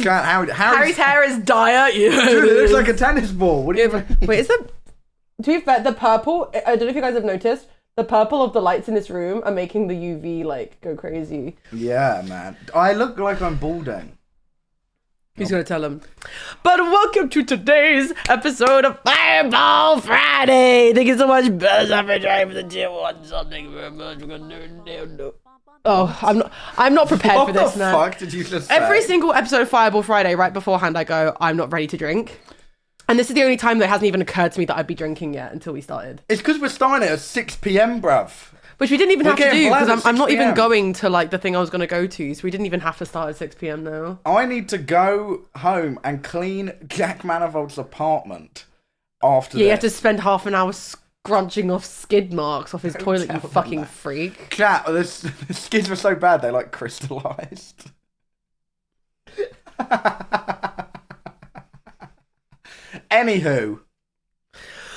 Harry's hair is dire. Dude, it looks like a tennis ball. What do you Wait, is that... To be fair, the purple... I don't know if you guys have noticed, the purple of the lights in this room are making the UV, like, go crazy. Yeah, man. I look like I'm balding. Who's going to tell him? But welcome to today's episode of Fireball Friday. Thank you so much, Buzz. I've been trying for the tier 1 something very much. Oh, I'm not prepared for this, man. What the fuck did you just say? Every single episode of Fireball Friday, right beforehand, I go, I'm not ready to drink. And this is the only time that it hasn't even occurred to me that I'd be drinking yet until we started. It's because we're starting it at 6 p.m, bruv. Which we didn't even have to do, because I'm not even 6 going to, like, the thing I was going to go to, so we didn't even have to start at 6 p.m. now. I need to go home and clean Jack Manifold's apartment after this. Yeah, you have to spend half an hour scrunching off skid marks off his toilet, you fucking freak. Chat, the skids were so bad, they, like, crystallised. Anywho.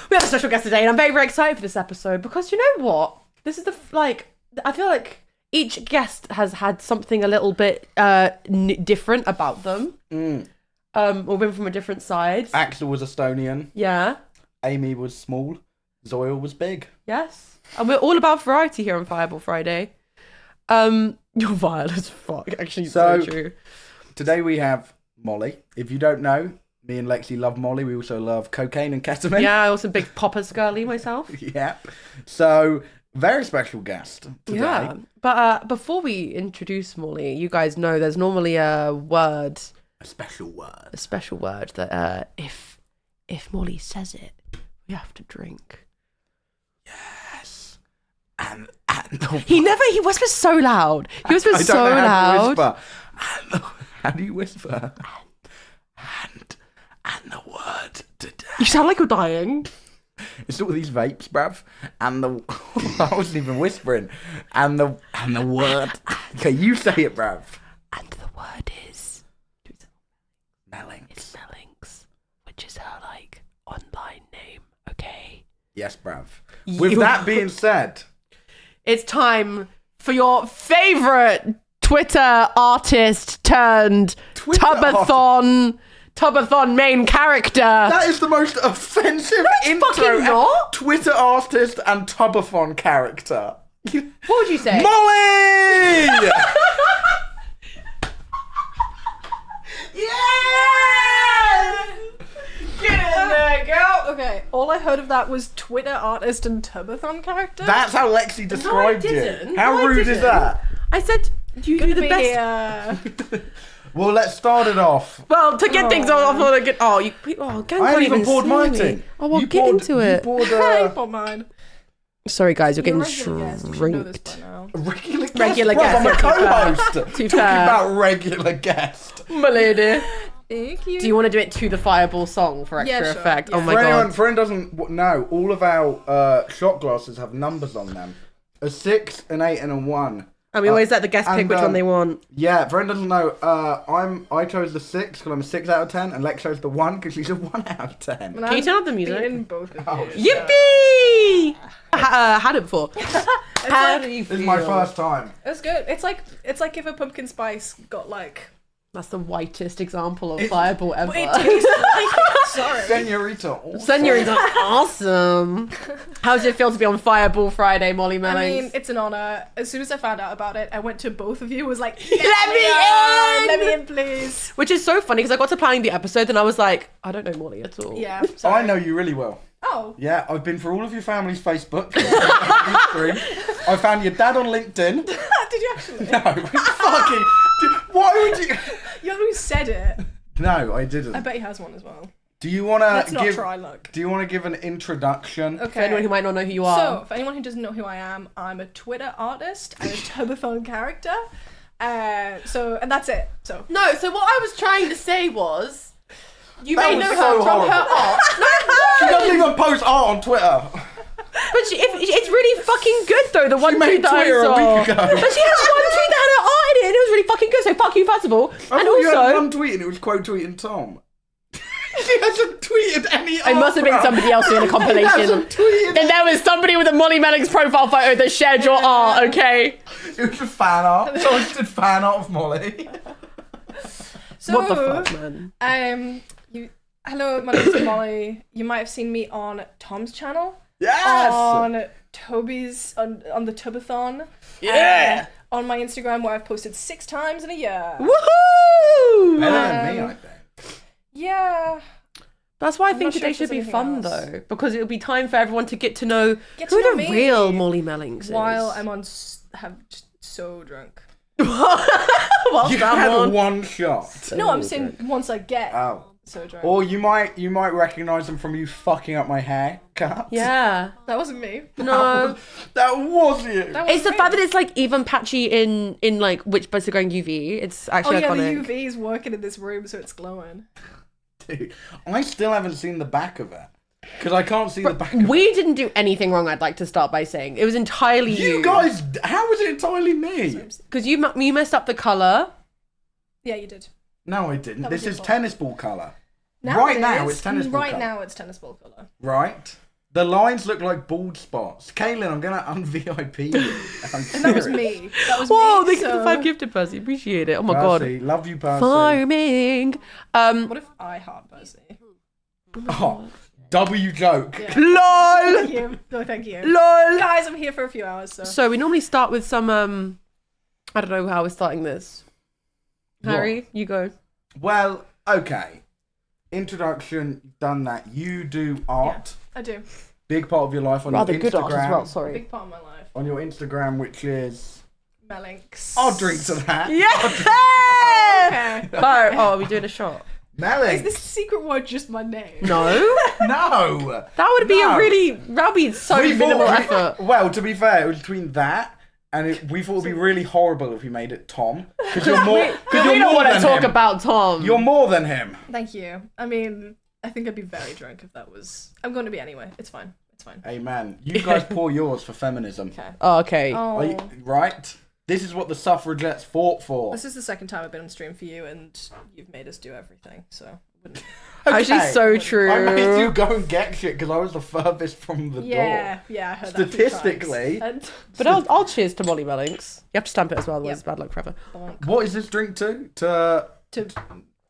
We have a special guest today, and I'm very, very excited for this episode because you know what? This is I feel like each guest has had something a little bit different about them. Or been from a different side. Axel was Estonian. Yeah. Amy was small. Zoil was big. Yes. And we're all about variety here on Fireball Friday. You're vile as fuck, actually, so true. Today we have Molly. If you don't know, me and Lexie love Molly. We also love cocaine and ketamine. Yeah, I also big poppers girly myself. Yeah. So, very special guest today. Yeah. But before we introduce Molly, you guys know there's normally a word. A special word. A special word that if Molly says it, we have to drink. Yes. And he whispers so loud. He whispers so loud. How do you whisper? And the word today. You sound like you're dying. It's all these vapes, bruv. And the I wasn't even whispering. And the word. Okay, you say it, bruv. And the word is Melinks. It's Melinks, which is her like online name. Okay. Yes, bruv. With that being said, it's time for your favorite Twitter artist turned Tubbathon main character. That is the most offensive intro. Not. Twitter artist and Tubbathon character. What would you say? Molly! Yes! Get in there, girl. Okay, all I heard of that was Twitter artist and Tubbathon character. That's how Lexie described didn't. you. How rude is that? I said you do the best. Well, let's start it off. Well, to get things off, I get. Gang I can't ain't even poured see mine me. in. Oh, well, get into it. I poured mine. Sorry, guys, you're getting regular guest, you should know this by shrinked. now. Regular guest. I'm a co-host. Talking fair. about regular guest. My lady. Thank you. Do you want to do it to the Fireball song for extra Yeah, sure. effect? Yeah. Oh my god. For anyone doesn't know, all of our shot glasses have numbers on them. A 6, an 8, and a 1. And we always let the guests pick which one they want. Yeah, for anyone doesn't know, I chose the 6 because I'm a 6 out of 10, and Lex chose the 1 because she's a 1 out of 10. Can you turn up the music? In both of Yippee! you. Had it before. How do you feel? This is my first time. It's good. It's like if a pumpkin spice got like. That's the whitest example of Fireball ever. It tastes like it. Sorry. Senorita. Awesome. Senorita, awesome. How does it feel to be on Fireball Friday, Molly Melinks? I mean, it's an honor. As soon as I found out about it, I went to both of you. Was like, Let me in, please. Which is so funny because I got to planning the episode and I was like, I don't know Molly at all. Yeah. I Sorry. know you really well. Oh. Yeah, I've been through all of your family's Facebook. I found your dad on LinkedIn. Did you actually? No, fucking. Why would you? You're the one who said it. No, I didn't. I bet he has one as well. Do you want Let's to not give? try luck. Do you want to give an introduction? Okay. For anyone who might not know who you are. So, for anyone who doesn't know who I am, I'm a Twitter artist and a Tubbathon character. And that's it. So. No, so what I was trying to say was, you That may was know so her from her horrible. art. She doesn't even post art on Twitter. But it's really fucking good though. The one She made tweet that I Twitter a saw. week ago. But she had one tweet that had her art in it, and it was really fucking good. So fuck you, first of all. I And thought you had also, one tweet and it was quote tweeting Tom. She hasn't tweeted any art. it must have been somebody else doing a compilation. hasn't tweeted. Then there was somebody with a Molly Melinks profile photo that shared your art. Okay. It was just fan art. Someone just did fan art of Molly. So, What the fuck, man? Hello, my name's Molly. You might have seen me on Tom's channel. Yes. On Toby's on the Tubbathon. Yeah. On my Instagram, where I've posted 6 times in a year. Woohoo! Better than me, I think. Yeah. That's why I I'm think not sure today if should there's be anything fun, else. though. Because it'll be time for everyone to get to know Get to who know the me. real Molly Melinks is. While I'm just so drunk. Whilst You I'm had on. one shot. No, I'm saying once I get Oh. so drunk. Or you might recognise them from you fucking up my haircut. Yeah. That wasn't me. No. That was you. That It's the wasn't fact me. that it's like even patchy in like which bus are going UV. It's Oh actually yeah, iconic. the UV is working in this room, so it's glowing. Dude, I still haven't seen the back of it. Because I can't see the back of it. We didn't do anything wrong, I'd like to start by saying. It was entirely you. You guys, how was it entirely me? Because you messed up the colour. Yeah, you did. No, I didn't. That was This your is fault. tennis ball colour. Now Right it now, is. it's tennis ball Right colour. now, it's tennis ball color. Right? The lines look like bald spots. Kaylin, I'm going to un-VIP you. And that was me. That was Whoa, me. thank you for so... the 5 gifted, Percy. Appreciate it. Oh my Percy, god. love you, Percy. Farming. What if I heart Percy? Oh, W joke. Yeah. LOL. Thank you. No, thank you. LOL. Guys, I'm here for a few hours, so. So we normally start with some I don't know how we're starting this. Harry, you go. Well, okay. Introduction, you've done that. You do art. I do. Big part of your life on Rather your good art as well, Instagram. sorry. Big part of my life. On your Instagram, which is... Melinks. I'll drink to that. Yeah! Okay. Fire. Oh, are we doing a shot? Melinks. Is this secret word just my name? No. No. That would be No. a really, that would be so We minimal thought- effort. Well, to be fair, it was between that and we thought it'd be really horrible if we made it Tom. Because you're more, Because we don't want to than talk him. about Tom. You're more than him. Thank you. I mean, I think I'd be very drunk if that was. I'm going to be anyway. It's fine. It's fine. Amen. You guys pour yours for feminism. Okay. Oh, okay. Oh. Are you- right? This is what the suffragettes fought for. This is the second time I've been on stream for you, and you've made us do everything, so. I wouldn't... Actually, Okay. so true. I made you go and get shit because I was the furthest from the door. Yeah, I heard that a few Statistically. times. But I'll cheers to Molly Melinks. You have to stamp it as well, otherwise Yep. it's bad luck forever. And What is this drink to? To to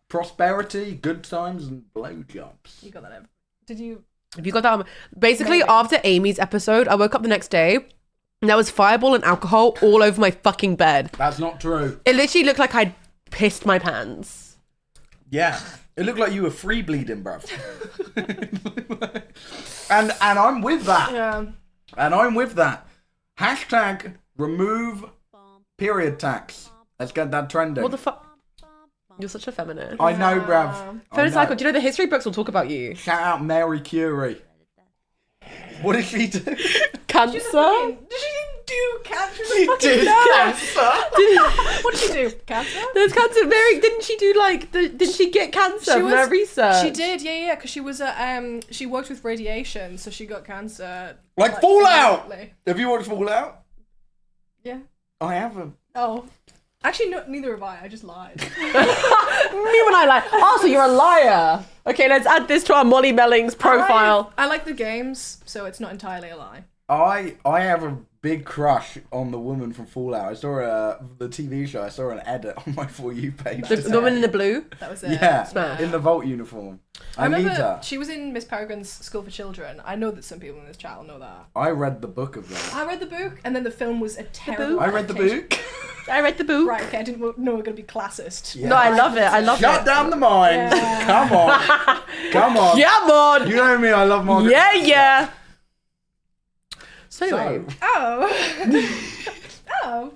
prosperity, good times, and blowjobs. you got that. Did you? Have you got that? Basically, Maybe. after Amy's episode, I woke up the next day and there was fireball and alcohol all over my fucking bed. That's not true. It literally looked like I'd pissed my pants. Yeah. It looked like you were free bleeding, bruv. and I'm with that. Yeah. And I'm with that. Hashtag remove period tax. Let's get that trending. What the fuck? You're such a feminist. I know, bruv. I Feminist know. cycle. Do you know the history books will talk about you? Shout out Mary Curie. What did she do? Cancer? Did she do cancer? She did cancer. What did she do? Cancer? There's cancer. Mary, didn't she do like? Did she get cancer from her research? She did, yeah, because she was she worked with radiation, so she got cancer. Like Fallout. immediately. Have you watched Fallout? Yeah. I haven't. Oh. Actually, no, neither have I just lied. Me when I lie. Oh, so you're a liar. Okay, let's add this to our Molly Melinks profile. I like the games, so it's not entirely a lie. I have a big crush on the woman from Fallout. I saw the TV show. I saw an edit on my For You page. The woman in the blue. That was it. Yeah, Smash. in the Vault uniform. I need remember her. she was in Miss Peregrine's School for Children. I know that some people in this chat will know that. I read the book of that. I read the book, and then the film was a terrible. I read the adaptation. book. I read the book. Right, okay, I didn't know we were going to be classist. Yeah. No, I love it. I love Shut it. down the minds. Yeah. Come on. Come on. Yeah, man. You know me, I love Margaret. Yeah, yeah. So anyway, So, Oh.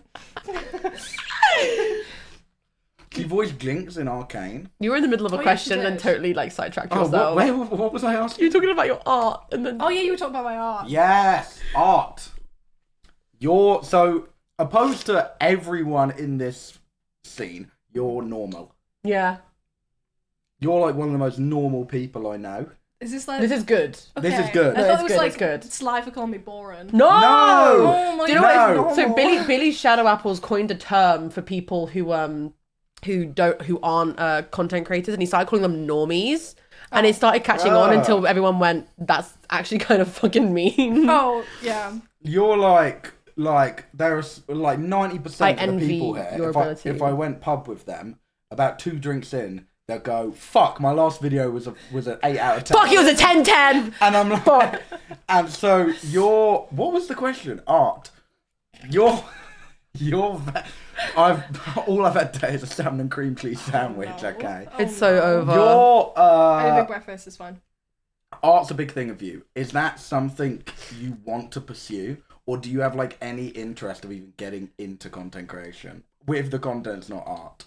she voiced Jinx in Arcane. you were in the middle of a Oh, yeah, question she and then did. totally like sidetracked Oh, yourself. what was I asking? You're talking about your art and then. Oh yeah, you were talking about my art. Yes, art. You're so opposed to everyone in this scene. You're normal. Yeah. You're like one of the most normal people I know. Is this like? This is good. Okay. this is good. I No, thought it's it was good, like it's good. Sly for calling me boring. No. No! Oh my Do you know God, what? it's So normal. Billy Shadow Apples coined a term for people who aren't content creators, and he started calling them normies. And it started catching on until everyone went, "That's actually kind of fucking mean." Oh yeah. You're like there's like 90% I of the envy people here. your ability. If I went pub with them, about 2 drinks in, they'll go, fuck, my last video was an 8 out of 10. Fuck, it was a 10-10. And I'm like, and so what was the question? Art. All I've had today is a salmon and cream cheese sandwich, no. okay? It's so over. A big breakfast is fine. Art's a big thing of you. Is that something you want to pursue? Or do you have like any interest of even getting into content creation? With the content's not art.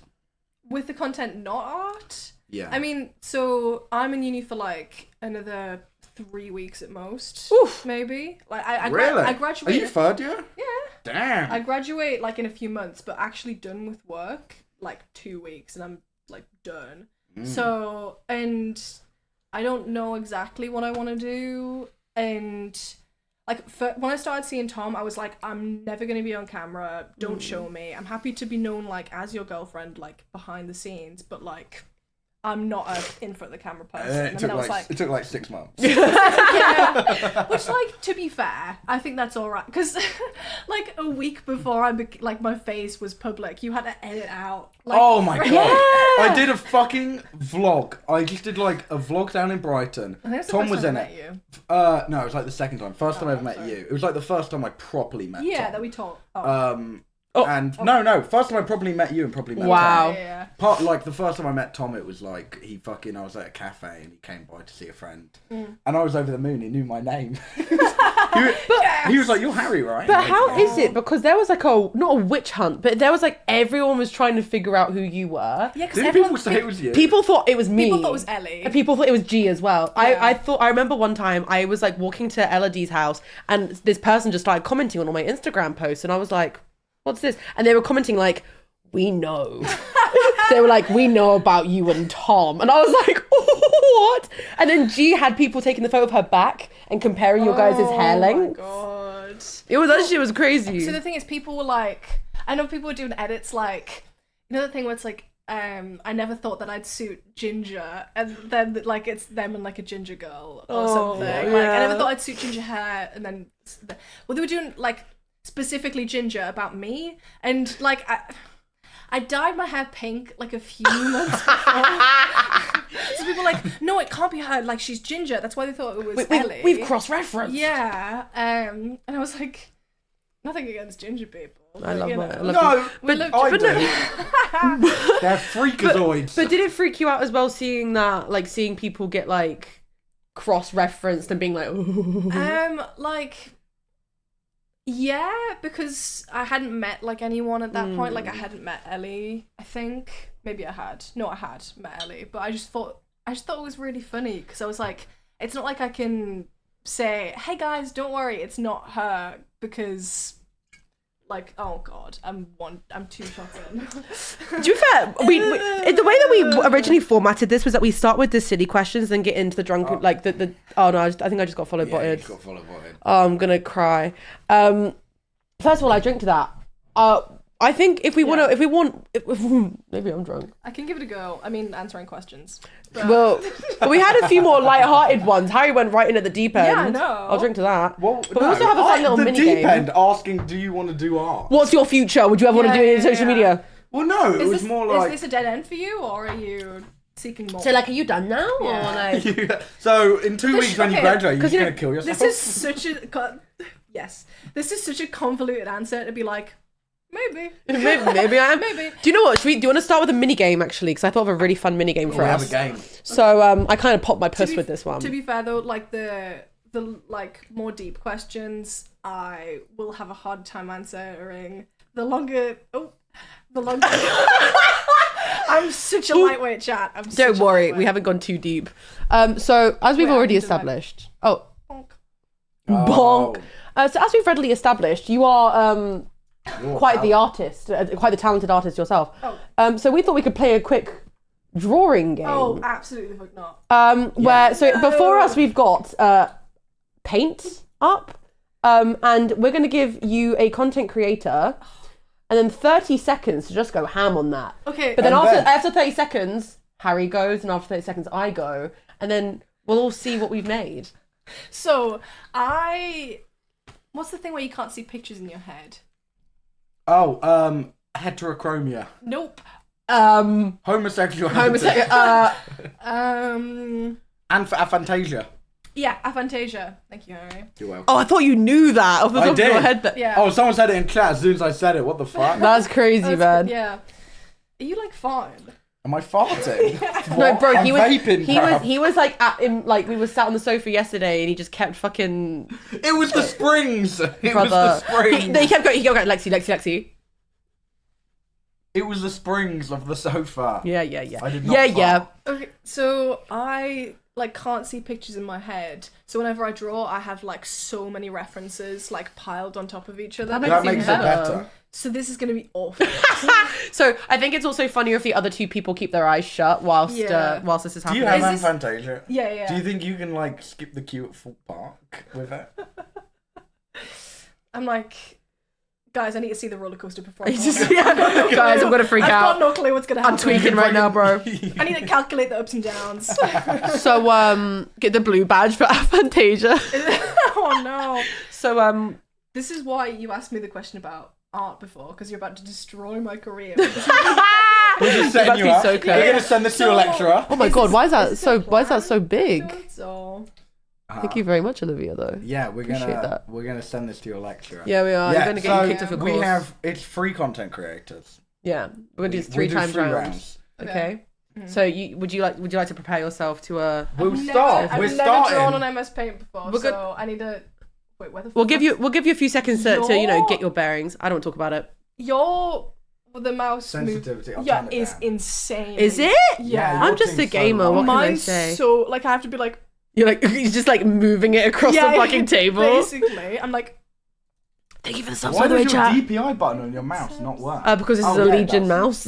With the content not art? Yeah. I mean, so I'm in uni for like another 3 weeks at most. Oof. Maybe. Like I Really? graduate. Are you third year? Yeah. Damn. I graduate like in a few months, but actually done with work like 2 weeks, and I'm like done. So, and I don't know exactly what I want to do, and like when I started seeing Tom, I was like, I'm never gonna be on camera. Don't show me. I'm happy to be known like as your girlfriend, like behind the scenes, but like I'm not a in front of the camera person. It took like 6 months. Yeah. Which, like, to be fair, I think that's all right. Because, like, a week before my face was public, you had to edit out. Like, Oh my god. Yeah. I did a fucking vlog. I just did like a vlog down in Brighton. I think it's the Tom first was time in I it. met you. No, it was like the second time. First time I ever met sorry. you. It was like the first time I properly met Yeah, Tom. that we talked. No, first time I probably met you and probably met Wow. Tom. Yeah. Like the first time I met Tom, it was like I was at a cafe and he came by to see a friend, and I was over the moon. He knew my name. he was like, "You're Harry, right?" But And I was how like, is it? Because there was like not a witch hunt, but there was like everyone was trying to figure out who you were. Yeah, because Didn't people say it was you? People thought it was me. People thought it was Ellie. And people thought it was G as well. Yeah. I remember one time I was like walking to Elodie's house and this person just started commenting on all my Instagram posts and I was like, what's this? And they were commenting like, we know. They were like, we know about you and Tom. And I was like, what? And then G had people taking the photo of her back and comparing your guys' hair length. Oh my god. That shit was crazy. So the thing is, people were like, I know people were doing edits like, you know the thing where it's like, I never thought that I'd suit ginger, and then like it's them and like a ginger girl or something. yeah. Like I never thought I'd suit ginger hair, and then they were doing like specifically ginger about me, and like I dyed my hair pink like a few months before. So people were like, no, it can't be her. Like she's ginger. That's why they thought it was Ellie. We've cross-referenced. Yeah. And I was like, nothing against ginger people. I love it. No, We look I but do. They're freakazoids. But did it freak you out as well seeing that, like seeing people get like cross-referenced and being like, ooh. Like, yeah, because I hadn't met like anyone at that point. Like I hadn't met Ellie, I think. Maybe I had. No, I had met Ellie, but I just thought it was really funny because I was like, it's not like I can say, hey guys, don't worry, it's not her, because like, oh god, I'm 2 shots in. To be fair, we the way that we originally formatted this was that we start with the silly questions, then get into the drunken, like the. Oh no, I think I just got followed Yeah, you botted. just got followed botted. Oh, I'm gonna cry. First of all, I drink to that. I think if we want, maybe I'm drunk. I can give it a go. I mean, answering questions. But... Well, but we had a few more light-hearted ones. Harry went right in at the deep end. Yeah, I know. I'll drink to that. Well, but we also have a fun little the mini deep game. end asking, do you want to do art? What's your future? Would you ever want to do it in social media? Well, no, it was more like. Is this a dead end for you, or are you seeking more? So, like, are you done now? Yeah. Or like... So in 2 weeks when you graduate, you're just you know, gonna kill yourself. This is such a This is such a convoluted answer to be like, maybe maybe I am. Maybe. Do you know what? Do you want to start with a mini game actually? Because I thought of a really fun mini game for we us. have a game. So I kind of popped my puss with this one. To be fair though, like the like more deep questions, I will have a hard time answering. The longer. I'm such a lightweight chat. Don't worry, we haven't gone too deep. So as we've Wait, already I can do established. Oh, Bonk. bonk. So as we've readily established, you are quite the artist, quite the talented artist yourself. Oh. So we thought we could play a quick drawing game. Oh, absolutely fuck not. Where before us we've got paint up, and we're going to give you a content creator, and then 30 seconds to just go ham on that. Okay. But then And after 30 seconds, Harry goes, and after 30 seconds, I go, and then we'll all see what we've made. So what's the thing where you can't see pictures in your head? Oh, heterochromia. Nope. Homosexuality. And for aphantasia. Yeah, aphantasia. Thank you, Harry. You're welcome. Oh, I thought you knew that off the top of your head. Yeah. Oh, someone said it in chat as soon as I said it. What the fuck? That's crazy, man. Yeah. Are you like fine? Am I farting? No, bro, I'm vaping, he was like we were sat on the sofa yesterday and he just kept fucking. It was the springs. It was Brother. the springs. He kept going, Lexie. It was the springs of the sofa. Yeah. I did not fart. Okay, so I like can't see pictures in my head. So whenever I draw, I have like so many references like piled on top of each other. That makes it better. So this is gonna be awful. So I think it's also funnier if the other two people keep their eyes shut whilst this is Do happening. you have Is this- aphantasia? Yeah. Do you think you can like skip the queue at Full Park with it? I'm like, guys, I need to see the roller coaster before I Guys, I'm gonna freak I've out. got no clue what's gonna happen. I'm tweaking right now, bro. I need to calculate the ups and downs. So get the blue badge for aphantasia. Oh no. So This is why you asked me the question about art before, because you're about to destroy my career. We're just setting you up. So You're gonna send this to your lecturer. oh my god, why is that so big? That's all. Thank you very much, Olivia, though. Yeah, we're Appreciate that. gonna send this to your lecturer. Yeah, we are. Yeah, You're gonna get kicked off your course. it's free content creators. Yeah, we're gonna do this We three do times three round. rounds. Okay. So would you like to prepare yourself to We'll start. I've We're never starting. drawn on MS Paint before, We're so I need to. Wait, where the? We'll give you a few seconds to Your- get your bearings. I don't want to talk about it. The mouse Sensitivity. I'll yeah turn it is down. insane. Is it? Yeah. I'm just a thing's so gamer. long. What can I Mine's say? so like I have to be like You're like he's just like moving it across the fucking table. Basically, I'm like. Thank you for the subs, Why by the way, does your chat. DPI button on your mouse not work? Because this is Oh, a yeah, it Legion does. mouse.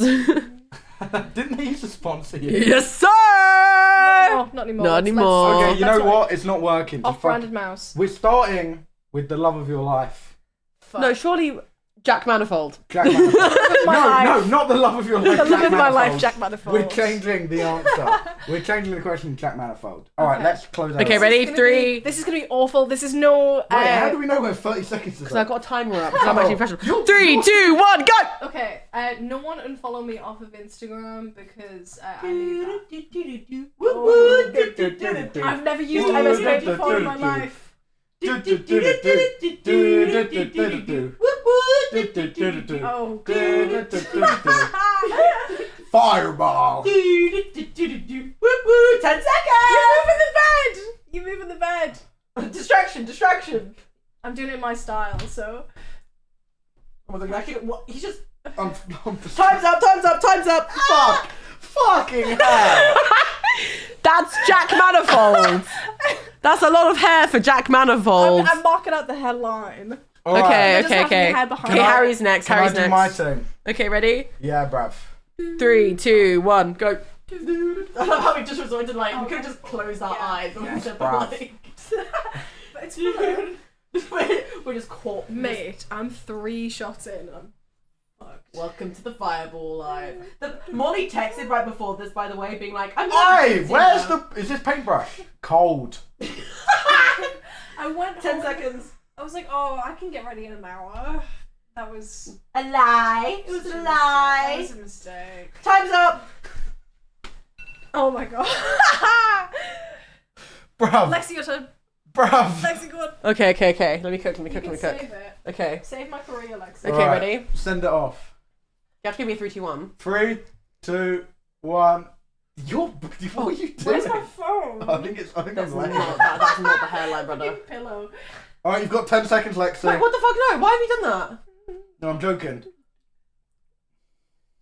Didn't they used to sponsor you? Yes, sir. No, not anymore. Not Let's- anymore. Okay, you that's know right. what? It's not working. Just Off-branded fuck- mouse. We're starting with the love of your life. Fuck. No, surely Jack Manifold. Jack Manifold. my life. No, not the love of your life. The love Jack of my life, Manifold. Jack Manifold. We're changing the answer. We're changing the question, Jack Manifold. All right, Okay. let's close out. Okay, Wait, ready? This is gonna 3. This is gonna be awful. This is no. how do we know we're 30 seconds? Because I've got a timer up. Because I'm actually professional. 3, 2, 1, go! Okay, no one unfollow me off of Instagram because I need that. I've never used MS Paint before in my life. Oh, Fireball. 10 seconds! You move in the bed. Distraction. I'm doing it in my style, so. Oh my god, actually, what? He's just. I'm Time's up! fucking hell. That's Jack Manifold! That's a lot of hair for Jack Manifold. I'm marking out the headline. All right. There doesn't have to be Okay. hair behind Okay, it. Harry's next. Can I do my turn? Okay, ready? Yeah, bruv. 3, 2, 1, go. I love how we just resorted to like, we could have just closed our eyes and Yes, said, bruv. like, But it's fun. we're just caught. Mate, I'm 3 shots in. I'm fucked. Welcome to the Fireball Live. Molly texted right before this, by the way, being like, I'm Hey, where's the... Is this paintbrush? Cold. I went 10 home. seconds. I was like, oh, I can get ready in an hour. That was A lie. It was a lie. That was a mistake. Time's up. Oh my god. Bruv. Lexi, your turn. Bruv. Lexi, go on. Okay. Let me cook. You can save it. Okay. Save my career, Lexi. Okay, Right, ready? Send it off. You have to give me a 3, 2, 1. 3, 2, 1. What are you doing? Where's my phone? I think That's I'm not, late. that's not the hairline, brother. Fucking pillow. All right, you've got 10 seconds, Lexi. Wait, what the fuck? No, why have you done that? No, I'm joking.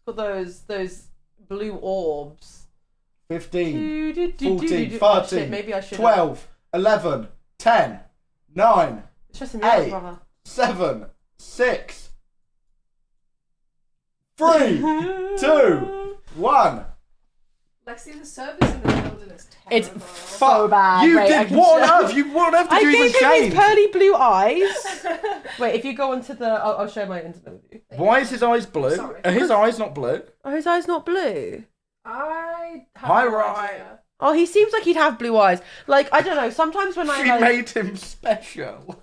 Got those blue orbs. 15, 14, Oh, shit, 13, maybe I should 12, 11, 10, 9, It's just in the eyes, 8, brother. 7, 6, 3, 2, 1. Lexi, the service in this building is terrible. It's so bad. You Wait, I did can what show- on earth? What on earth did I you even gave him change? his pearly blue eyes. Wait, if you go onto the... I'll share my internet with you. Why is his eyes blue? Sorry. Are his eyes not blue? Oh, his eyes not blue? I have Hi, no Ryan. idea. Oh, he seems like he'd have blue eyes. Like, I don't know, sometimes when I She like... made him special.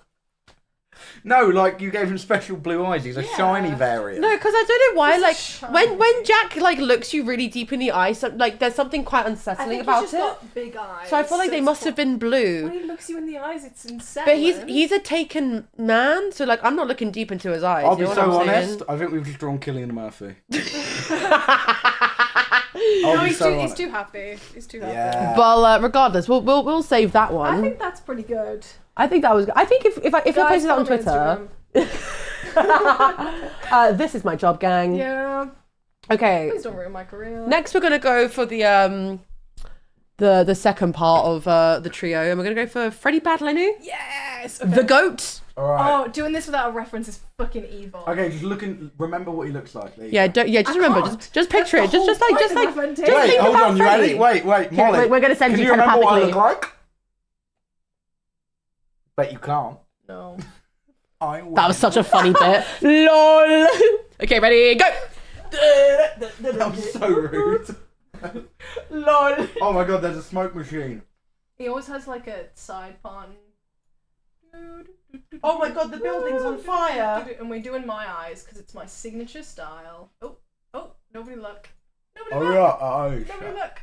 No, like you gave him special blue eyes. He's a shiny variant. No, because I don't know why. He's Like shiny. when Jack like looks you really deep in the eyes, like there's something quite unsettling about he's it. just got big eyes. So I feel like they must have been blue. When he looks you in the eyes, it's insane. But he's a taken man, so like I'm not looking deep into his eyes. I'll you be know so what I'm honest. saying? I think we've just drawn Cillian Murphy. No, he's too happy. He's too happy. Yeah. Well, regardless, we'll save that one. I think that's pretty good. I think that was good. I think if I Guys, posted that on follow me Twitter, Instagram. this is my job, gang. Yeah. Okay. Please don't ruin my career. Next, we're gonna go for the second part of the trio, and we're gonna go for Freddy Badlenu, Yes. Okay. the goat. All right. Oh, doing this without a reference is fucking evil. Okay, just remember what he looks like. There you Yeah, go. just remember, can't. just picture it, That's the just whole like point of my just Vendetta. Wait, think hold about on. You Freddy. ready? Wait, Molly. we're gonna send Can you you remember what I look telepathically. like? Bet you can't. No. I will. That was such a funny bit. LOL. Okay, ready, go. I'm so rude. LOL. Oh my god, there's a smoke machine. He always has like a side pun. Oh my god, the building's on fire. And we're doing my eyes because it's my signature style. Oh, nobody look. Nobody Oh look. yeah. Oh Nobody shit. look.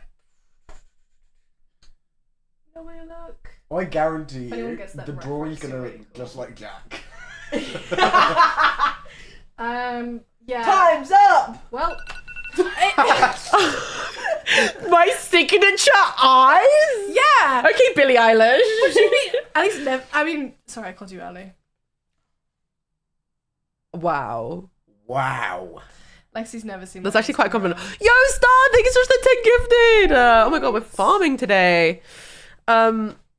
Nobody look. I guarantee If anyone you, gets that the drawing's reference, gonna you're look really just like Jack. Yeah. Time's up. Well. My signature eyes. Yeah. Okay, Billie Eilish. At least never. I mean, sorry, I called you Ali. Wow. Wow. Lexie's never seen. That's my actually quite Instagram. confident. Yo, Star, thank you so much for the 10 gifted. Oh my god, we're farming today. Do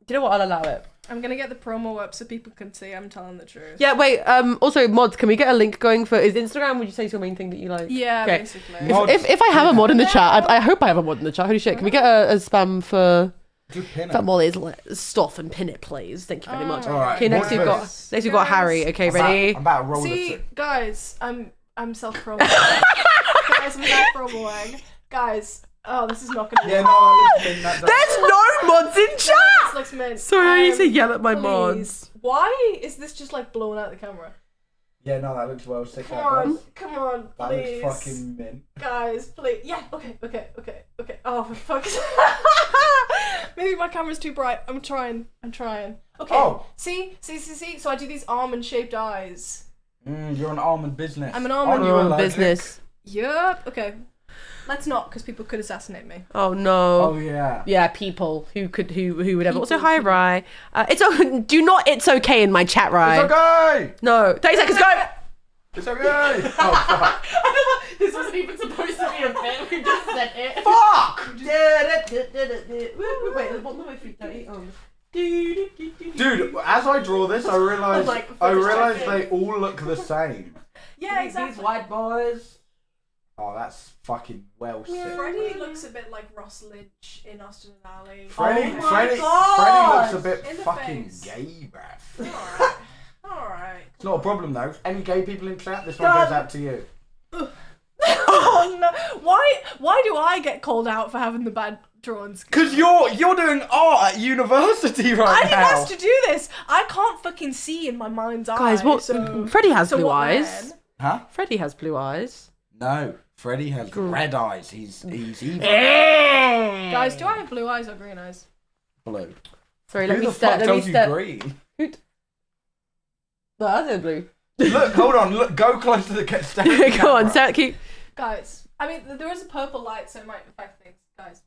you know what? I'll allow it. I'm gonna get the promo up so people can see I'm telling the truth. Yeah, wait. Also, mods, can we get a link going for? Is Instagram? Would you say is your main thing that you like? Yeah, Okay. basically. Mod- If I have a mod in the chat, I hope I have a mod in the chat. Holy shit! Can we get a spam for Just pin that it. Molly's stuff and pin it, please? Thank you very much. Alright, Okay, next what's we've got this? Harry. Okay, ready? I'm about to roll See, it. guys, I'm self-promoing. Guys, I'm self-promoing. Guys, oh, this is not gonna. Yeah, no, that looks mean. There's no mods in This chat. looks mint. Sorry, I need to yell at my please. mods. Why is this just like blowing out the camera? Yeah, no, that looks well sick. Come on, come on, That please. looks fucking mint. Guys, please. Yeah, okay. Oh, for fuck's sake. Maybe my camera's too bright. I'm trying. Okay. Oh. See? So I do these almond-shaped eyes. You're an almond business. I'm an almond. Are you allergic? Business. Yup. Okay. Let's not, because people could assassinate me. Oh no. Oh yeah. Yeah, people who would ever. Also, hi, Rye. Do not. It's okay in my chat, Rye. It's okay. No, 30 seconds. Go. It's okay. Oh fuck. This wasn't even supposed to be a bit. We just said it. Fuck. Wait, what am I feet? Dude, as I draw this, I realise they all look the same. Yeah, exactly. These white boys. Oh, that's fucking well sick. Freddie looks a bit like Ross Lynch in Austin and Alley. Freddie God. looks a bit In the fucking face. gay, bruv. Alright. It's not a problem though. Any gay people in chat, this one goes out to you. Oh no! Why do I get called out for having the bad drawing skills? Cause you're doing art at university right I now. didn't ask to do this. I can't fucking see in my mind's eye. Guys, what? So, Freddie has so blue what eyes. then? Huh? Freddie has blue eyes. No, Freddie has red eyes. He's evil. Guys, do I have blue eyes or green eyes? Blue. Sorry, Who let me the step. fuck Let me tells you step. green? No, I said blue. Look, hold on. Look, go close to the camera. Go on, Sarah, keep. Guys, I mean, there is a purple light, so it might affect things. Guys.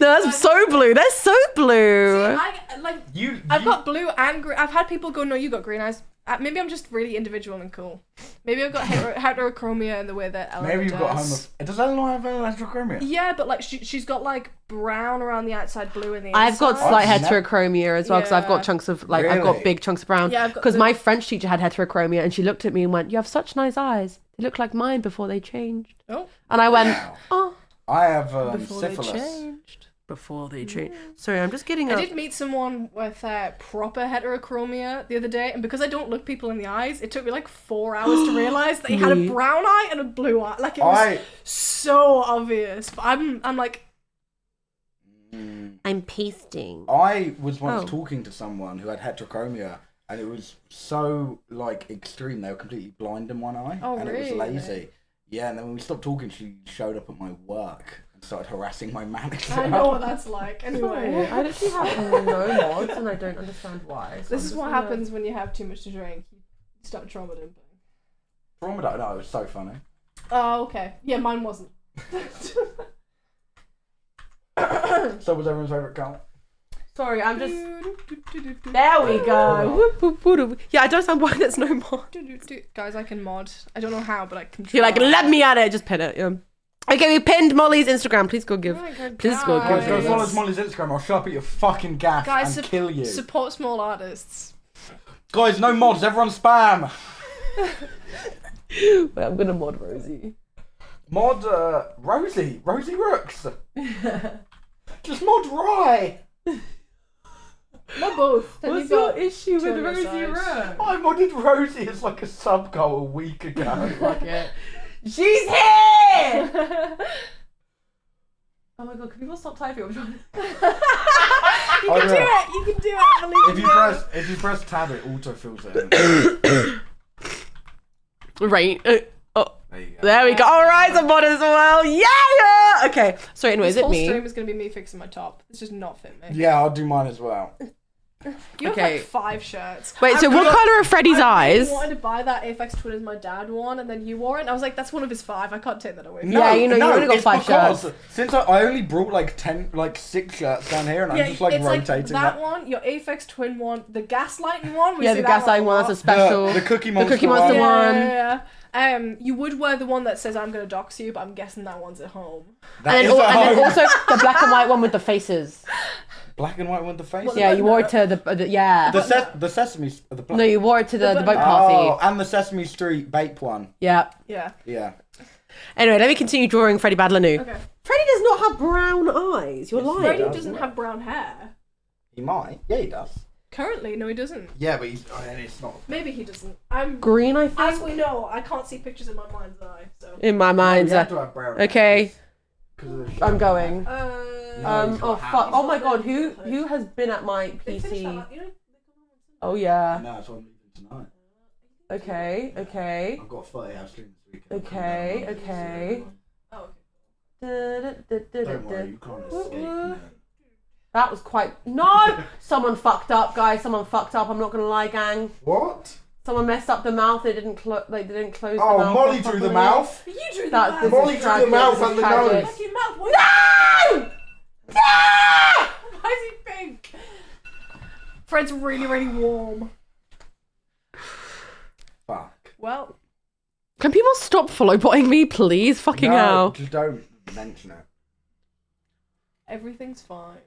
No, that's so blue. They're so blue. I've got blue and green. I've had people go, no, you got green eyes. Maybe I'm just really individual and cool. Maybe I've got heterochromia in the way that Ella Maybe you've got does. Does Eleanor have electrochromia? Yeah, but like she's got like brown around the outside, blue in the I've inside. got slight I've never- heterochromia as well because I've Yeah. got chunks of I've got Really? big chunks of brown. Yeah, I've got Because the- my French teacher had heterochromia and she looked at me and went, "You have such nice eyes. They look like mine before they changed." Oh. And I went, Wow. "Oh, I have before syphilis. they changed." Before they changed. Sorry, I'm just getting I up. did meet someone with proper heterochromia the other day, and because I don't look people in the eyes, it took me like 4 hours to realise that he had a Me. brown eye and a blue eye. Like it was so obvious. But I'm like, I'm pasting. I was once Oh. talking to someone who had heterochromia, and it was so like extreme. They were completely blind in one eye, Oh, and really? it was lazy. Yeah, and then when we stopped talking, she showed up at my work and started harassing my manager. I know what that's like. Anyway, I literally have no mods, and I don't understand why. So this is what happens when you have too much to drink. You start trauma dumping. No, it was so funny. Oh, okay. Yeah, mine wasn't. So was everyone's favourite colour? Sorry, I'm just. There we go. Whoop, whoop, whoop, whoop. Yeah, I don't understand why there's no mod. Guys, I can mod. I don't know how, but I can. You're like, let me at it. Just pin it. Yeah. Okay, we pinned Molly's Instagram. Please go give. Please go Guys, give. go follow Molly's Instagram. I'll show up at your fucking gaff and kill you. Support small artists. Guys, no mods. Everyone spam. Wait, I'm gonna mod Rosie. Mod Rosie Rooks. Just mod Rye. Not both. Then What's you've your got issue with two on your Rosie side. Rooks? I modded Rosie as like a sub goal a week ago. Fuck it. She's here! Oh my god, can people stop typing? I'm trying to... You can do it! You can do it! I believe If you press tab, it auto-fills it. Right. Oh, There you go. there we go. Alright, I'm mod as well. Yeah! Okay. Sorry, anyway, This is it whole me? stream is going to be me fixing my top. This does not fit me. Yeah, I'll do mine as well. You have Okay. like 5 shirts. Wait, so what colour are Freddy's eyes? I wanted to buy that Aphex Twitters my dad won, and then you wore it, and I was like, that's one of his 5. I can't take that away. Yeah, you know, you only got it's 5 because shirts. Since I only brought like 6 shirts down here, and I'm just like it's rotating like that one, your Aphex Twin one, the gaslighting one. We Yeah, see the that gaslighting one, a that's a lot. special. The Cookie Monster, Monster one. one. Yeah. You would wear the one that says I'm gonna dox you, but I'm guessing that one's at home. That And is then, at and then home. also the black and white one with the faces. Black and white with the face. Well, Yeah, you wore it to the yeah. The Sesame. The black. No, you wore it to the The boat button- party. Oh, and the Sesame Street Bape one. Yeah. Yeah. Yeah. Anyway, let me continue drawing Freddy Badlanou. Okay. Freddy does not have brown eyes. You're Yes, lying. Freddy does, doesn't yeah. have brown hair. He might. Yeah, he does. Currently, no, he doesn't. Yeah, but he's. And it's not. Maybe he doesn't. I'm. Green, I think. As we know, I can't see pictures in my mind's eye. So. In my mind. You have to have brown Okay, 'cause of the I'm show. going. No, he's Oh got fuck! hands. Oh my god! Who has been at my They finished that, PC? like, you know, Oh yeah. No, that's what I'm leaving tonight. Okay. Okay. I've got 30 hours stream this weekend. Okay. Okay. Oh, okay. Don't worry, you can't escape me. That was quite. No! Someone fucked up, guys. Someone fucked up. I'm not gonna lie, gang. What? Someone messed up the mouth. They didn't close. They didn't close. the Oh, mouth Molly drew the properly. mouth. You drew the That's mouth. this Molly is drew the tragic, mouth this and is the tragic. nose. Fucking mouth. No! No! Why is he pink? Fred's really, really warm. Fuck. Well, Can people stop follow botting me, please? Fucking No, hell. just don't mention it. everything's fine.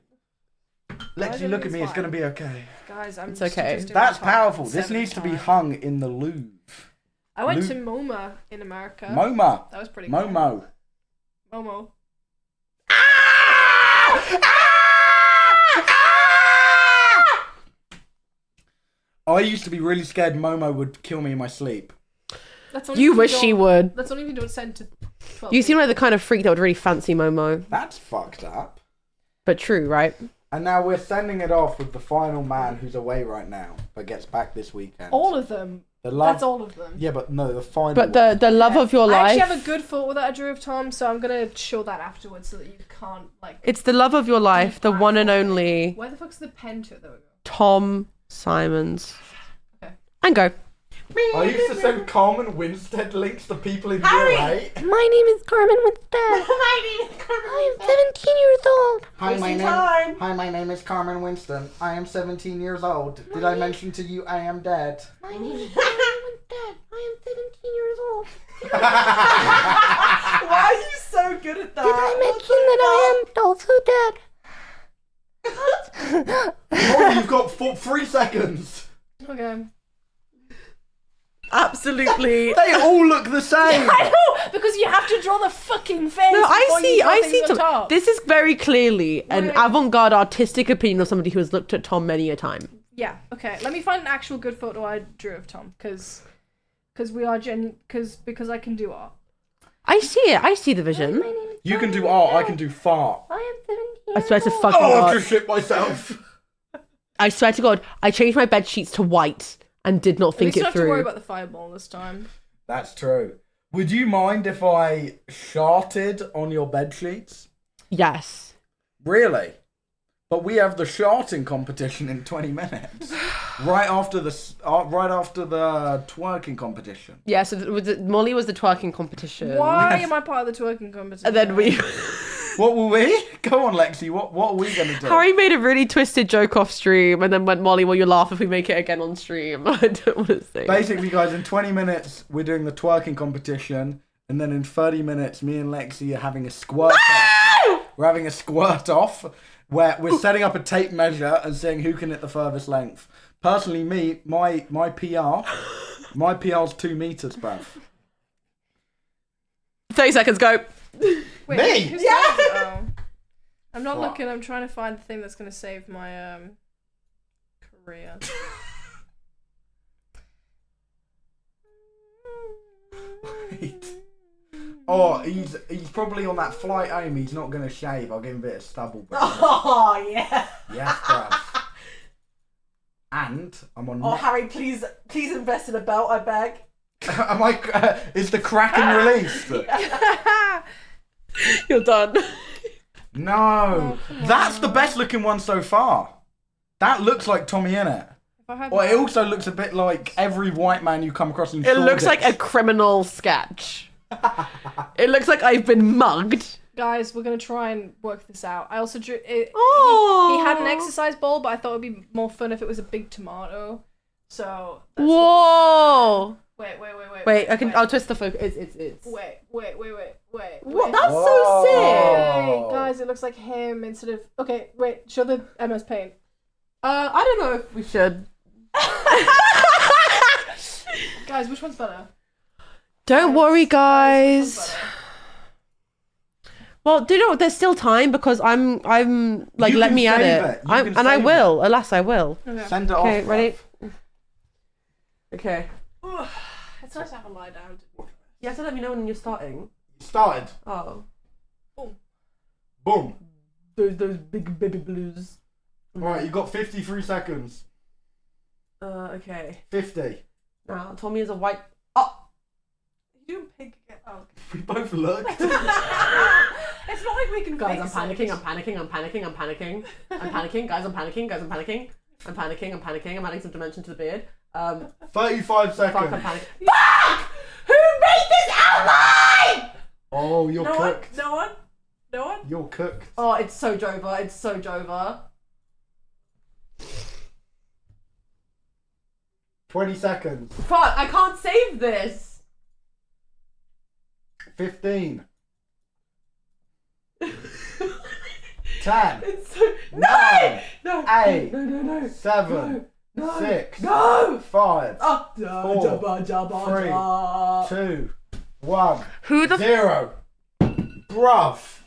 Lexi, look at me. It's fine. gonna be okay. Guys, I'm It's just okay. doing That's the top powerful. This 7 needs to be times. hung in the Louvre. I went Lu- to MoMA in America. MoMA. That was pretty cool. Momo. Momo. I used to be really scared Momo would kill me in my sleep. That's only You if wish don't- she would. That's only if you don't send to 12 You seem people. like the kind of freak that would really fancy Momo. That's fucked up. But true, right? And now we're sending it off with the final man who's away right now, but gets back this weekend. all of them. The love. That's all of them. Yeah, but no, the final. But the love of your I life. actually have a good photo that I drew of Tom, so I'm gonna show that afterwards so that you can't like. It's the love of your life, the one and only Where the fuck's the pen to it? There we go. Tom Simons. Okay. And go. I used to send Carmen Winstead links to people in Harry! year 8. My name is Carmen Winstead. My name is Carmen. I am 17 years old. Hi, my name is Carmen Winston. I am 17 years old. Did I mention to you I am dead? My name is Carmen Winstead. I am 17 years old. Why are you so good at that? Did I mention that I am also dead? Oh, you've got 3 seconds. Okay. Absolutely. They all look the same. I know because you have to draw the fucking face. No, I before you see. draw I things see. on Tom. top. This is very clearly an Wait. avant-garde artistic opinion of somebody who has looked at Tom many a time. Yeah. Okay. Let me find an actual good photo I drew of Tom because we are because I can do art. I see it. I see the vision. You can do art, I can do fart. I swear to fucking Oh, I've God. just shit myself. I swear to God, I changed my bed sheets to white and did not think At least you it don't have to worry through. about the fireball this time. That's true. Would you mind if I sharted on your bed sheets? Yes. Really? But we have the sharting competition in 20 minutes. right after the twerking competition. Yeah, so Molly was the twerking competition. Why am I part of the twerking competition? And then we... What will we? Go on, Lexi. What are we going to do? Harry made a really twisted joke off stream and then went, Molly, will you laugh if we make it again on stream? I don't want to say. Basically, guys, in 20 minutes, we're doing the twerking competition. And then in 30 minutes, me and Lexi are having a squirt off. We're having a squirt off where we're setting up a tape measure and seeing who can hit the furthest length. Personally, my PR's 2 meters, bruv. 30 seconds, go. Wait, Me? who's Yeah. oh. I'm not Fuck. looking. I'm trying to find the thing that's going to save my career. Wait. Oh, he's probably on that flight home. He's not going to shave. I'll give him a bit of stubble, bruv. Oh, yeah. Yes, bruv. And I'm on... Oh, Harry, please invest in a belt, I beg. Am I... is the Kraken released? You're done. No. That's the best looking one so far. That looks like Tommy Innit. If I had Or it also looks a bit like every white man you come across in It looks like a criminal sketch. It looks like I've been mugged. Guys, we're going to try and work this out. I also drew... He Oh. had an exercise ball, but I thought it would be more fun if it was a big tomato. So... that's Whoa. Wait. Wait, I'll twist the focus. It's. Wait. What? That's so Whoa. sick. Wait, guys, it looks like him instead of... Okay, wait, show the MS Paint. I don't know if we should. Guys, which one's better? Don't worry, Which guys. one's better? Well, do you know what? There's still time because I'm like, You let can me at save it. it. You can And I save will. Alas, I will. Okay. Send it Okay, off. ready? bruv. Okay. It's nice to have a lie down. You have to let me know when you're starting. Started. Oh. Boom. Those big baby blues. Right, you've got 53 seconds. Okay. 50. Now, Tommy is a white. Oh. You doing pig again? Oh, okay. We both looked. It's not like we can Guys, I'm fix panicking. it. I'm panicking. I'm panicking. I'm panicking. I'm panicking. Guys, I'm panicking. Guys, I'm panicking. I'm panicking. I'm panicking. I'm adding some dimension to the beard. 35 Fuck, I'm seconds. panicking. Fuck! Who made this outline? Oh, you're No one? cooked. No one? No one? You're cooked. Oh, it's so Jova. It's so Jova. 20 seconds. Fuck, I can't save this. 15. 10. It's so... Nine, No! 8, No. 7, No. 6, No! 5, Oh. 2, 1, Who the... 0. Bruv.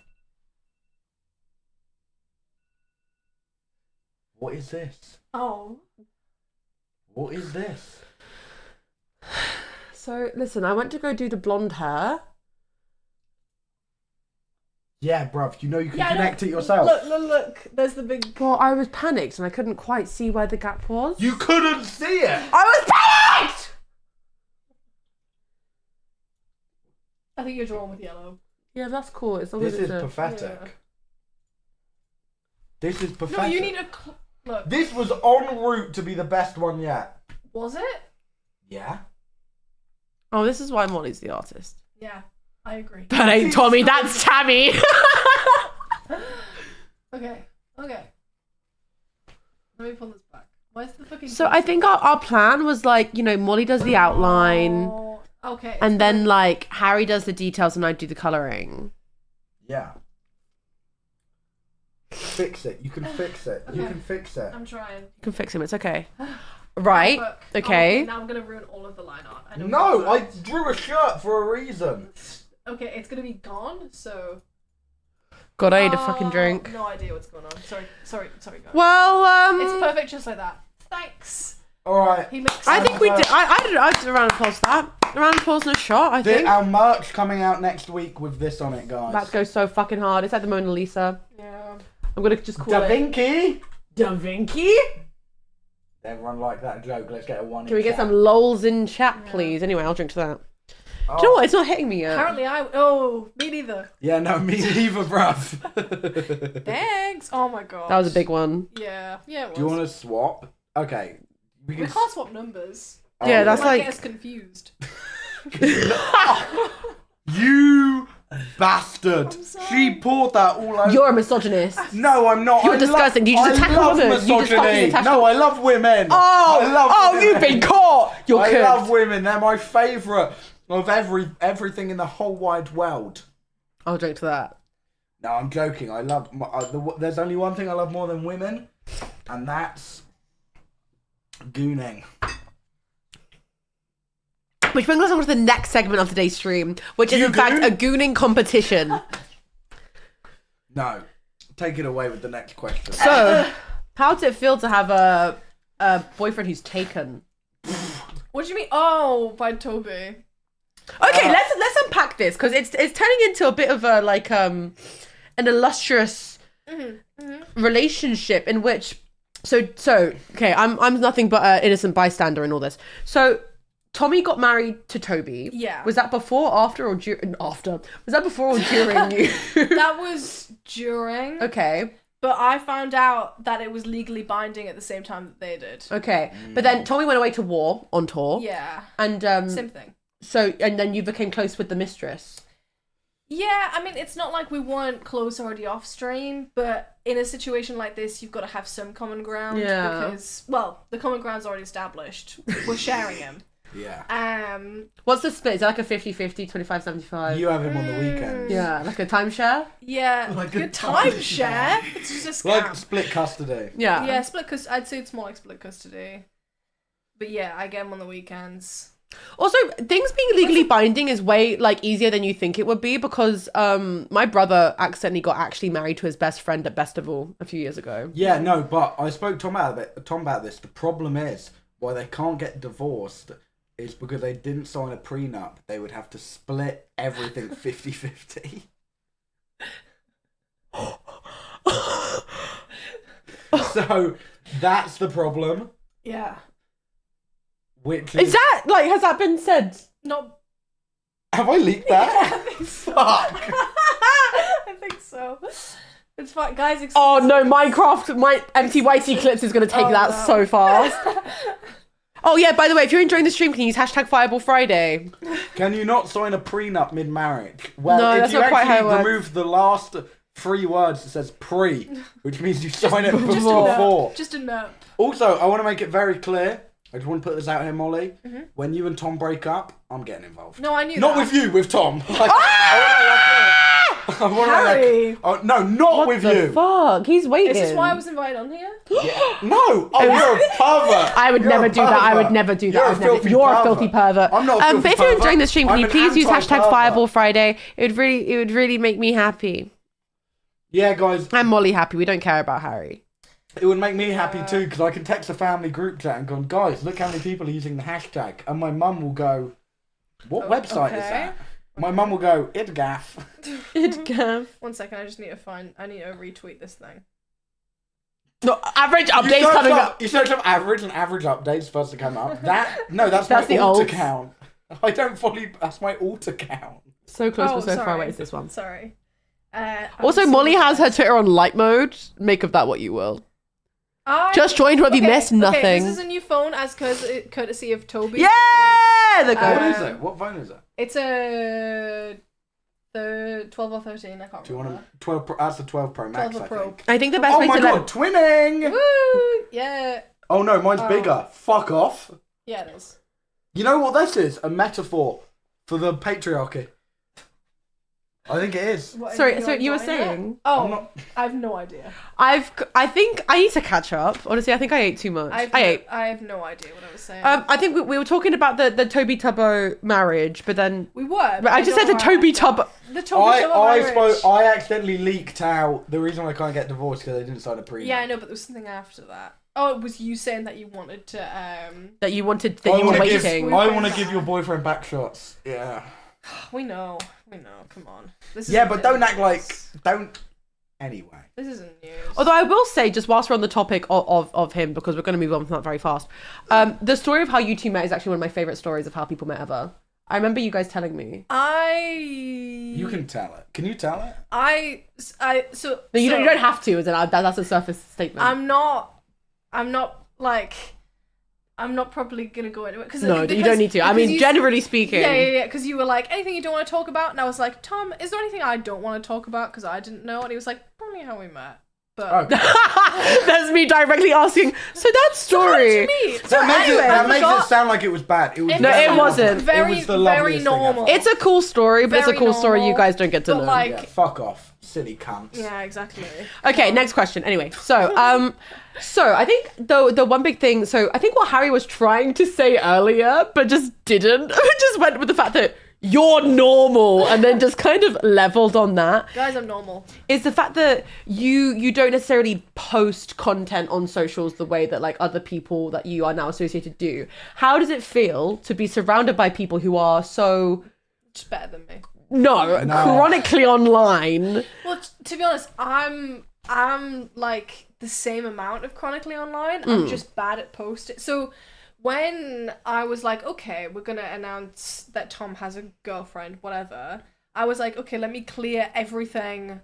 What is this? Oh. What is this? So, listen, I went to go do the blonde hair. Yeah, bruv, you know you can Yeah, connect it yourself. Look. There's the big... Well, I was panicked and I couldn't quite see where the gap was. You couldn't see it! I was panicked! I think you're drawn with yellow. Yeah, that's cool. It's This is pathetic. Yeah. This is pathetic. No, you need a... Look. This was en route to be the best one yet. Was it? Yeah? Oh, this is why Molly's the artist. Yeah, I agree. That ain't Tommy, that's Tammy. Okay. Let me pull this back. Where's the fucking... So I think our plan was like, you know, Molly does the outline Oh, okay. and then like Harry does the details and I do the colouring. Yeah. Fix it. You can fix it. You Okay. can fix it. I'm trying. You can fix him, it's okay. Right, Look. okay. Oh, now I'm gonna ruin all of the line art. I don't No, know. I drew a shirt for a reason. Okay, it's gonna be gone, so... God, I need a fucking drink. No idea what's going on. Sorry, guys. Well, It's perfect just like that. Thanks. Alright. He looks... I think we did. I did a round of applause for that. A round of applause and a shot, I think. Our merch coming out next week with this on it, guys. That goes so fucking hard. It's like the Mona Lisa. Yeah. I'm gonna just call Da it Vinci. Da Vinci. Everyone like that joke. Let's get a one. Can we get some lols in chat, please? Anyway, I'll drink to that. Oh. Do you know what? It's not hitting me yet. Apparently me neither. Yeah, no, me neither, bruv. Thanks. Oh my god. That was a big one. Yeah, it was. Do you want to swap? Okay. We can't swap numbers. Oh, Yeah, that's Might like... get us confused. You bastard. I'm sorry. She poured that all over. You're a misogynist. No, I'm not. You're disgusting. You just attack I love women. You just fucking misogyny. attack No, I love women. Oh, I love women. you've been caught. You're I cooked. love women. They're my favourite of everything in the whole wide world. I'll drink to that. No, I'm joking. I love. There's only one thing I love more than women, and that's gooning. Which brings us on to the next segment of today's stream, which is You in fact goon? a gooning competition. No, take it away with the next question. So, how does it feel to have a boyfriend who's taken? What do you mean? Oh, by Toby. Okay, let's unpack this because it's turning into a bit of a like an illustrious relationship in which so okay, I'm nothing but an innocent bystander in all this. So Tommy got married to Toby. Yeah. Was that before, after, or after? Was that before or during you? That was during. Okay. But I found out that it was legally binding at the same time that they did. Okay. But then Tommy went away to war on tour. Yeah. And Same thing. so and then you became close with the mistress. Yeah, I mean, it's not like we weren't close already off stream, but in a situation like this, you've got to have some common ground. Yeah. Because, well, the common ground's already established. We're sharing him. Yeah. What's the split? Is it like a 50-50, 25-75? You have him on the weekends. Yeah, like a timeshare? Yeah. Like a Good timeshare. It's just a scam. Like split custody. Yeah. Yeah, split custody. I'd say it's more like split custody. But yeah, I get him on the weekends. Also, things being legally binding is way like easier than you think it would be because my brother accidentally got actually married to his best friend at Festival a few years ago. Yeah, no, but I spoke to Tom about this. The problem is why they can't get divorced is because they didn't sign a prenup. They would have to split everything 50-50. So that's the problem. Yeah. Which Is that like has that been said? Not. have I leaked that? Yeah, I think so. Fuck. I think so. It's fine, guys. Oh no, Minecraft, my empty whitey clips is gonna take that no. so fast. Oh yeah, by the way, if you're enjoying the stream, can you use hashtag Fireball Friday? Can you not sign a prenup mid-marriage? Well, No, if that's you not quite how it actually works. remove the last 3 words, it says pre, which means you sign it before. before. Just a note. Also, I want to make it very clear. I just want to put this out here, Molly. Mm-hmm. When you and Tom break up, I'm getting involved. No, I knew Not that. with you, with Tom. Like, I want Harry! to oh, no, not What with the you. fuck? He's waiting. Is this why I was invited on here? Yeah. No, oh, you're a pervert. I would You're never a do that. I would pervert. never do that. You're I a would never- filthy You're a pervert. filthy pervert. I'm not a But filthy if you're pervert. enjoying the stream, can I'm you an please use hashtag anti-pervert. Fireball Friday? It would really make me happy. Yeah, guys, I'm Molly happy. We don't care about Harry. it would make me happy too because I can text a family group chat and go, guys, look how many people are using the hashtag. And my mum will go, what website is okay. that? My mum will go, it's gaff. One second, I just need to retweet this thing. No, average updates coming up. You search up average and average updates supposed to come up. That's my That's the alt alt. account. I don't follow. That's my alt account. So close, Oh, but so far sorry. away is this one. Sorry. Also, I'm Molly so has her sorry. Twitter on light mode. Make of that what you will. I- Just joined her if you Okay, missed nothing. Okay, this is a new phone as courtesy of Toby. Yeah! The What go. is it? What phone is it? It's a the 12 or 13. I can't Do you remember. want to 12? That's the 12 Pro Max. 12 I Pro. think. I think the best Oh way my to god, let... twinning! Woo! Yeah. Oh no, mine's Oh. bigger. Fuck off. Yeah, it is. You know what this is? A metaphor for the patriarchy. I think it is. What, Sorry, are so you were enjoying that? saying... Oh, I'm not- I have no idea. I think I need to catch up. Honestly, I think I ate too much. I ate. I have no idea what I was saying. I think we were talking about the Toby Tubbo marriage, but then... we were. But I just said the Toby Tubbo... The Toby Tubbo marriage. I accidentally leaked out the reason I can't get divorced because I didn't sign a pre. Yeah, I know, but there was something after that. Oh, it was you saying that you wanted to. That you wanted... That I you were want to waiting. give. I want to give your boyfriend back shots. Yeah. We know. Come on. This Yeah, is but don't act like. ridiculous. Don't. Anyway. This isn't news. Although I will say, just whilst we're on the topic of him, because we're going to move on from that very fast, the story of how you two met is actually one of my favourite stories of how people met ever. I remember you guys telling me. You can tell it. Can you tell it? No, you don't have to. That's a surface statement. I'm not probably gonna go into it because you don't need to. I mean, generally speaking. Yeah. Because you were like, anything you don't want to talk about, and I was like, Tom, is there anything I don't want to talk about? Because I didn't know, and he was like, probably how we met. But that's me directly asking. So that story. That makes it sound like it was bad. It wasn't. Very, it was the very normal. It's a cool story, but it's a cool story you guys don't get to know. Like, yeah, fuck off, silly cunts. Yeah, exactly. Okay, next question. Anyway, so I think the one big thing. So I think what Harry was trying to say earlier, but just didn't, just went with the fact that you're normal, and then just kind of leveled on that. Guys, I'm normal. Is the fact that you don't necessarily post content on socials the way that like other people that you are now associated do. How does it feel to be surrounded by people who are so just better than me? No, chronically online. Well, to be honest, I'm like the same amount of chronically online. I'm just bad at posting. So when I was like, okay, we're going to announce that Tom has a girlfriend, whatever, I was like, okay, let me clear everything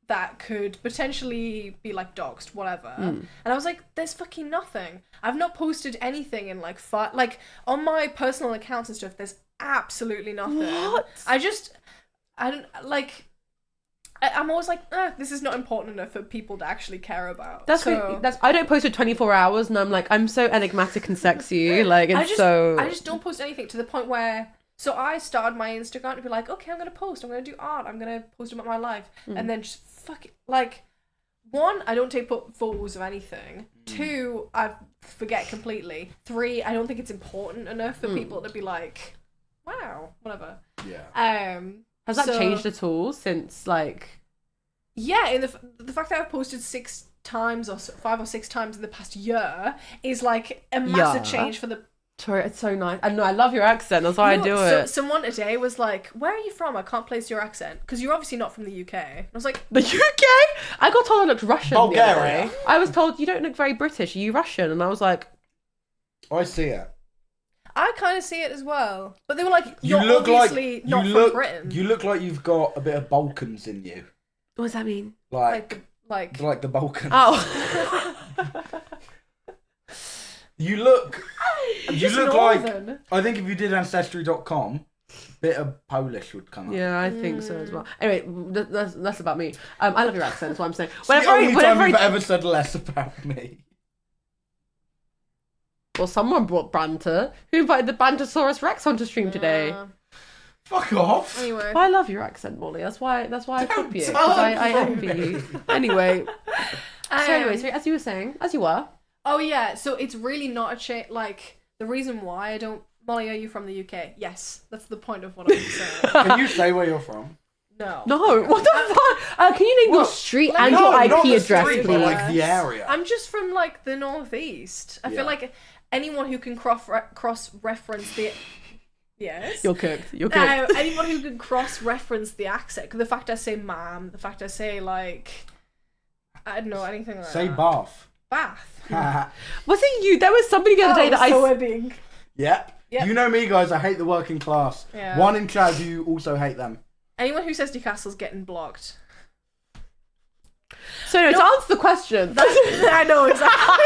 that could potentially be like doxed, whatever. And I was like, there's fucking nothing. I've not posted anything in like on my personal accounts and stuff, there's absolutely nothing. What? I'm always like, this is not important enough for people to actually care about. I don't post for 24 hours, and I'm like, I'm so enigmatic and sexy. Like, I just don't post anything to the point where. So I started my Instagram to be like, okay, I'm gonna post. I'm gonna do art. I'm gonna post about my life, and then just fuck it. Like, one, I don't take photos of anything. Two, I forget completely. Three, I don't think it's important enough for people to be like, wow, whatever. Yeah. Has that changed at all since like? Yeah, in the fact that I've posted 6 times or 5 or 6 times in the past year is like a massive change for the. Sorry, it's so nice. I know, I love your accent. That's why I do it. Someone today was like, "Where are you from? I can't place your accent because you're obviously not from the UK." And I was like, "The UK?" I got told I looked Russian. Bulgaria. I was told you don't look very British. Are you Russian? And I was like, I see it. I kind of see it as well. But they were like, you're obviously not from Britain. You look like you've got a bit of Balkans in you. What does that mean? Like the Balkans. Oh. You look northern. like, I think if you did Ancestry.com, a bit of Polish would come up. Yeah, I think so as well. Anyway, that's about me. I love your accent, that's what I'm saying. It's the only time you've ever said less about me. Well, someone brought banter. Who invited the Bantosaurus Rex onto stream today? Fuck off. Anyway. Well, I love your accent, Molly. That's why I copy it. Because I envy you. Anyway. So as you were saying, as you were. Oh yeah, so it's really not a change. Like, the reason why I don't. Molly, are you from the UK? Yes, that's the point of what I'm saying. Can you say where you're from? No. No, what the fuck? Can you name your street and your IP address, please? But like the area. I'm just from like the northeast. I feel like anyone who can cross-reference the. Yes. You're cooked. Anyone who can cross-reference the accent. The fact I say ma'am, the fact I say like. I don't know, anything like that. Say Bath. Bath. Was it you? There was somebody the other day that Yep. You know me, guys. I hate the working class. Yeah. One in chat, you also hate them. Anyone who says Newcastle's getting blocked. So to answer the question, I know exactly.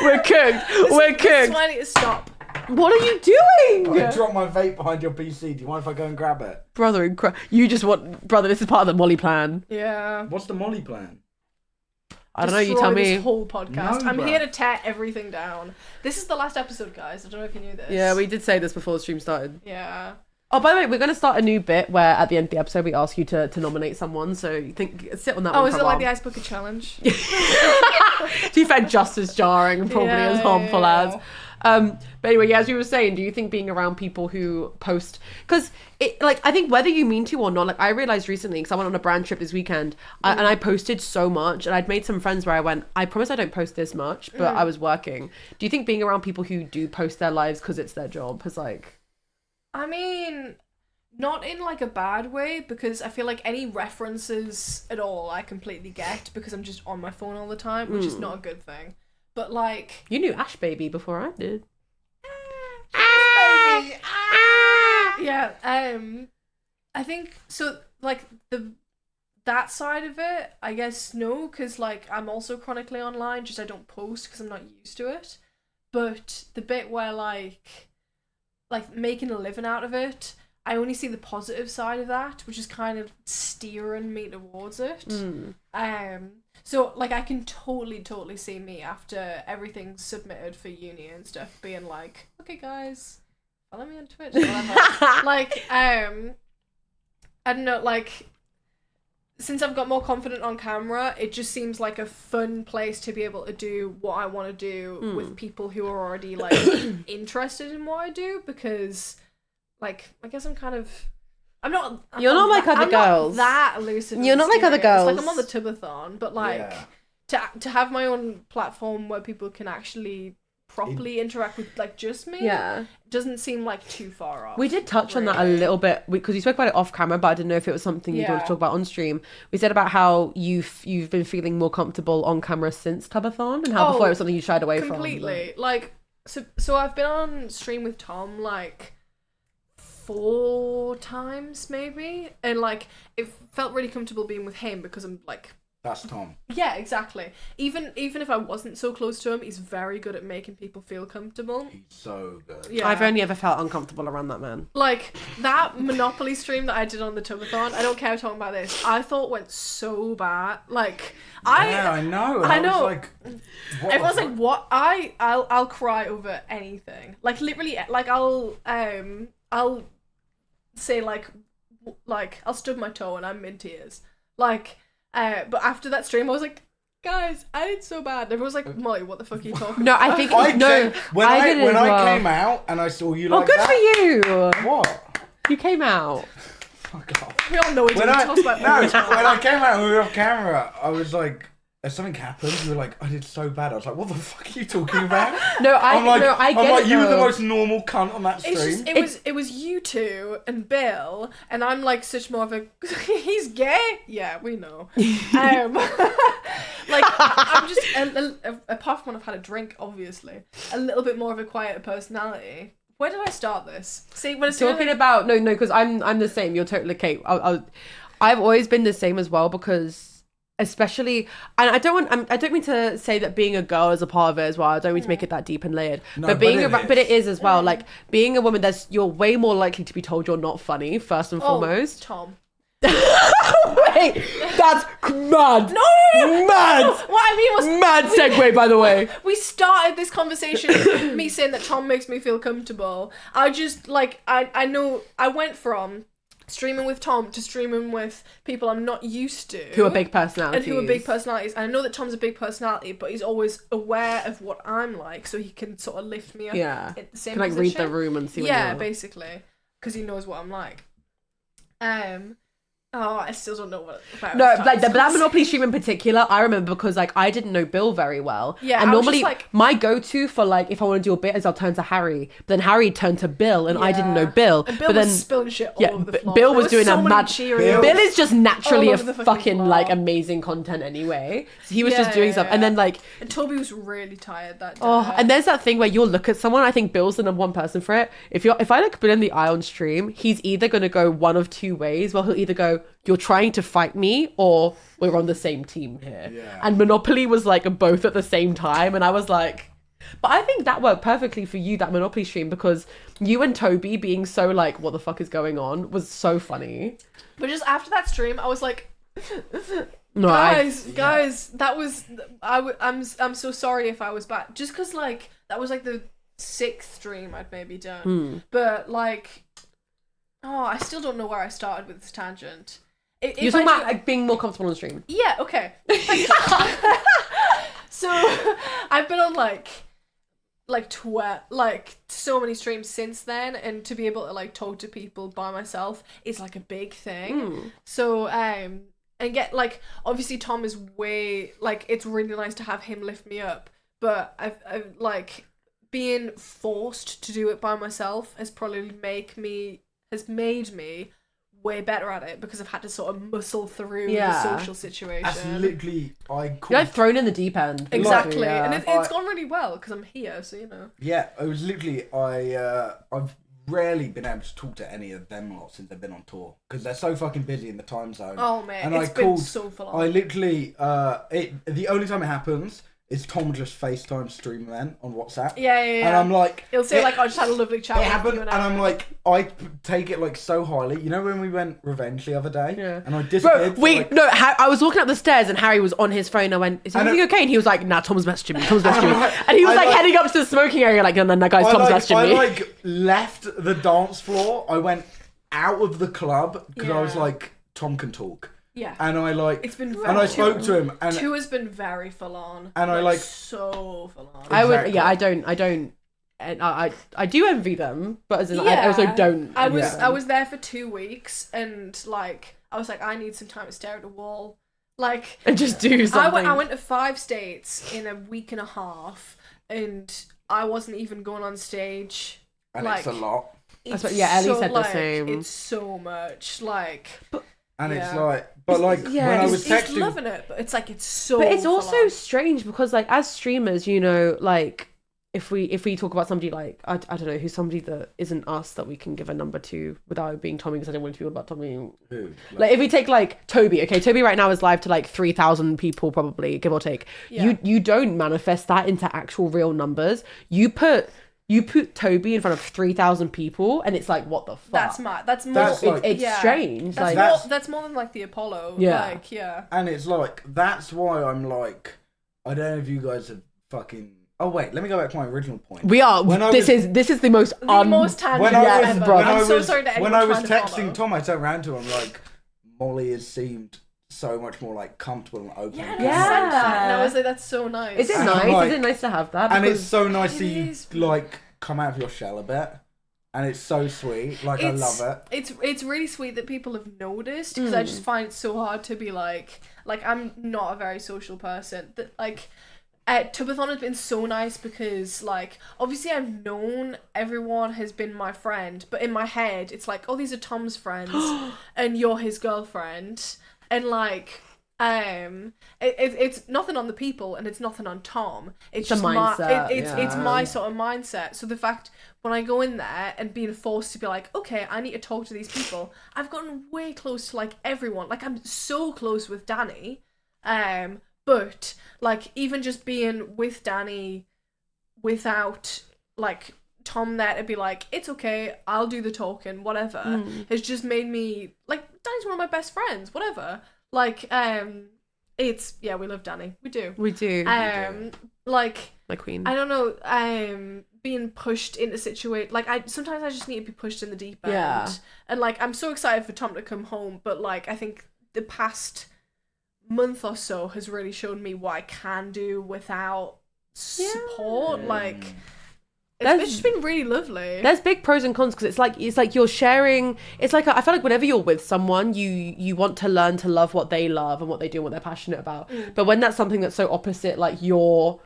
We're cooked. We're cooked. This is why I need to stop. What are you doing? I dropped my vape behind your PC. Do you mind if I go and grab it? Brother, this is part of the Molly plan. Yeah. What's the Molly plan? I don't know, you tell me. This whole podcast. No, I'm bro. here to tear everything down. This is the last episode, guys. I don't know if you knew this. Yeah, we did say this before the stream started. Yeah. Oh, by the way, we're going to start a new bit where at the end of the episode we ask you to nominate someone. So you sit on that one. Oh, is it like the Ice Bucket Challenge? To be fair, just as jarring and probably as harmful as. But anyway, as you were saying, do you think being around people who post, because I think whether you mean to or not, like I realized recently, because I went on a brand trip this weekend and I posted so much, and I'd made some friends where I went, I promise I don't post this much, but I was working. Do you think being around people who do post their lives because it's their job has like? I mean, not in like a bad way, because I feel like any references at all I completely get because I'm just on my phone all the time, which is not a good thing. But like, You knew Ash Baby before I did. yeah, I think so. Like that side of it, I guess no, because like I'm also chronically online, just I don't post because I'm not used to it. But the bit where like making a living out of it, I only see the positive side of that, which is kind of steering me towards it. So like I can totally see me after everything's submitted for uni and stuff being like, okay guys, follow me on Twitch or whatever. Like I don't know, like since I've got more confident on camera, it just seems like a fun place to be able to do what I want to do with people who are already like interested in what I do, because like I guess I'm not You're not like other girls. Not that elusive. You're not like other girls. Like I'm on the Tubbathon, but like to have my own platform where people can actually properly interact with like just me, doesn't seem like too far off. We did touch on that a little bit because we spoke about it off camera, but I didn't know if it was something you'd want to talk about on stream. We said about how you've been feeling more comfortable on camera since Tubbathon, and how before it was something you shied away from. Completely. Like so I've been on stream with Tom like 4 times maybe, and like it felt really comfortable being with him because I'm like, that's Tom. Yeah, exactly. Even if I wasn't so close to him, he's very good at making people feel comfortable. He's so good. Yeah. I've only ever felt uncomfortable around that man. Like that Monopoly stream that I did on the Tubbathon, I don't care talking about this, I thought went so bad. Like I know. I know. Was like, everyone's like, what? I'll cry over anything. Like literally, like I'll say like I'll stub my toe and I'm in tears. Like. But after that stream, I was like, guys, I did so bad. Everyone was like, Molly, what the fuck are you talking No, about? I think when I came out and I saw you like good that. for you. What? You came out. Fuck off. We all know it. When I came out and we were off camera, I was like, has something happened? You were like, I did so bad. I was like, what the fuck are you talking about? I get it. You were the most normal cunt on that stream. It was you two and Bill, and I'm like such more of a he's gay. Yeah, we know. Like I'm just apart from when I've had a drink, obviously, a little bit more of a quieter personality. Where did I start this? See, when it's talking about no, because I'm the same. You're totally okay. I've always been the same as well, because. Especially, and I don't mean to say that being a girl is a part of it as well. I don't mean to make it that deep and layered. No, but it is as well. Like being a woman, you're way more likely to be told you're not funny first and foremost. Tom. Wait, that's mad. No, mad. What I mean was mad segue, by the way. We started this conversation with me saying that Tom makes me feel comfortable. I just like I know I went from streaming with Tom to streaming with people I'm not used to. Who are big personalities. And who are big personalities. And I know that Tom's a big personality, but he's always aware of what I'm like, so he can sort of lift me up at the same can, like, position. read the room and see what yeah, you're... basically. Because he knows what I'm like. Oh, I still don't know what. No, like that Monopoly stream in particular, I remember because like I didn't know Bill very well. Yeah, and I was normally just, like... my go-to for like if I want to do a bit is I'll turn to Harry. But then Harry turned to Bill, and I didn't know Bill. And Bill but then was spilling shit all over the floor. Bill was doing a mad. Cheerios Bill is just naturally a fucking floor. like amazing content anyway. So he was just doing stuff, and then like. And Toby was really tired that day. Oh, and there's that thing where you'll look at someone. I think Bill's the number one person for it. If I look Bill in the eye on stream, he's either gonna go one of two ways. Well, he'll either go, "You're trying to fight me," or "We're on the same team here." Yeah. And Monopoly was like both at the same time, and I was like, but I think that worked perfectly for you, that Monopoly stream, because you and Toby being so like, what the fuck is going on, was so funny. But just after that stream, I was like, no, guys, that was I'm so sorry if I was bad, just because like that was like the 6th stream I'd maybe done, but like, I still don't know where I started with this tangent. You're talking about like, being more comfortable on stream. Yeah, okay. So I've been on like so many streams since then, and to be able to like talk to people by myself is like a big thing. So and get like, obviously Tom is way like, it's really nice to have him lift me up, but I've like being forced to do it by myself has probably make me has made me way better at it because I've had to sort of muscle through Yeah. the social situation. That's literally You're like thrown in the deep end. Exactly, Yeah. and it's gone really well because I'm here, so you know. Yeah, it was literally I've rarely been able to talk to any of them lot since they've been on tour because they're so fucking busy in the time zone. Oh man, And it's I been called- so full I on. literally the only time it happens is Tom just FaceTime stream then on WhatsApp. Yeah. And I'm like, He'll say like, "I just had a lovely chat." it with happened, you and I'm like, I take it like so highly. You know when we went Revenge the other day, Yeah. and I Bro, disappeared. I was walking up the stairs and Harry was on his phone. I went, "Is everything okay?" And he was like, "Nah, Tom's messaging me. Tom's messaging me." And he was like heading up to the smoking area, like, "No, guys, Tom's messaging me." I like left the dance floor. I went out of the club because I was Yeah. like, Tom can talk. Yeah. And I like, It's been and I spoke to him, and Two has been very full on. And I like- so full on. I would, Exactly. yeah, I don't, and I do envy them, but as in, I also don't. I was envy I them. was there for 2 weeks, and like I was like, I need some time to stare at a wall. Like and just do something. I went to 5 states in a week and a half, and I wasn't even going on stage. and like, it's a lot. That's what- yeah, Ellie said the like, same. It's so much, like. And it's Yeah. like, but like yeah, when I he's- was He's texting, loving it, but it's like it's so. But it's full also on. strange because, like, as streamers, you know, like if we talk about somebody like I don't know who's somebody that isn't us that we can give a number to without it being Tommy, because I don't want it to be all about Tommy. Who? Like if we take like Toby, okay, Toby right now is live to like 3,000 people probably, give or take. Yeah. You don't manifest that into actual real numbers. You put Toby in front of 3,000 people, and it's like, what the fuck? That's mad. That's more. That's like- It's yeah. strange. That's, Like, that's more than like the Apollo. Yeah. Like yeah. And it's like, that's why I'm like, I don't know if you guys have fucking. Oh wait, let me go back to my original point. we are. When I This was- is the most The most tangent When I was, ever. bro. when I'm I so was, sorry to anyone when I was trying to texting follow. Tom, I turned around to him like, Molly has seemed so much more like comfortable and open. Yeah, with no, Yeah. I said that. And I was like, that's so nice. Is it And I'm nice? like- Is it nice to have that? And Because- it's so nice It to you is. like come out of your shell a bit, and it's so sweet. Like I love it. It's really sweet that people have noticed because I just find it so hard to be like I'm not a very social person. That like. Tubbathon has been so nice because, like, obviously I've known everyone has been my friend, but in my head it's like, oh, these are Tom's friends, and you're his girlfriend, and like, it's nothing on the people and it's nothing on Tom. It's The just mindset, it's yeah. my sort of mindset. So the fact when I go in there and being forced to be like, okay, I need to talk to these people, I've gotten way close to like everyone. Like I'm so close with Danny, but like even just being with Danny without like Tom there to be like, it's okay, I'll do the talking, whatever, has just made me like, Danny's one of my best friends, whatever. Like, it's yeah, we love Danny, we do. we do. Like My queen. I don't know, being pushed into situation like sometimes I just need to be pushed in the deep end. Yeah. And like I'm so excited for Tom to come home, but like I think the past month or so has really shown me what I can do without support. Like it's just been really lovely. There's big pros and cons because it's like you're sharing. It's like I feel like whenever you're with someone, you want to learn to love what they love and what they do and what they're passionate about. But when that's something that's so opposite, like you're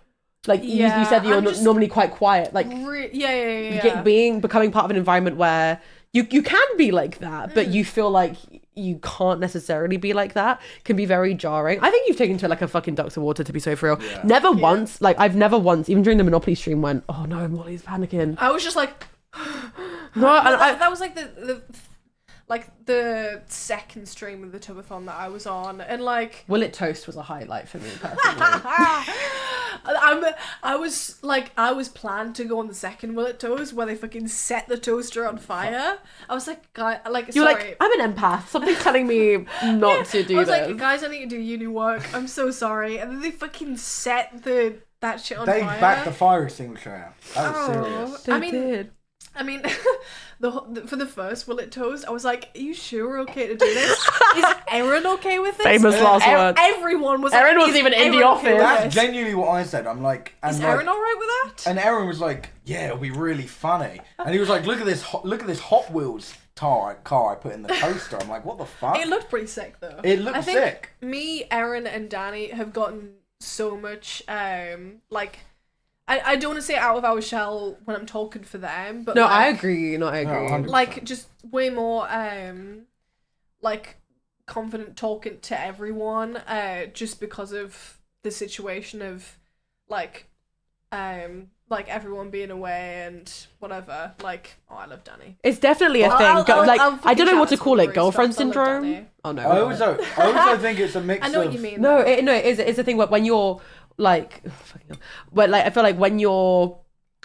like you said that you're I'm just normally quite quiet. Like yeah. becoming part of an environment where you can be like that, but you feel like you can't necessarily be like that can be very jarring. I think you've taken to it like a fucking ducks of water, to be so for real. Never once, like I've never once, even during the Monopoly stream, went, oh no, Molly's panicking. I was just like No, and that was like the second stream of the Tubbathon that I was on, and like Will It Toast was a highlight for me personally. I was planned to go on the second Will It Toast where they fucking set the toaster on fire. I was like, guy, like You're sorry. like, I'm an empath. Something's telling me not to do I was this. like, guys, I need to do uni work. I'm so sorry. And then they fucking set that shit on They fire. backed the fire extinguisher out. That was Oh. serious. They I mean, did. I mean, for the first Will It Toast, I was like, are you sure we're okay to do this? Is Erin okay with this? Famous last words. Everyone was Erin like, wasn't is even in the Erin office. okay with That's this? genuinely what I said. I'm like, and Is like, Erin alright with that? and Aaron was like, yeah, it'll be really funny. And he was like, look at this Hot Wheels car I put in the toaster. I'm like, what the fuck? It looked pretty sick though. It looked I think sick. Me, Erin, and Danny have gotten so much I don't want to say out of our shell when I'm talking for them, but No, like, I agree. No, I agree. 100%. like just way more like confident talking to everyone just because of the situation of like everyone being away and whatever. Like, oh, I love Danny. It's definitely a thing. I'll I don't know what to fucking call shout it. out to Girlfriend the barista. I love syndrome. Danny. Oh no. I also think it's a mix I know of... what you mean. No, though. it's a thing when you're like, fucking hell. But like I feel like when you're,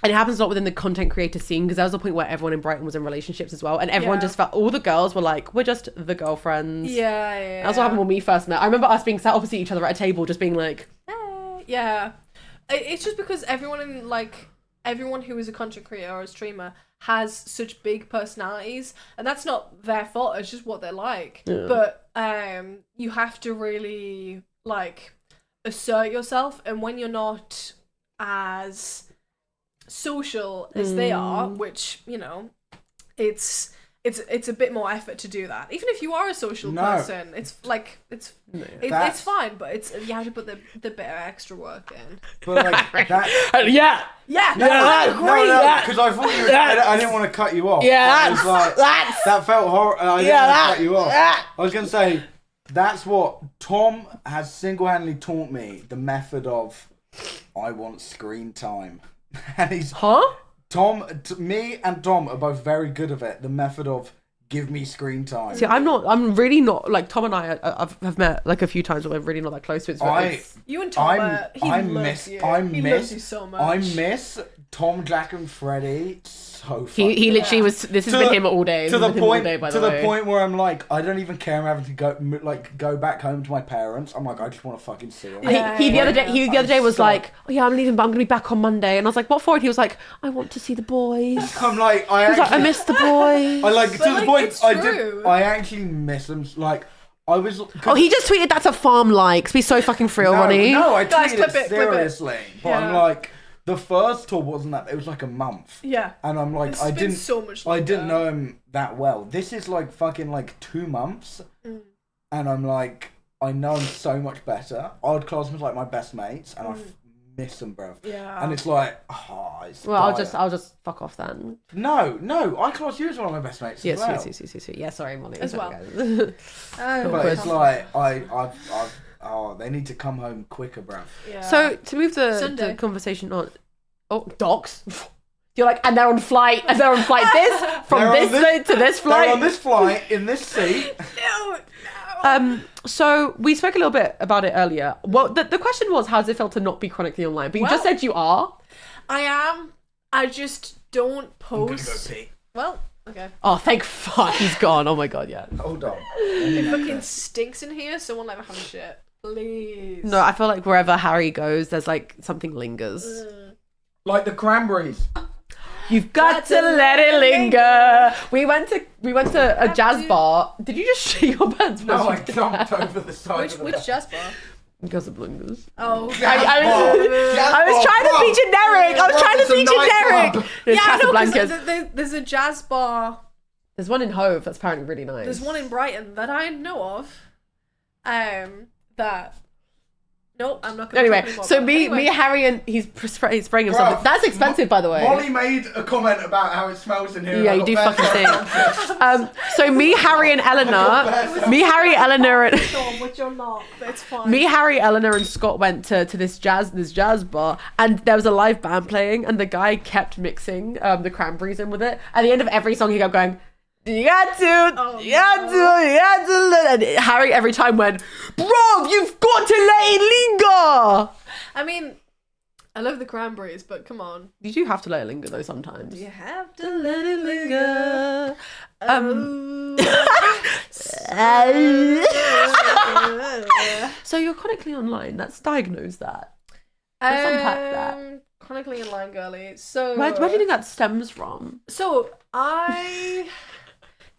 and it happens a lot within the content creator scene, because there was a point where everyone in Brighton was in relationships as well, and everyone Yeah. just felt, all the girls were like, we're just the girlfriends. Yeah. That's what happened when we first met. I remember us being sat opposite each other at a table, just being like, Yeah. It's just because everyone who is a content creator or a streamer has such big personalities, and that's not their fault, it's just what they're like. Yeah. But you have to really like assert yourself, and when you're not as social as they are, which, you know, it's a bit more effort to do that. Even if you are a social person, it's like it's fine, but it's you have to put the bit of extra work in. But like that... yeah, I agree. Because I thought you were... I didn't want to cut you off. Yeah, It was like, that felt horrible. I didn't want to cut you off. I was going to say, that's what Tom has single-handedly taught me, the method of, I want screen time. And he's... me and Tom are both very good at it. The method of give me screen time. See, I'm really not, like, Tom and I have met like a few times, but we're really not that close to it. You and Tom, he loves you so much. I miss Tom, Jack, and Freddie so fucking He literally was. This has been him all day. To the point. By To the the way. point where I'm like, I don't even care. I'm having to go back home to my parents. I'm like, I just want to fucking see them. He the other day was so- like, oh yeah, I'm leaving, but I'm gonna be back on Monday. And I was like, what for? And he was like, I want to see the boys. I'm like, I miss the boys. I like to But, the like, point. it's I true. I actually miss them. Like I was. Oh, he just tweeted that's a farm like. Be so fucking free, Ronnie. No, I Guys, tweeted clip it it, clip it. seriously. But I'm Yeah. like, the first tour wasn't that. It was like a month. Yeah. And I'm like, It's I been didn't. so much I didn't longer. know him that well. This is like fucking like 2 months, and I'm like, I know him so much better. I would class them as like my best mates, and I miss them, bro. Yeah. And it's like, it's Well, dire. I'll just fuck off then. No, I class you as one of my best mates as well. Yes. Yeah, sorry, Molly. As Sorry, well. guys. But it's like, they need to come home quicker, bro. Yeah. So to move the Sunday. conversation on, docs. You're like, and they're on flight this from They're on this this- flight to this They're flight. on this flight in this seat. No. So we spoke a little bit about it earlier. Well, the question was, how does it feel to not be chronically online? But you just Well- said you are. I am. I just don't post. Well, okay. Oh, thank fuck, he's gone. Oh my god, yeah. Hold on. It fucking stinks in here. Someone let me have a shit, please. No, I feel like wherever Harry goes, there's like something lingers. Like the cranberries. You've got to let it linger. We went to a jazz bar. Did you just shit your pants? No, I jumped over the side of the Which jazz bar? Because of lingers. Oh. I was trying to be generic. I was trying to be generic. There's Yeah, no, Casablancas. because there's a jazz bar. There's one in Hove that's apparently really nice. There's one in Brighton that I know of. That. Nope, I'm not going to. Anyway, so me, Harry, and he's spraying himself. Bro, That's expensive, by the way. Molly made a comment about how it smells in here. Yeah, and you I do got fucking bad thing. So me, Harry, and Eleanor, and Which you're not, but it's fine. me, Harry, Eleanor, and Scott went to this jazz bar, and there was a live band playing, and the guy kept mixing the cranberries in with it. At the end of every song, he kept going, you got to, you got to, and Harry every time went, bro, you've got to let it linger. I mean, I love the cranberries, but come on. You do have to let it linger though sometimes. You have to Let it linger. So you're chronically online. Let's diagnose that. Let's unpack that. Chronically online girly. So Where do you think that stems from? So I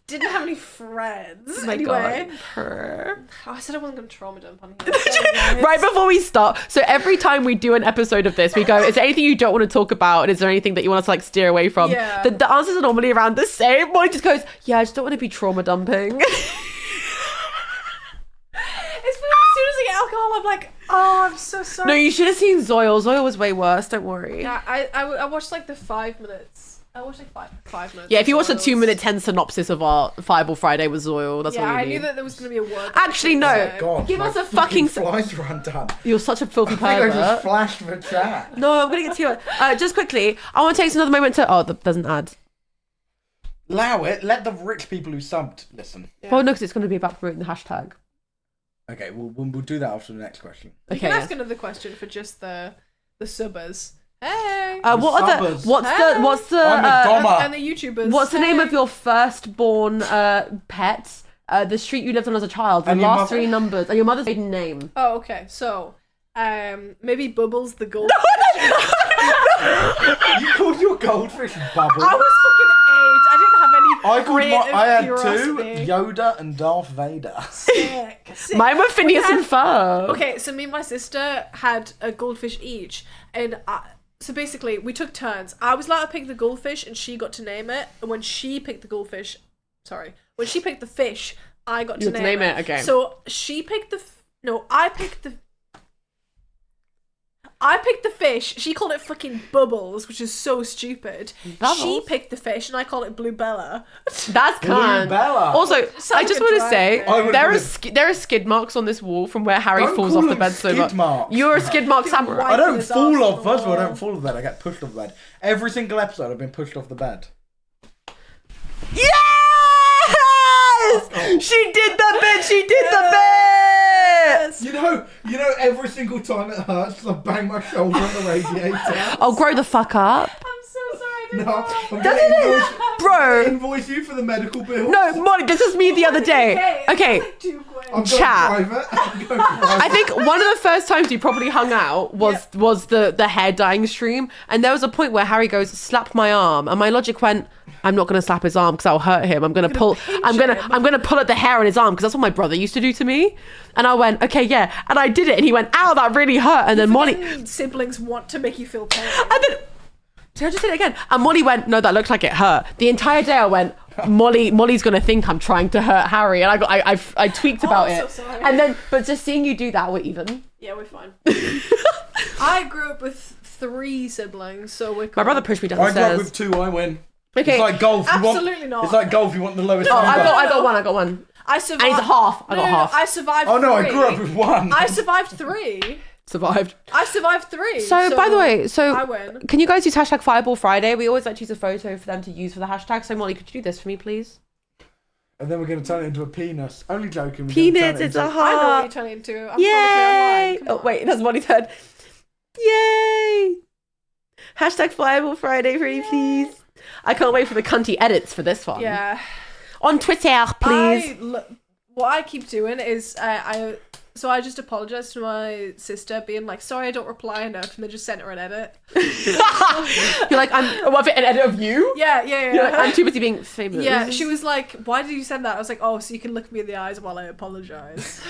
didn't have any friends. Oh my anyway. God. Purr. Oh, I said I wasn't going to trauma dump on here. Sorry, guys. Right before we start, so every time we do an episode of this, we go, is there anything you don't want to talk about? And is there anything that you want us to like steer away from? Yeah. The answers are normally around the same. Molly just goes, yeah, I just don't want to be trauma dumping. It's because as soon as I get alcohol I'm like, oh, I'm so sorry. No, you should have seen Zoil. Zoil was way worse. Don't worry. Yeah, I watched like the 5 minutes. I watched like five minutes. Yeah, if you watched a Zoils. 2-minute 10 synopsis of our Fireball Friday with Zoil, that's Yeah, all you I need. knew that there was going to be a word. Actually, no. God, Give my us a fucking... flies are undone. You're such a filthy I think I pervert. just flashed the chat. No, I'm going to get to you. Just quickly, I want to take another moment to... Oh, that doesn't add. Allow it. Let the rich people who subbed listen. Yeah. Well, no, because it's going to be about promoting the hashtag. Okay, we'll do that after the next question. You Okay, can ask yes. another question for just the subbers. Hey. What are the... subbers. What's the... I'm a dommer. And the YouTubers. What's the name Hey. of your firstborn pet? The street you lived on as a child. The And your last mother- 3 numbers. And your mother's maiden name. Oh, okay. So, maybe Bubbles the gold. You called your goldfish Bubble. I was fucking 8. I didn't have any. I called creative I had curiosity. 2, Yoda and Darth Vader. Sick. Mine were Phineas had- and Ferb. Okay, so me and my sister had a goldfish each, and so basically we took turns. I was allowed to pick the goldfish, and she got to name it. And when she picked the fish, I got You to got to name name it, okay. So she picked I picked the fish. She called it fucking Bubbles, which is so stupid. Bubbles? She picked the fish, and I called it Blue Bella. That's kind. Bella. Also, I Sounds just like a want to say drag name. there are skid marks on this wall from where Harry Don't falls call off the them bed so skid much. marks. You're a skid mark samurai. Why- I don't his fall arse off. on First of all, I the don't fall off the bed. I get pushed off the bed. Every single episode, I've been pushed off the bed. Yes! She did the bit. She did the bit. You know, every single time it hurts, I bang my shoulder on the radiator. Oh, grow the fuck up, I'm so sorry. I didn't No, know. I'm gonna bro. invoice you for the medical bill. No, Molly, this is me the other day. Okay, Like 2 quid. I'm going chat. private. I'm going private. I think one of the first times we probably hung out was the hair dyeing stream, and there was a point where Harry goes, "Slap my arm," and my logic went, "I'm not gonna slap his arm because I'll hurt him. I'm gonna pull at the hair on his arm because that's what my brother used to do to me." And I went, "Okay, yeah," and I did it, and he went, "Ow, that really hurt." And then Molly, and Siblings want to make you feel pain. then. So I just did it again, and Molly went, "No, that looked like it hurt." The entire day I went, Molly's gonna think I'm trying to hurt Harry, and I tweaked about I'm it. so sorry. And then, but just seeing you do that, we're even. Yeah, we're fine. I grew up with 3 siblings, so we're cool. My brother pushed me down I the grew up stairs. with 2. I win. Okay. It's like golf. Absolutely not. It's like golf. You want the lowest Oh, number. I got one. I survived. And it's a half. I got half. I survived. Oh no, 3. I grew up with 1. I survived 3. Survived. I survived 3. So, by the way, I win. can you guys use hashtag Fireball Friday? We always like to use a photo for them to use for the hashtag. So Molly, could you do this for me, please? And then we're going to turn it into a penis. Only joking. we're gonna Penis, turn it it's a into- I know what you're heart. turning into. I'm Yay! Come Oh on. wait, that's Molly's head. Yay! Hashtag Fireball Friday, pretty please. I can't wait for the cunty edits for this one. Yeah. On Twitter, please. What I keep doing is so I just apologized to my sister, being like, "Sorry, I don't reply enough," and then just sent her an edit. You're like, an edit of you? Yeah. You're like, I'm too busy being famous. Yeah, she was like, "Why did you send that?" I was like, "Oh, so you can look me in the eyes while I apologize."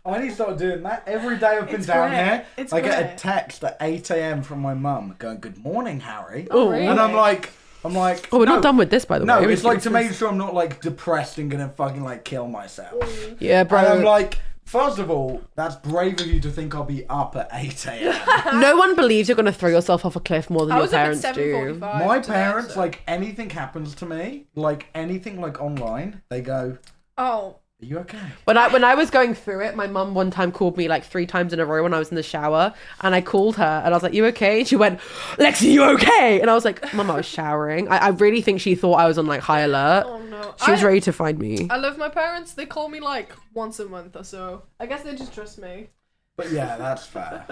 I need to start doing that every day up and It's down great. here. It's I get a great. text at 8 a.m. from my mum going, "Good morning, Harry." Oh, really? And I'm like, Oh, we're no, not done with this, by the way. No, We it's keep like to this. make sure I'm not like depressed and gonna fucking like kill myself. Yeah, bro. And I'm like, first of all, that's brave of you to think I'll be up at 8 a.m. No one believes you're going to throw yourself off a cliff more than I your was up at parents do. 7:45. My today, parents, so- like anything happens to me, like anything like online, they go, Oh, "Are you okay?" When I was going through it, my mum one time called me like 3 times in a row when I was in the shower, and I called her and I was like, "You okay?" And she went, "Lexie, you okay?" And I was like, "Mum, I was showering." I really think she thought I was on like high alert. oh no. She was ready to find me. I love my parents. They call me like once a month or so. I guess they just trust me. But yeah, that's fair.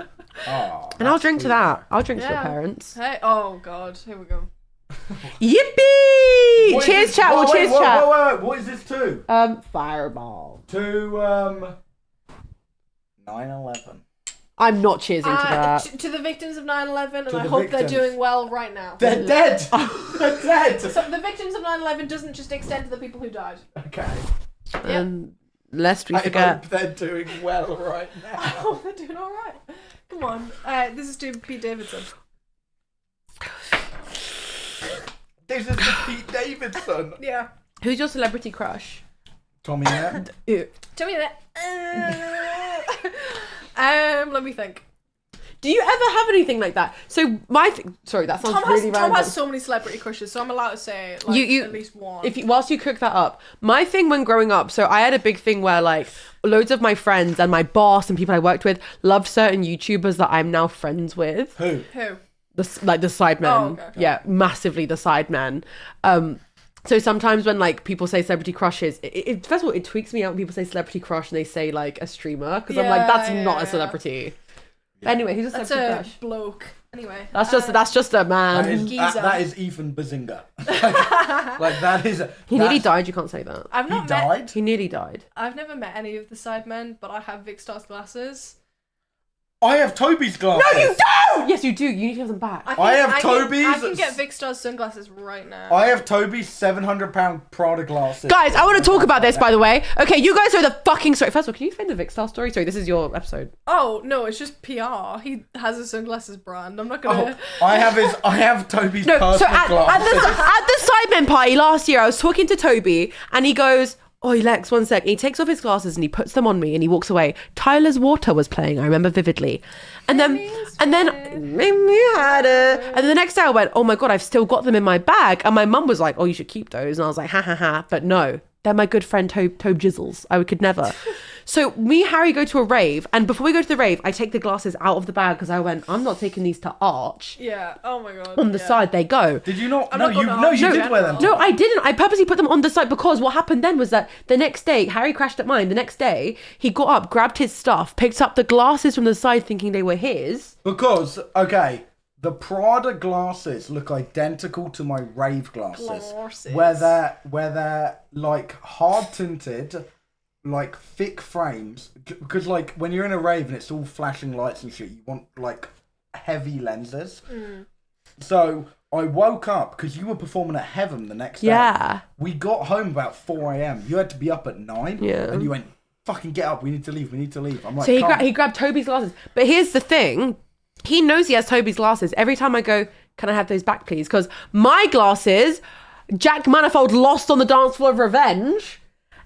Oh, And I'll that's drink to sweet. that. I'll drink to your Yeah. parents. Hey, oh god, here we go. Yippee! What is Cheers, this- chat. Well, wait, cheers, wait, chat. wait, what is this to? Fireball. To 9/11. I'm not cheersing to that. To the victims of 9/11, and To I the hope victims. they're doing well right now. They're dead. They're dead. So the victims of 9/11 doesn't just extend to the people who died. Okay. And lest we I forget. hope they're doing well right now. Oh, they're doing all right. Come on, this is to Pete Davidson. This is the Pete Davidson. Yeah. Who's your celebrity crush? Tommy Net. Tell me that. Let me think. Do you ever have anything like that? So sorry, that sounds really random. Tom has so many celebrity crushes, so I'm allowed to say like, you at least one. Whilst you cook that up, my thing when growing up, so I had a big thing where like loads of my friends and my boss and people I worked with loved certain YouTubers that I'm now friends with. Who? The Sidemen. Oh, okay. Yeah, massively the Sidemen. So sometimes when like people say celebrity crushes, first of all it tweaks me out when people say celebrity crush and they say like a streamer because I'm like that's not a celebrity. Anyway, who's a That's celebrity a crush? bloke. Anyway, That's just a man. That is Ethan Bazinga. like that is. He nearly died. You can't say that. I've He not met. died. He nearly died. I've never met any of the Sidemen, but I have Vic Star's glasses. I have Toby's glasses. No, you don't. Yes, you do. You need to have them back. I have Toby's- I can get Vic Star's sunglasses right now. I have Toby's £700 Prada glasses. Guys, I want to talk about this, by the way. Okay, you guys know the fucking story. First of all, can you explain the Vic Star story? Sorry, this is your episode. Oh no, it's just PR. He has a sunglasses brand. I'm not gonna. I have Toby's No, personal so at glasses. the Sidemen party last year, I was talking to Toby, and he goes, "Oh, Lex, one sec." He takes off his glasses and he puts them on me, and he walks away. Tyler's Water was playing. I remember vividly, and then made me harder. And then the next day I went, "Oh my god, I've still got them in my bag." And my mum was like, "Oh, you should keep those." And I was like, "Ha ha ha!" But no, they're my good friend Tobe Jizzles. I could never. So me and Harry go to a rave, and before we go to the rave, I take the glasses out of the bag because I went, "I'm not taking these to Arch." Yeah. Oh my god. On the side they go. Did you not? I'm No, not going to you Arch did in wear them. general. No, I didn't. I purposely put them on the side because what happened then was that the next day, Harry crashed at mine. The next day, he got up, grabbed his stuff, picked up the glasses from the side thinking they were his. Because, okay, the Prada glasses look identical to my rave glasses. Where they're like hard tinted, like thick frames. Because like when you're in a rave and it's all flashing lights and shit, you want like heavy lenses. So I woke up because you were performing at Heaven the next day. Yeah. We got home about 4 a.m. You had to be up at 9. Yeah. And you went, fucking get up, we need to leave. I'm like, So "Can't." he grabbed Toby's glasses. But here's the thing. He knows he has Toby's glasses. Every time I go, "Can I have those back, please?" Because my glasses, Jack Manifold lost on the dance floor of Revenge.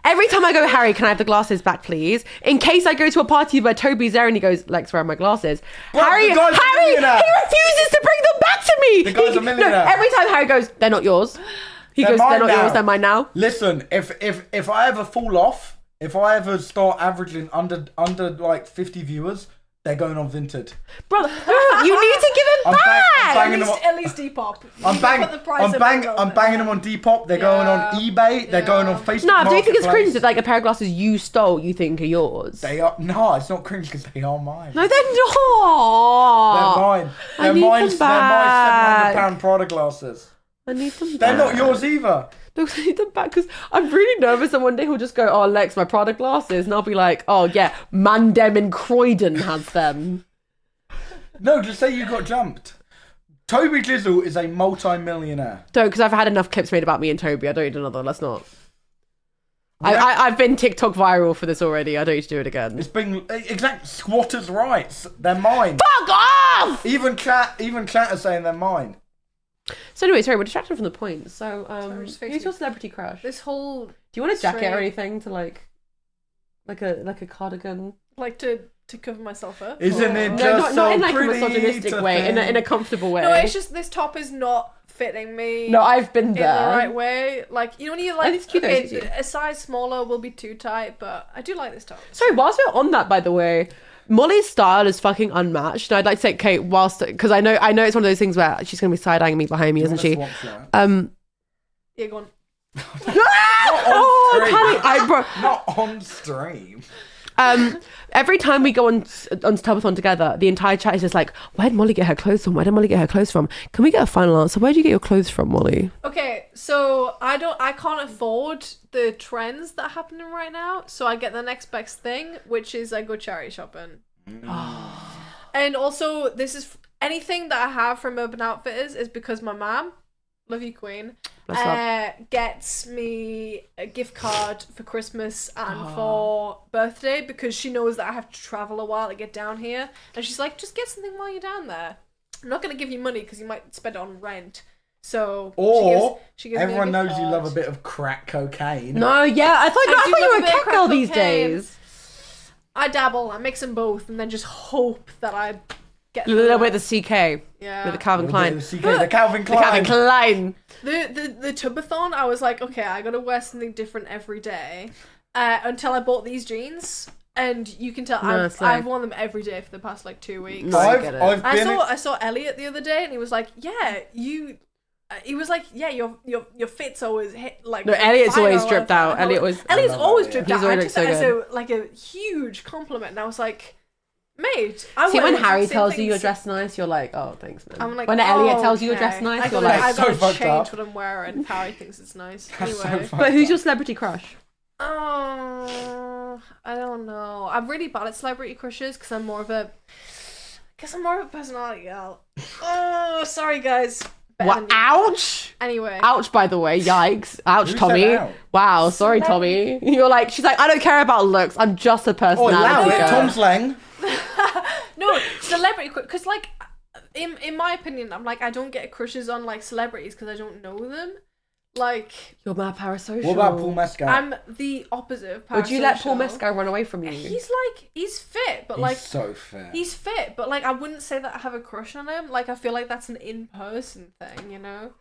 Every time I go, "Harry, can I have the glasses back, please?" In case I go to a party where Toby's there and he goes, "Lex, where are my glasses?" Bro, Harry, the guy's a he millionaire. refuses to bring them back to me. The guy's a millionaire. No, every time Harry goes, "They're not yours." He They're goes, mine "They're not now." yours, they're mine now." Listen, if I ever fall off, if I ever start averaging under like 50 viewers, they're going on Vinted. Bro, you need to give them I'm back. banging them on. At least Depop. I'm banging them on Depop. They're going on eBay. They're going on Facebook. No, do you think it's cringe Marketplace. that like a pair of glasses you stole you think are yours? They are no, it's not cringe because they are mine. No, they're They're not. mine. I They're need mine. them They're my back. £700 Prada glasses. I need them back. They're not yours either. No, I need them back because I'm really nervous that one day he'll just go, "Oh, Lex, my Prada glasses," and I'll be like, "Oh yeah, Mandem in Croydon has them." No, just say you got jumped. Toby Jizzle is a multi-millionaire. Don't, because I've had enough clips made about me and Toby. I don't need another. Let's not. I've been TikTok viral for this already. I don't need to do it again. It's been exact squatters' rights. They're mine. Fuck off! Even chat are saying they're mine. So anyway, sorry, we're distracted from the point. So, just who's your celebrity crush? This whole Do you want a jacket or Straight. anything to like a cardigan? like to cover myself up. Isn't it No, just not in like a pretty misogynistic to way, in a think? comfortable way. No, it's just this top is not fitting me. No, I've been in the there. right way. Like, you know when you I like, think it's cute though, okay, it's cute. a size smaller will be too tight, but I do like this top. Sorry, whilst we're on that, by the way, Molly's style is fucking unmatched. And I'd like to say, Kate, whilst because I know it's one of those things where she's gonna be side eyeing me behind me, isn't she? Yeah, go on. Oh, panic! Bro, Not on stream. every time we go on Tubbathon together, the entire chat is just like, "Where did Molly get her clothes from? Where did Molly get her clothes from? Can we get a final answer? Where did you get your clothes from, Molly?" Okay, so I can't afford the trends that are happening right now, so I get the next best thing, which is I go charity shopping. And also, this is anything that I have from Urban Outfitters is because my mum, love you queen, gets me a gift card for Christmas and for birthday because she knows that I have to travel a while to get down here, and she's like, just get something while you're down there. I'm not going to give you money because you might spend it on rent. So Or she gives me a everyone gift knows you love a card. bit of crack cocaine. No, yeah, I thought do you love were a a bit of cat crack girl these cocaine. days. I dabble. I mix them both, and then just hope that I get A little bit the of the CK yeah. with the Calvin Klein. The Calvin The Klein. Calvin Klein. The Tubbathon, I was like, okay, I gotta wear something different every day. Until I bought these jeans, and you can tell No, it's like- I've worn them every day for the past like 2 weeks. No, I get it. I've been I saw Elliot the other day, and he was like, yeah, you. He was like, yeah, your fit's always hit like. No, Elliot's fire always or stripped whatever. out. Elliot's I love always Elliot. stripped He's out. I always took that as so a huge compliment, and I was like, mate, I See, wear when the exact Harry same tells you things. you're dressed nice, you're like, oh, thanks, man. I'm like, when Elliot tells you you're dressed nice, I you're gotta, like, I gotta so fucked change up. what I'm wearing if Harry thinks it's nice. That's so Anyway. fucked but who's up. your celebrity crush? Oh, I don't know. I'm really bad at celebrity crushes because I'm more of a personality girl. Oh, sorry guys. Better What? than you. Ouch! Anyway. Ouch, by the way. Yikes. Ouch, Who said Tommy. ouch? Wow, sorry, Tommy. You're like, she's like, I don't care about looks. I'm just a Oh, personality allow it. girl. Tom Slang. No, celebrity because like in my opinion, I'm like I don't get crushes on like celebrities because I don't know them. Like You're mad parasocial. What about Paul Mescal? I'm the opposite of Would you let Paul parasocial. Mescal run away from you? He's fit, but He's like so fair. he's fit, but like I wouldn't say that I have a crush on him. Like I feel like that's an in-person thing, you know.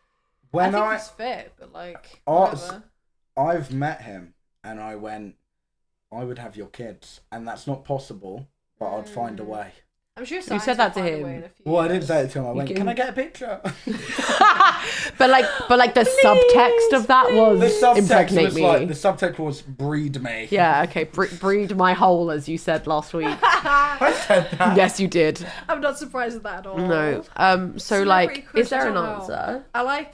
When I think he's fit, but like Oh, whatever. I've met him and I went, I would have your kids, and that's not possible, but I'd find a way. I'm sure You science said that will to find a way him. in a few Well, I didn't years. say it to him. I went, can- can I get a picture? but like the subtext of that was The subtext impregnate was me. like, the subtext was breed me. Yeah, okay. Breed my hole, as you said last week. I said that. Yes, you did. I'm not surprised at that at all. No. So Celebrity like, crush, is there I an don't know. answer? I like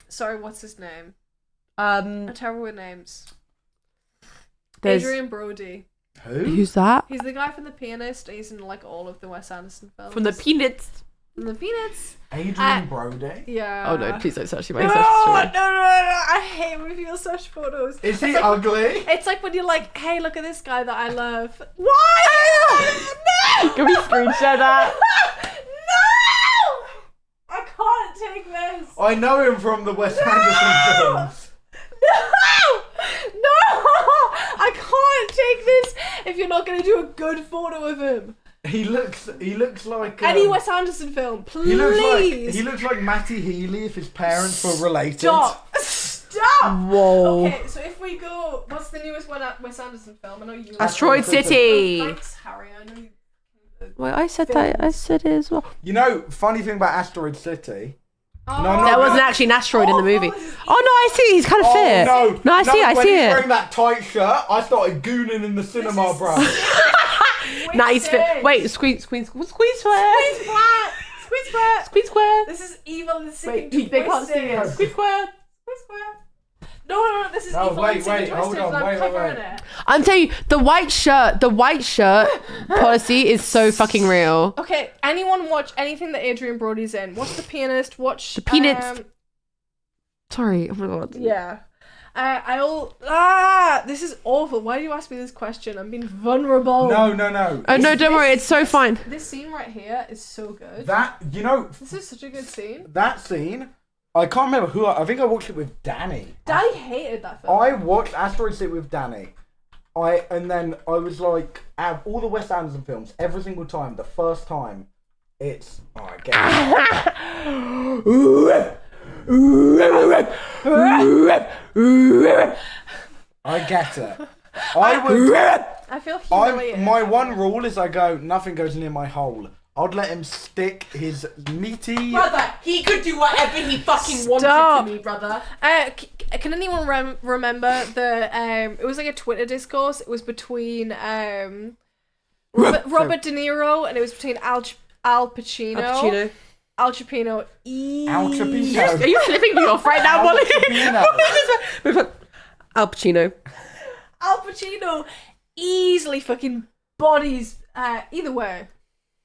sorry, what's his name? I'm terrible with names. There's Adrian Brody. Who? who's that? He's the guy from The Pianist. He's in like all of the Wes Anderson films. From the Peanuts. From The Peanuts. Adrian Brody. Yeah. Oh no, please don't search my No, no, ancestry. I hate when people search photos. Is he ugly? It's like when you're like, hey, look at this guy that I love. Why? No! Can we screen share that? No! I can't take this. I know him from the Wes Anderson films. No! No! I can't take this if you're not going to do a good photo of him. He looks like Any Wes Anderson film, please. he looks like Matty Healy if his parents were related. Stop. Stop. Whoa. Okay, so if we go, what's the newest Wes Anderson film? I know you. Asteroid City. City. Oh, thanks, Harry. I know you. Well, I said that. I said it as well. You know, funny thing about Asteroid City. Oh, No, I'm There not- wasn't actually an asteroid in the movie. this is Oh no, I see. He's kind of fit. Oh No, I see. I when see he's it. wearing that tight shirt, I started gooning in the cinema, bro. Nice fit. Wait, squeeze square. Squeeze flat. Squeeze flat. Squeeze square. This is evil and sick Wait, and they can't see twisted. it. Squeeze square. Squeeze flat. No, this is No, evil wait, and sick and wait, hold twisted. on, I'm wait, covering wait. it. I'm telling you, the white shirt policy is so fucking real. Okay, anyone watch anything that Adrian Brody's in? Watch The Pianist. Watch The Peanuts. Sorry. Oh my god. Yeah. This is awful. Why do you ask me this question? I'm being vulnerable. No. Oh no, don't worry. It's so fine. This scene right here is so good. This is such a good scene. That scene, I can't remember who. I think I watched it with Danny. Daddy hated that film. I watched Asteroid City with Danny. And then I was like, out of all the Wes Anderson films, every single time, the first time, it's I get it. I get it. I feel humiliated. My one rule is I go, nothing goes near my hole. I'd let him stick his meaty. Brother, he could do whatever he fucking Stop. wanted to me, brother. Can anyone remember the it was like a Twitter discourse. It was between Robert De Niro and it was between Al Pacino. Cappuccino. Al Pacino. Al Pacino. Are you flipping me off right now, Al Molly? Pacino. Al Pacino. Al Pacino easily fucking bodies. Either way,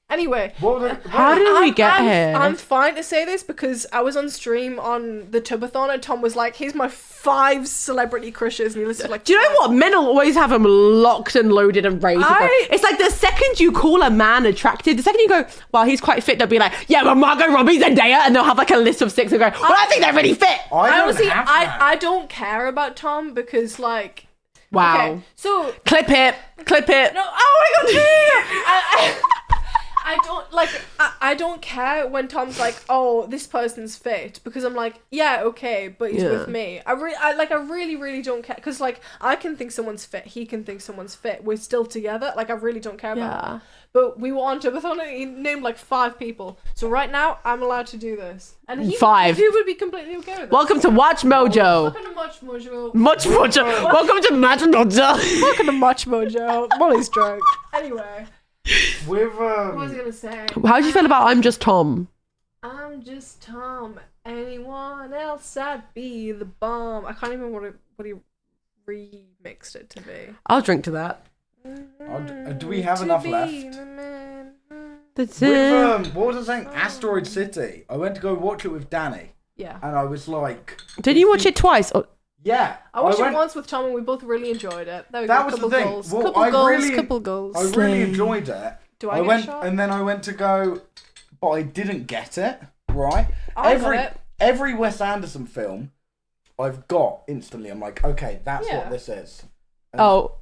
Anyway, How did we get here? I'm fine to say this because I was on stream on the Tubbathon and Tom was like, here's my 5 celebrity crushes, and he listed like. Do you know what? Men will always have them locked and loaded and ready to go. It's like the second you call a man attractive, the second you go, well, he's quite fit, they'll be like, yeah, well, Margot Robbie, Zendaya, and they'll have like a list of 6 and go, well, I think they're really fit. I don't care about Tom because like. Wow. Okay, so. Clip it. No, oh my god. I don't care when Tom's like, oh, this person's fit, because I'm like, yeah, okay, but he's with me. I really don't care, because like I can think someone's fit, he can think someone's fit, we're still together. Like I really don't care about that. But we were on Tubbathon and he named like 5 people. So right now I'm allowed to do this, and he 5. He would be completely okay with it. Welcome to Watch Mojo. Welcome to Watch Mojo. Much Mojo. Welcome to Match Mojo. Welcome to Watch Mojo. Molly's drunk. Anyway. With What was I gonna say? How do you feel about I'm Just Tom? I'm just Tom. Anyone else, I'd be the bomb. I can't even remember what he remixed it to be. I'll drink to that. do we have enough left? That's With, what was I saying? Asteroid City. I went to go watch it with Danny. Yeah. And I was like... Did you watch it twice? Oh. Yeah. I watched it once with Tom and we both really enjoyed it. There we that go. was Couple the thing. goals. Well, Couple goals. I really enjoyed it. Do I get a shot? And then I went to go, but I didn't get it, right? I got it. Every Wes Anderson film I've got instantly. I'm like, okay, that's what this is. And Oh.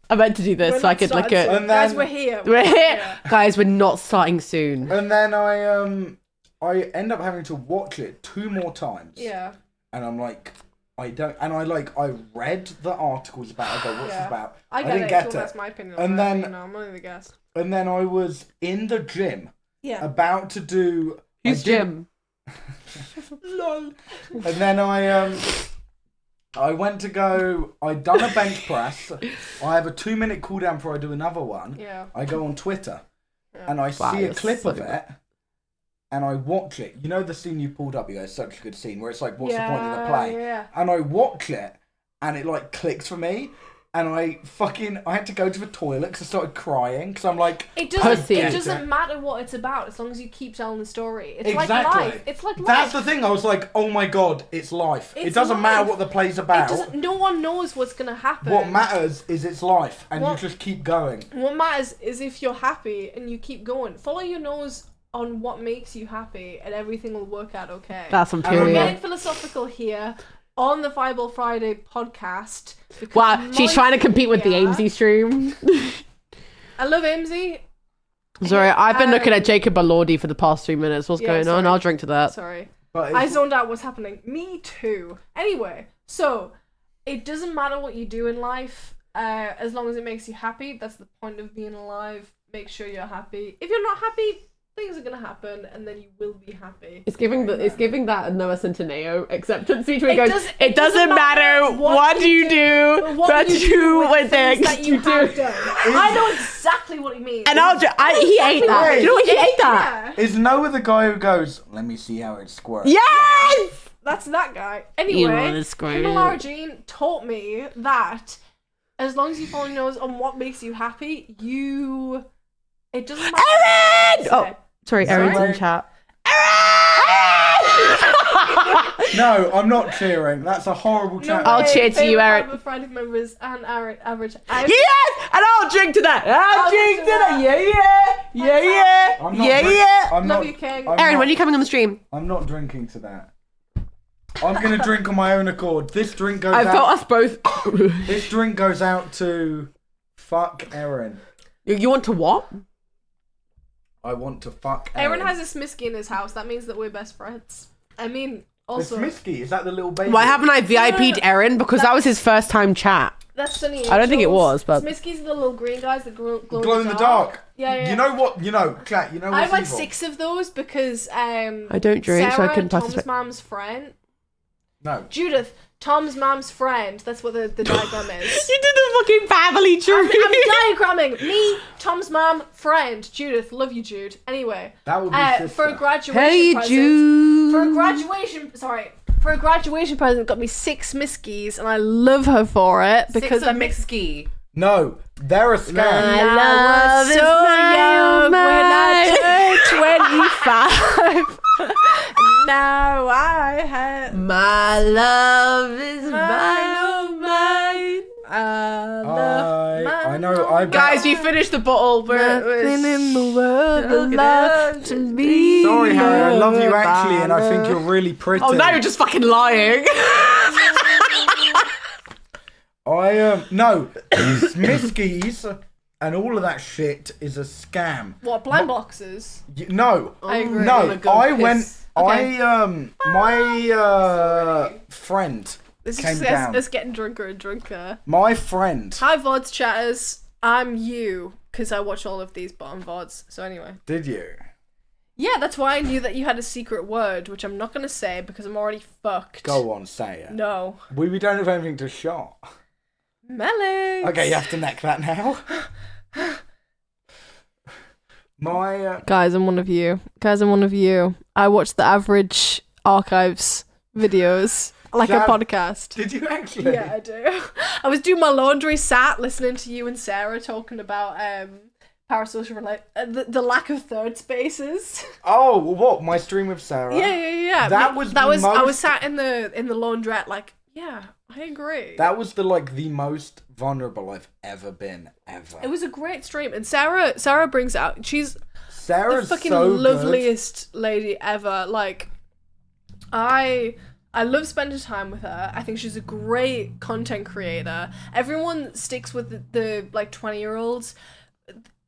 I meant to do this so I could look at. And then, guys, we're here. We're here. Guys, we're not starting soon. And then I end up having to watch it 2 more times. Yeah. And I'm like, I read the articles about it. I go, what's this about? I didn't get it. That's my opinion. And then I'm only the guest. And then I was in the gym. Yeah. About to do. Who's Jim? Lol. And then I went to go. I'd done a bench press. I have a 2-minute cooldown before I do another one. Yeah. I go on Twitter, and I see a clip of it, and I watch it. You know the scene you pulled up? You go, such a good scene where it's like, what's the point of the play? Yeah. And I watch it, and it like clicks for me. And I had to go to the toilet because I started crying because I'm like, it doesn't matter what it's about as long as you keep telling the story. It's like life. It's like life. That's the thing. I was like, oh my god, it's life. It doesn't matter what the play's about. No one knows what's gonna happen. What matters is it's life, and you just keep going. What matters is if you're happy and you keep going. Follow your nose on what makes you happy, and everything will work out okay. That's on We're period. getting philosophical here on the Fireball Friday podcast. Wow, she's trying to compete with the Amesy stream. I love Amesy. Sorry, I've been looking at Jacob Elordi for the past 3 minutes. What's going on? I'll drink to that. Sorry. I zoned out what's happening. Me too. Anyway, so it doesn't matter what you do in life, as long as it makes you happy. That's the point of being alive. Make sure you're happy. If you're not happy, things are gonna happen, and then you will be happy. It's giving that Noah Centineo acceptance speech where he goes, it doesn't matter what you do, but you with things that you do. I know exactly what he means. And he ate that. You know what? He ate that. Is Noah the guy who goes, let me see how it squirts? Yes! That's that guy. Anyway, him and Lara Jean taught me that as long as you follow your nose on what makes you happy, it doesn't matter. Erin! Oh, sorry, Erin's in chat. No, I'm not cheering. That's a horrible chat. I'll cheer to you, Erin. Friday members and average. Yes! And I'll drink to that. I'll drink to that. Yeah. Love you, King. Erin, when are you coming on the stream? I'm not drinking to that. I'm going to drink on my own accord. This drink goes I out. felt us both. This drink goes out to fuck Erin. You want to what? I want to fuck Erin. Erin has a Smisky in his house. That means that we're best friends. I mean, also... The Smisky? Is that the little baby? Why haven't I VIP'd Erin? Because that was his first time chat. That's Sunny I don't think it was, but... Smisky's the little green guys that glow in the dark. Yeah. You know what? Chat, you know I what's have like evil? 6 of those because I don't drink, so I couldn't Tom's participate. mom's friend. No. Judith, Tom's mom's friend. That's what the diagram is. You did the fucking family tree. I'm diagramming. Me, Tom's mom, friend, Judith. Love you, Jude. Anyway. That would be for a graduation present. Jude. For a graduation present, got me 6 Miskies, and I love her for it because Six of Miski. No, they're a scam. My I love was is so my young when I turned 25. Now I have My love is mine, mine. I know. I Guys, we finished the bottle. Nothing in the world but love to be. Sorry, Harry. I love you loved actually, by and I think love. you're really pretty. Oh, now you're just fucking lying. No, Smiskies and all of that shit is a scam. What, blind boxes? No, I agree. no. go I piss. went. Okay. My friend This is came just down. us getting drunker and drunker. My friend. Hi, VODs chatters. I'm you, because I watch all of these bottom VODs. So anyway. Did you? Yeah, that's why I knew that you had a secret word, which I'm not going to say because I'm already fucked. Go on, say it. No. We don't have anything to shot. Melinks. Okay, you have to neck that now. My Guys, I'm one of you. I watch the average archives videos like Shout- a podcast. did you actually? Yeah, I do. I was doing my laundry, sat listening to you and Sarah talking about parasocial the lack of third spaces. Oh, what? My stream with Sarah. Yeah. That was the I was most- sat in the laundrette like, yeah, I agree. That was the most vulnerable I've ever been ever. It was a great stream, and Sarah brings it out. She's Sarah's the fucking so good. loveliest lady ever. Like, I love spending time with her. I think she's a great content creator. Everyone sticks with the like 20-year-olds.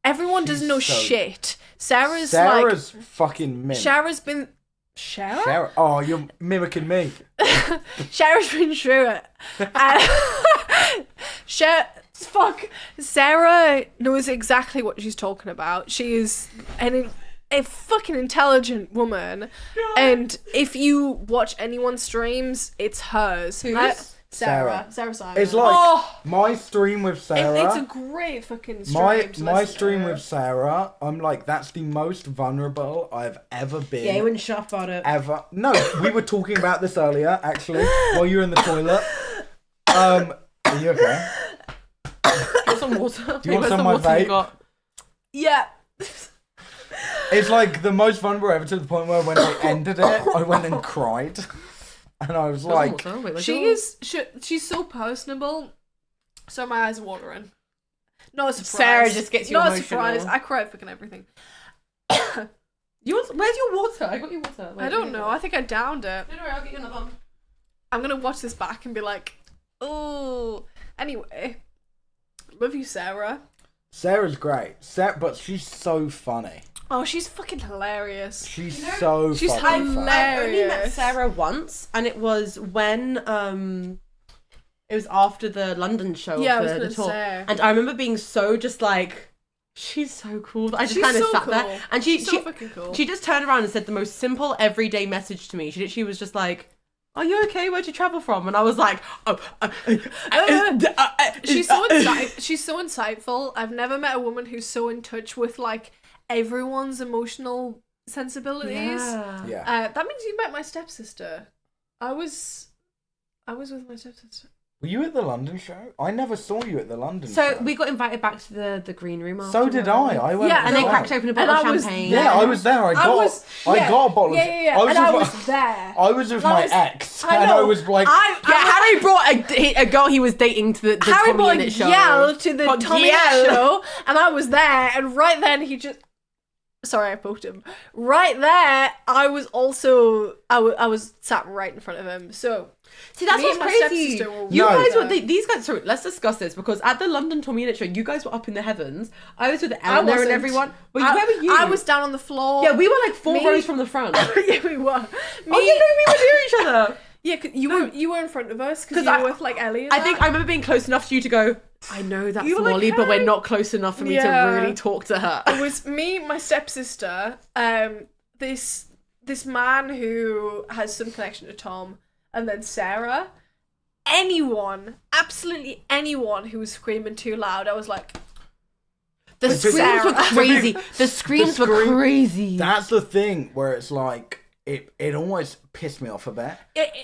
Everyone doesn't know so- shit. Sarah's fucking mint. Sarah's been Sarah? Oh, you're mimicking me. Sarah's been through it. Sarah knows exactly what she's talking about. She is a fucking intelligent woman, and if you watch anyone's streams, it's hers. Sarah Simon. It's like my stream with Sarah. It's a great fucking stream. my stream with Sarah. I'm like, that's the most vulnerable I've ever been. Yeah, you wouldn't shut up about it. Ever. No, we were talking about this earlier, actually, while you were in the toilet. Are you okay? Do you want some water? Do you want some of my vape? Yeah. It's like the most vulnerable ever, to the point where when I ended it, I went and cried. And I was like... She's so personable. So my eyes are watering. No surprise. Sarah just gets you no emotional. surprise. I cry at fucking everything. Where's your water? I got your water. I don't know. I think I downed it. Don't worry, I'll get you another one. I'm gonna watch this back and be like, oh. Anyway, love you, Sarah. Sarah's great. But she's so funny. Oh, she's fucking hilarious. She's so she's fucking funny. I've only met Hilarious. Sarah once, and it was when it was after the London show Yeah, I was for the gonna tour, say. and I remember being so just like, she's so cool. I just She's kind of so sat cool. there, and She's so fucking cool. she just turned around and said the most simple everyday message to me. She was just like, "Are you okay? Where'd you travel from?" And I was like, She's so she's so insightful. I've never met a woman who's so in touch with like everyone's emotional sensibilities. Yeah. That means you met my stepsister. I was with my stepsister. Were you at the London show? I never saw you at the London show. So we got invited back to the green room. So did I. I went. Yeah, and they as cracked well. open a bottle of I was champagne. Yeah, I was there. I got a bottle. Yeah. I was I with was there. I was with my ex, I and know. I was like, Harry brought a girl he was dating to the Harry Tommy brought Innit show. Yell to the Brought Tommy Yell. Innit show, and I was there, and right then he just. Sorry, I poked him. Right there, I was also I was sat right in front of him. So See, that's me what's and my crazy. stepsister were You No. guys were there. these guys. Sorry, let's discuss this because at the London Tommy Innit show, you guys were up in the heavens. I was with I Eleanor and wasn't. everyone. Where were you? I was down on the floor. Yeah, we were like four Me- rows from the front. Yeah, we were. Oh, you know, we were near each other. Yeah, 'cause you were in front of us because 'Cause you I- were with like Ellie. And I think I remember being close enough to you to go, I know that's You were like, Molly, but we're "Hey." not close enough for me Yeah. to really talk to her. it was me, my stepsister, this man who has some connection to Tom, and then Sarah. Anyone, absolutely anyone who was screaming too loud, I was like, The screams were Sarah. crazy. The screams were scream- crazy. that's the thing where it's like, it almost pissed me off a bit.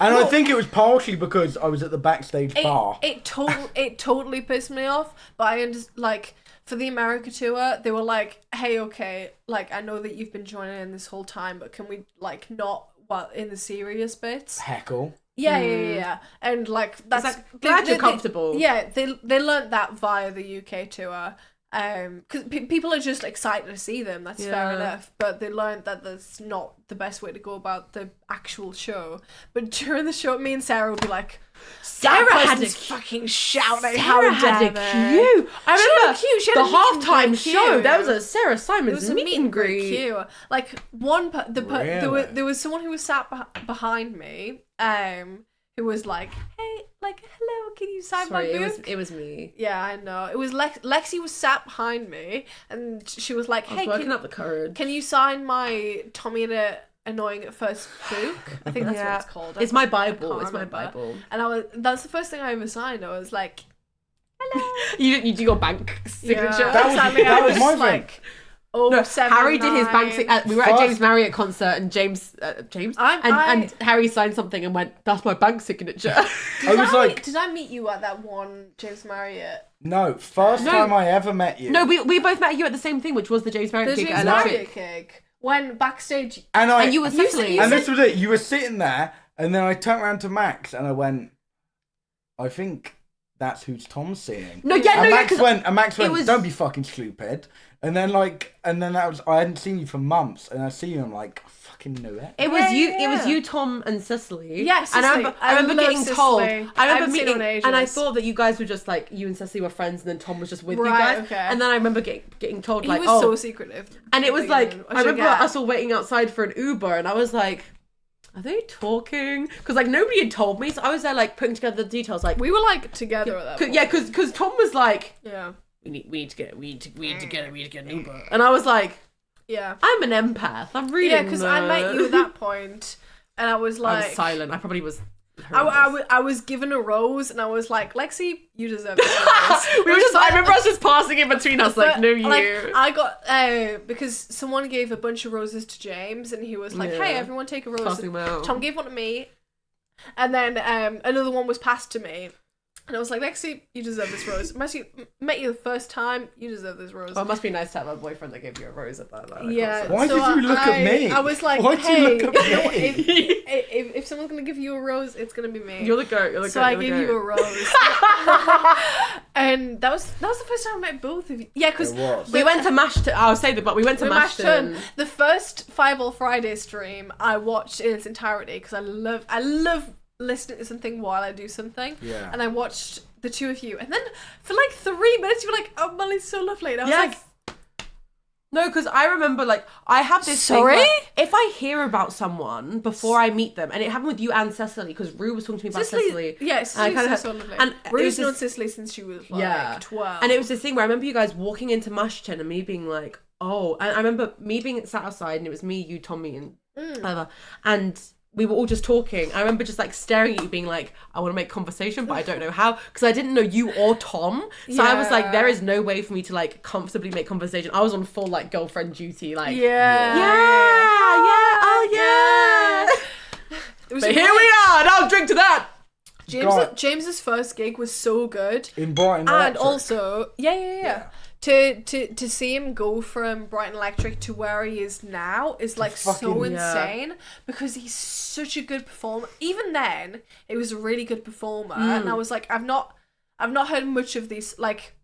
I think it was partially because I was at the backstage bar. It totally pissed me off. But I like for the America tour, they were like, "Hey, okay, like I know that you've been joining in this whole time, but can we like not in the serious bits Heckle. Yeah. And like that's glad you're comfortable. They learned that via the UK tour. Because people are just excited to see them. That's fair enough. But they learned that that's not the best way to go about the actual show. But during the show, me and Sarah would be like, Sarah had a fucking shouting. Sarah had a queue. I remember she had the halftime show. There was a Sarah Simons It was a meet and greet queue. Like there was someone who was sat behind me, who was like, "Hey, like, hello, can you sign my book?" It was me. Yeah, I know. It was Lexie was sat behind me, and she was like, "Hey, working up the courage. Can you sign my Tommy and a Annoying at First book?" I think that's what it's called. It's my Bible. It's my Bible. And that's the first thing I ever signed. I was like, "Hello." You do your bank signature. Yeah, that was my thing. Oh, no, 7, Harry did his 9. bank. We were at a James Marriott concert, and and Harry signed something and went, "That's my bank signature." Did I meet you at that one James Marriott? No, first time I ever met you. No, we both met you at the same thing, which was the James Marriott gig. James Marriott gig. When backstage, and you were Cecily. And this was it. You were sitting there, and then I turned around to Max, and I went, "I think that's who Tom's seeing." And Max went, "Don't be fucking stupid." And then that was, I hadn't seen you for months, and I see you, and I'm like, I fucking knew it. It was you, Tom, and Cecily. Yes, and I remember getting told. I remember meeting, and I ages. thought that you guys were just like, you and Cecily were friends, and then Tom was just with you Right, guys. okay. And then I remember getting told He like, was so secretive. And it was like, I remember us all waiting outside for an Uber, and I was like, are they talking? Because like nobody had told me, so I was there like putting together the details. Like we were like together at that point. Yeah, because Tom was like, yeah. We need to get an Uber, and I was like, yeah, I'm an empath. I'm really because I met you at that point, and I was like, I was silent. I probably was. I was given a rose, and I was like, Lexie, you deserve this rose. I remember us just passing in between us, like, no, you. Like, I got because someone gave a bunch of roses to James, and he was like, "Hey, everyone, take a rose." Passing them out. Tom gave one to me, and then another one was passed to me. And I was like, Lexie, you deserve this rose. Met you the first time, you deserve this rose. Well, it must be nice to have a boyfriend that gave you a rose at that. Yeah. Why did you look at me? I was like, if someone's going to give you a rose, it's going to be me. You're the goat. So I gave you a rose. And that was the first time I met both of you. Yeah, because we went to Mashton. I'll say that, but we went to Mashton. The first Five All Friday stream I watched in its entirety because I love listening to something while I do something. Yeah. And I watched the two of you. And then for like 3 minutes you were like, "Oh, Molly's so lovely." And I was like, no, because I remember like I have this thing where if I hear about someone before I meet them, and it happened with you and Cecily, because Rue was talking to me about Cecily. Yeah, Cecily's so lovely. And Rue's known Cecily since she was like 12. And it was this thing where I remember you guys walking into Mashton and me being like, oh, and I remember me being sat outside, and it was me, you, Tommy, and whatever, and we were all just talking. I remember just like staring at you being like, I want to make conversation, but I don't know how, because I didn't know you or Tom. So I was like, there is no way for me to like comfortably make conversation. I was on full like girlfriend duty, like But here we are, and I'll drink to that. James's first gig was so good. In Brighton and also to see him go from Brighton Electric to where he is now is like so insane, because he's such a good performer. Even then, it was a really good performer, and I was like, I've not heard much of these. Like,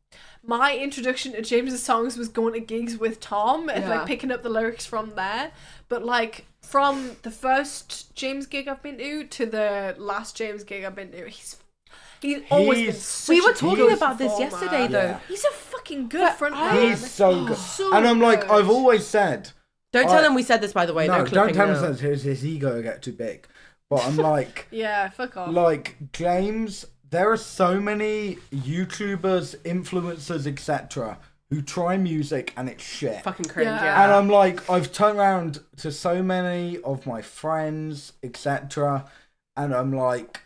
my introduction to James's songs was going to gigs with Tom and like picking up the lyrics from there. But like from the first James gig I've been to the last James gig I've been to, he's always been such We were a talking good about this performer. yesterday, though. Yeah. He's a fucking good frontman. He's so good. And I'm like, I've always said... Don't tell him we said this, by the way. No, don't tell him that. his ego get too big. But I'm like... yeah, fuck off. Like, James, there are so many YouTubers, influencers, etc., who try music and it's shit. Fucking cringe, And I'm like, I've turned around to so many of my friends, etc., and I'm like,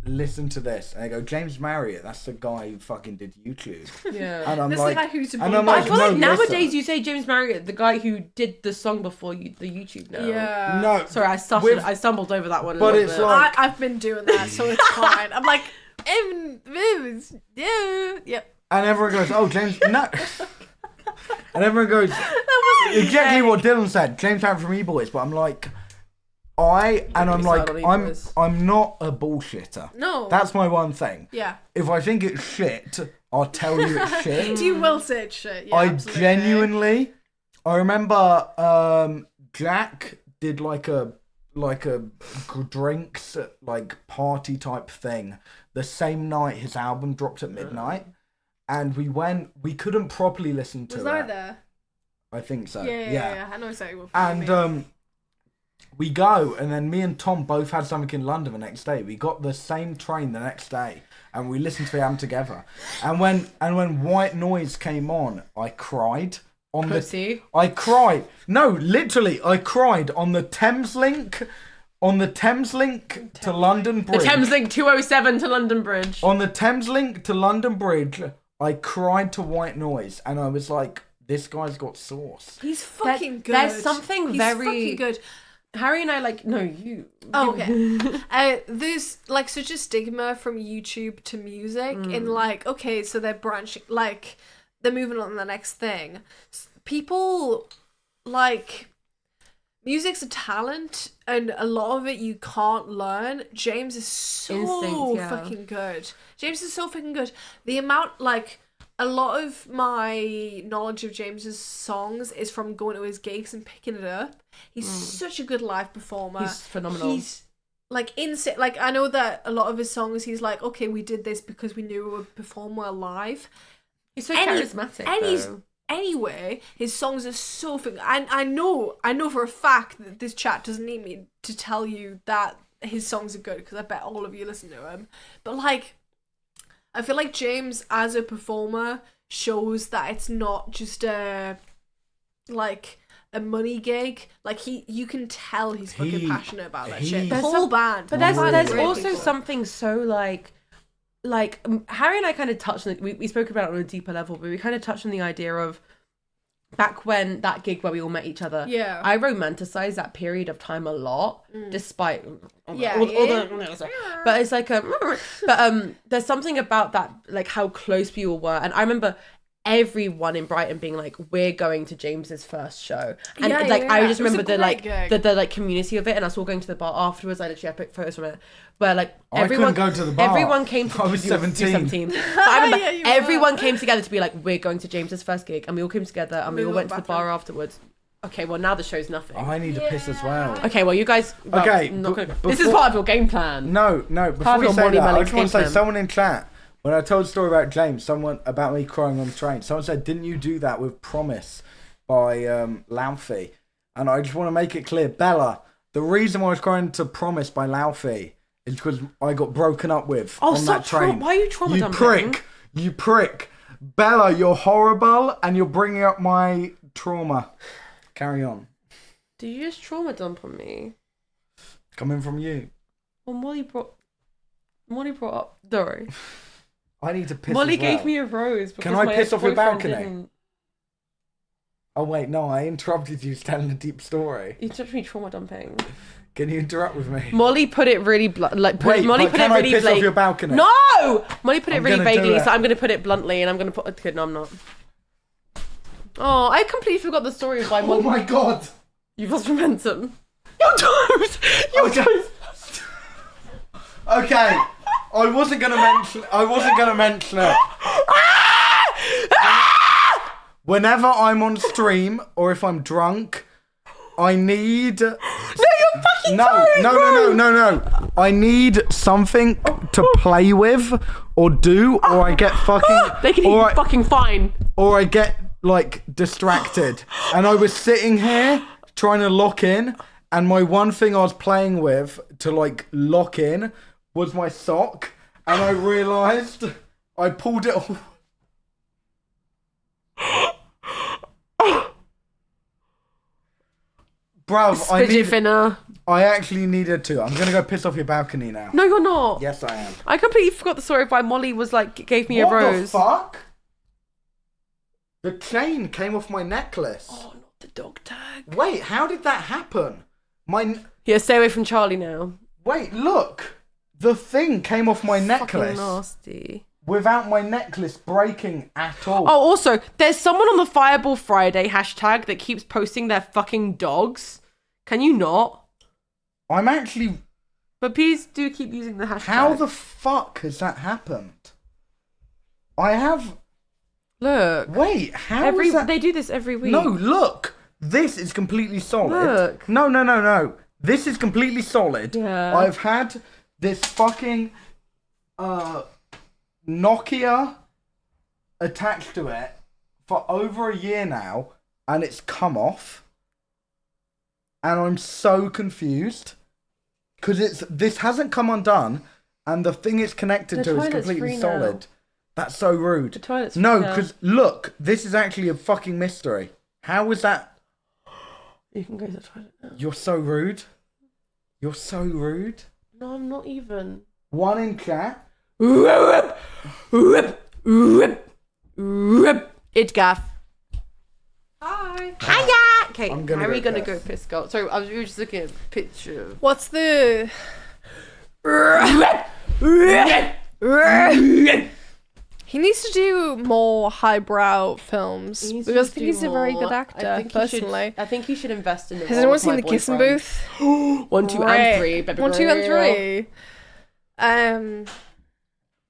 listen to this. And they go, James Marriott, that's the guy who fucking did YouTube. Yeah. And I'm This like, is the guy who's and I'm But I like, feel no, like nowadays listen. you say James Marriott, the guy who did the song before the YouTube now. Yeah. No. Sorry, I stumbled over that one. But it's like, I've been doing that, so it's fine. I'm like, yep. and everyone goes, oh, James, no. And everyone goes, exactly what Dylan said, James Marriott from E-Boys. But I'm like, I'm not a bullshitter. No. That's my one thing. Yeah. If I think it's shit, I'll tell you it's shit. You will say it's shit. Yeah, I absolutely. genuinely, I remember Jack did like a drinks like party type thing the same night his album dropped at midnight, and we couldn't properly listen to it. Was I there? I think so. Yeah. I know exactly what. And we go, and then me and Tom both had something in London the next day. We got the same train the next day, and we listened to the album together. And when White Noise came on, I cried on Pussy. I cried. No, literally, I cried on the Thameslink. On the Thameslink to London The Bridge. Thameslink 207 to London Bridge. On the Thameslink to London Bridge, I cried to White Noise, and I was like, "This guy's got sauce." He's fucking good. There's something He's very fucking good. Harry and I you. Oh, okay. There's like such a stigma from YouTube to music in like, okay, so they're branching, like they're moving on to the next thing. People like music's a talent, and a lot of it you can't learn. James is so Instinct, yeah. fucking good. James is so fucking good. The amount, like, a lot of my knowledge of James's songs is from going to his gigs and picking it up. He's such a good live performer. He's phenomenal. He's like insane. Like, I know that a lot of his songs, he's like, okay, we did this because we knew it would perform well live. He's so charismatic. And he's though. anyway, his songs are so and I know for a fact that this chat doesn't need me to tell you that his songs are good, because I bet all of you listen to him. But like, I feel like James as a performer shows that it's not just a money gig. Like, you can tell he's fucking passionate about that shit. The whole band. But there's also something so like Harry and I kind of touched on it. We spoke about it on a deeper level, but we kind of touched on the idea of back when that gig where we all met each other. Yeah. I romanticized that period of time a lot, despite but it's like there's something about that, like how close we all were. And I remember everyone in Brighton being like, we're going to James's first show, and I just remember the like community of it, and us all going to the bar afterwards. I literally picked photos from it where like everyone I couldn't go to the bar. Everyone came to I was 17. But I remember Yeah, everyone came together to be like, we're going to James's first gig, and we all came together and we all went to the bar bathroom. afterwards. Okay, well now the show's nothing. I need to piss as well. Okay, well you guys. Well, Okay, I'm not gonna go. before- This is part of your game plan. No. Before we your say Molly that, I Melinks just want to game say, plan. someone in chat, when I told the story about James, about me crying on the train, someone said, "Didn't you do that with Promise by Laufey?" And I just want to make it clear, Bella, the reason why I was crying to Promise by Laufey is because I got broken up with on that train. Why are you trauma You dumping? You prick. Bella, you're horrible, and you're bringing up my trauma. Carry on. Did you just trauma dump on me? Coming from you. Well, Molly brought up. Sorry. I need to piss Molly as well. gave me a rose. Because Can I my piss off your ex-boyfriend balcony? didn't. Oh wait, no, I interrupted you telling a deep story. You took me trauma dumping. Can you interrupt with me? Molly put it really Molly put can it I really piss off your balcony? No! Molly put it I'm really gonna do vaguely, it. so I'm going to put it bluntly, and I'm going to put... Okay, no, I'm not. Oh, I completely forgot the story of why Oh Molly... my god! You've lost momentum. Your toes! Your Okay. toes! Okay, I wasn't gonna mention it. Whenever I'm on stream or if I'm drunk, I need. No, your fucking toes, bro! No. I need something to play with or do, or I get fucking. They can or eat fucking fine. or I get like distracted. And I was sitting here trying to lock in, and my one thing I was playing with to like lock in was my sock, and I realised I pulled it off. Bruv, Fidget finner. I actually needed to. I'm gonna go piss off your balcony now. No, you're not. Yes, I am. I completely forgot the story of why Molly was like, gave me a What rose. the fuck? The chain came off my necklace. Oh, not the dog tag. Wait, how did that happen? Yeah, stay away from Charlie now. Wait, look. The thing came off my necklace Fucking nasty. without my necklace breaking at all. Oh, also, there's someone on the Fireball Friday hashtag that keeps posting their fucking dogs. Can you not? I'm actually... But please do keep using the hashtag. How the fuck has that happened? I have... Look. Wait, how is that... They do this every week. No, look. This is completely solid. Look. No. This is completely solid. Yeah. I've had this fucking Nokia attached to it for over a year now, and it's come off. And I'm so confused. Because this hasn't come undone, and the thing it's connected The to is toilet's completely free solid. now. That's so rude. The toilet's free No, now. because look, this is actually a fucking mystery. How is that? You can go to the toilet now. You're so rude. You're so rude. No, I'm not even. One in chat. It's gaff. Hi. Hiya! Okay, I'm gonna how are we go gonna first. go piss girl? Sorry, we were just looking at a picture. What's the... He needs to do more highbrow films because I think he's a very good actor, personally. I think he should invest in the Has anyone seen The Kissing Booth? 1, 2, Great. and 3. Baby 1, 2, and girl. 3.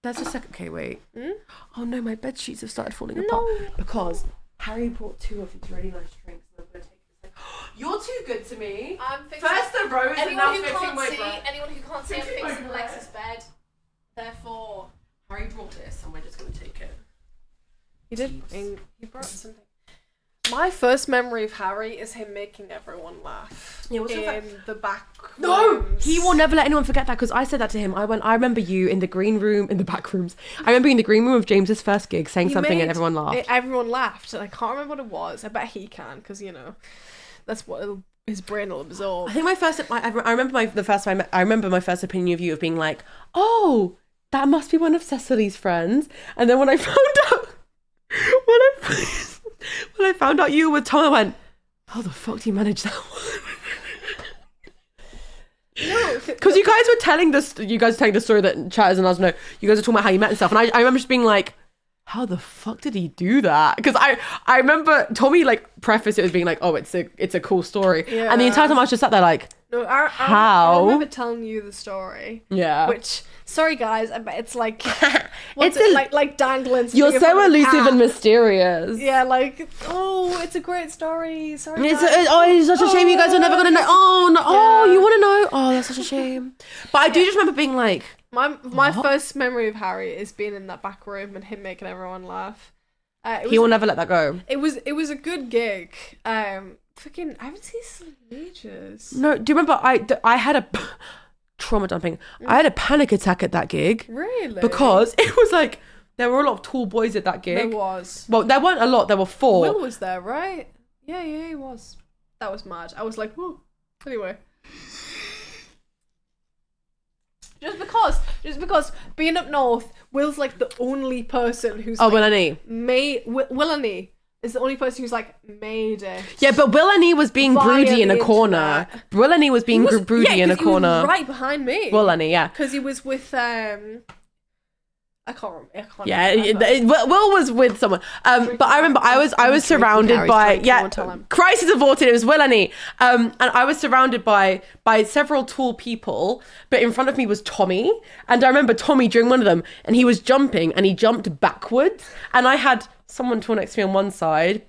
That's a second. Okay, wait. Oh no, my bed sheets have started falling No. apart because Harry brought 2 of his really nice drinks, and I'm gonna take this. You're too good to me. I'm fixing... First the rose, and now Anyone who fixing can't my see, breath. anyone who can't see, I'm Fixing my fixing breath. Alexis' bed. Therefore, Harry brought this, and we're just gonna take it. he did. He brought something. My first memory of Harry is him making everyone laugh. Yeah, what's your in the back No, rooms. he will never let anyone forget that because I said that to him. I remember you in the green room, in the back rooms. I remember you in the green room of James's first gig saying He something made- and everyone laughed. Everyone laughed, and I can't remember what it was. I bet he can, because that's what his brain will absorb. I think my first, I remember the first time, I remember my first opinion of you of being like, oh, that must be one of Cecily's friends. And then when I found out, when I found out you were Tom, I went, how the fuck do you manage that one? Because you guys were telling the story that chatters and us know. You guys were talking about how you met and stuff, and I remember just being like, how the fuck did he do that? Because I remember Tommy like prefaced it as being like, oh, it's a cool story, and the entire time I was just sat there like, No, How? I remember telling you the story. yeah, Which, sorry guys, I bet it's like, It's a- like dangling. you're something in so front of a elusive cat. and mysterious. Yeah, like, oh, it's a great story. Sorry, It's, guys. it's such a shame you guys are never gonna know. Oh no! Oh, Yeah. you want to know? Oh, that's such a shame. But I do just remember being like, My What? first memory of Harry is being in that back room and him making everyone laugh. he will never let that go. It was a good gig. Fucking, I haven't seen this in ages. No, do you remember I had a trauma dumping? I had a panic attack at that gig Really? because it was like there were a lot of tall boys at that gig. There was. Well, there weren't a lot. There were 4. Will was there, right? Yeah, he was. That was mad. I was like, whoa. Anyway. Just because being up north, Will's like the only person who's Oh, like, Will and E. Will and E is the only person who's like made it. Yeah, but Will and E was being Via broody in a the corner. internet. Will and E was being He was- broody yeah, in a 'cause he was corner. right behind me. Will and E, yeah. Because he was with I can't remember. Yeah, remember. Will was with someone. But I remember I was surrounded Harry's by drink, I won't tell him. crisis aborted. It was Will and E. And I was surrounded by several tall people, but in front of me was Tommy. And I remember Tommy during one of them, and he was jumping, and he jumped backwards, and I had someone tall next to me on one side,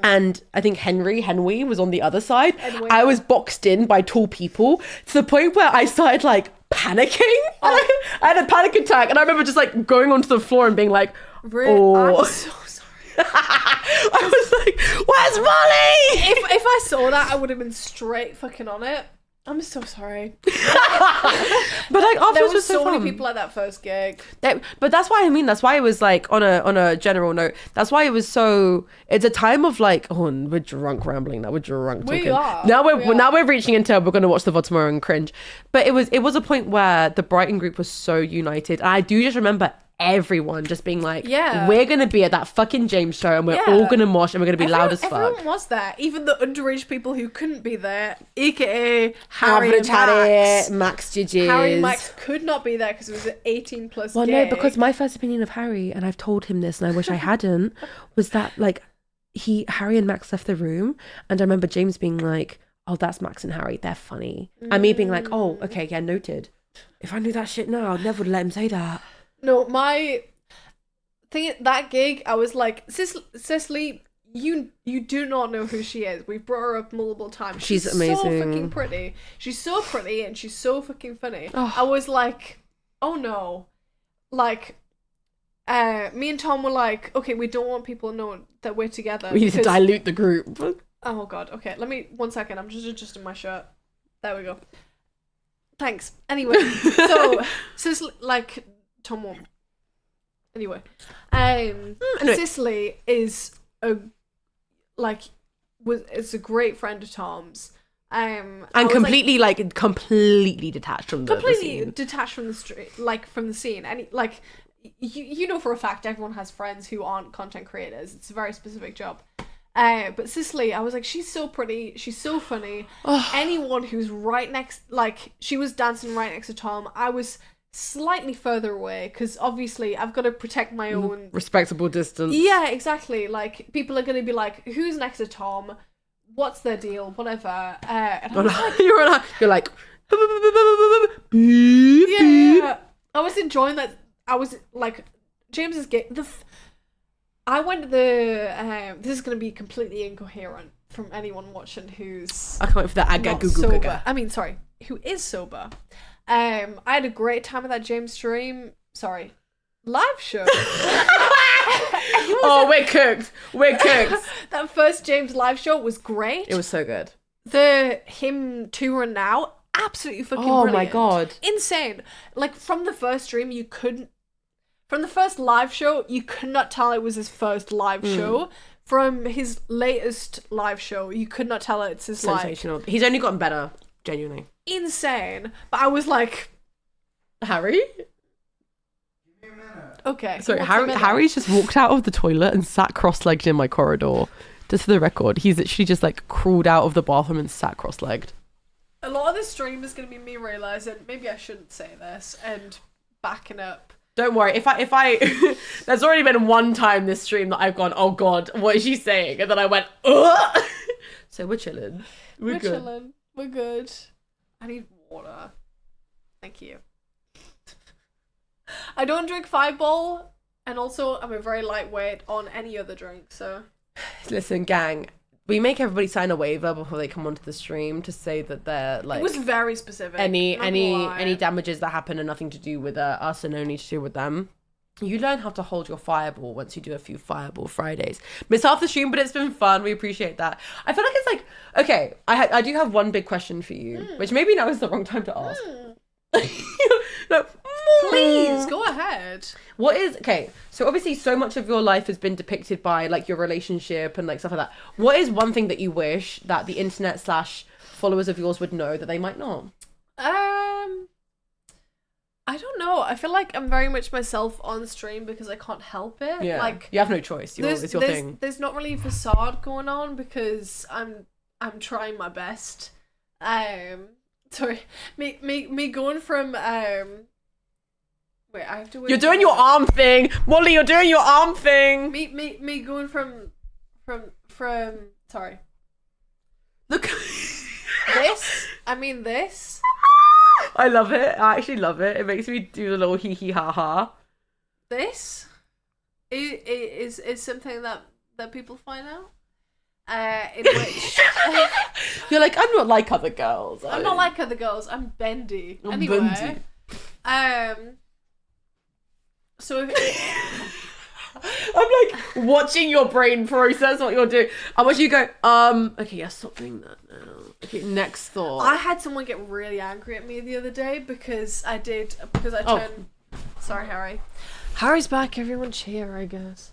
and I think Henry was on the other side. Henry. I was boxed in by tall people to the point where I started like panicking. And I had a panic attack, and I remember just like going onto the floor and being like, Really? oh. I'm so sorry. I was like, where's Molly? If I saw that, I would have been straight fucking on it. I'm so sorry. But like afterwards There was was so fun. many people at that first gig. But that's why I mean. That's why it was like on a general note. That's why it was so. It's a time of like, oh, we're drunk rambling now. We're drunk talking. We are. Now We are. now we're reaching into we're gonna watch the VOD tomorrow and cringe. But it was a point where the Brighton group was so united, and I do just remember everyone just being like, Yeah. we're gonna be at that fucking James show, and we're all gonna mosh, and we're gonna be loud as fuck. Everyone was there, even the underage people who couldn't be there, aka Harry and Average Max. Max Gigi. Harry and Max could not be there because it was an 18 plus. Well, gig. no, because my first opinion of Harry, and I've told him this, and I wish I hadn't, was that like Harry and Max left the room, and I remember James being like, "Oh, that's Max and Harry. They're funny," and me being like, "Oh, okay, yeah, noted." If I knew that shit now, I'd never let him say that. No, my thing that gig, I was like, Cicely, you do not know who she is. We've brought her up multiple times. She's so amazing. fucking pretty. She's so pretty and she's so fucking funny. Oh. I was like, oh no, like. Me and Tom were like, okay, we don't want people to know that we're together. We need to because- dilute the group. Oh god, okay, let me 1 second. I'm just adjusting my shirt. There we go. Thanks. Anyway, so like Tom won't. Anyway, Cicely is is a great friend of Tom's. And completely detached from the completely scene. detached from the street, like from the scene. And like you know for a fact, everyone has friends who aren't content creators. It's a very specific job. But Cicely, I was like, she's so pretty, she's so funny. Anyone who's right next, like she was dancing right next to Tom. I was slightly further away because obviously I've got to protect my own Respectable distance. Yeah, exactly. Like people are gonna be like, who's next to Tom? What's their deal? Whatever. And I was like, you're like yeah. I was enjoying that. I was like, James's gig. I went to the. This is gonna be completely incoherent from anyone watching who's I can't wait for that aga not goo goo sober. gaga. I mean, sorry, who is sober. I had a great time at that James stream. Sorry, live show. Oh, we're cooked. We're cooked. That first James live show was great. It was so good. Him touring now, absolutely fucking Oh brilliant. my God. Insane. Like from the first stream, from the first live show, you could not tell it was his first live show. From his latest live show, you could not tell it's his Sensational. He's only gotten better, genuinely. insane. But I was like, Harry? okay. Sorry, what's a minute? Harry's just walked out of the toilet and sat cross-legged in my corridor. Just for the record, he's literally just like crawled out of the bathroom and sat cross-legged. A lot of this stream is going to be me realising maybe I shouldn't say this and backing up. Don't worry, if I there's already been one time this stream that I've gone, oh God, what is she saying? And then I went, ugh. So we're chilling. We're good. Chilling. We're good. I need water. Thank you. I don't drink Fireball, and also I'm a very lightweight on any other drink, so... Listen, gang, we make everybody sign a waiver before they come onto the stream to say that they're like... It was very specific. any not gonna lie. any damages that happen are nothing to do with us and only to do with them. You learn how to hold your fireball once you do a few Fireball Fridays. Miss half the stream, but it's been fun. We appreciate that. I feel like it's like, okay, I do have one big question for you, which maybe now is the wrong time to ask. No, Please, go ahead. what is, okay, so obviously so much of your life has been depicted by like your relationship and like stuff like that. What is one thing that you wish that the internet / followers of yours would know that they might not? I don't know. I feel like I'm very much myself on stream because I can't help it. Yeah, Like, you have no choice. It's your thing. There's not really a facade going on because I'm trying my best. Sorry, me going from wait, I have to. You're doing your arm thing, Molly. You're doing your arm thing. Me going from sorry. Look, This. I mean this. I love it. I actually love it. It makes me do the little hee hee ha ha. This is something that people find out. In which You're like, I'm not like other girls. I'm not like other girls. I'm bendy. I'm Anyway, bendy. So I'm like watching your brain process what you're doing. I watch you go, okay, yeah, stop doing that now. Okay, next thought. I had someone get really angry at me the other day because I Oh. turned. Sorry, Harry. Harry's back. Everyone cheer, I guess.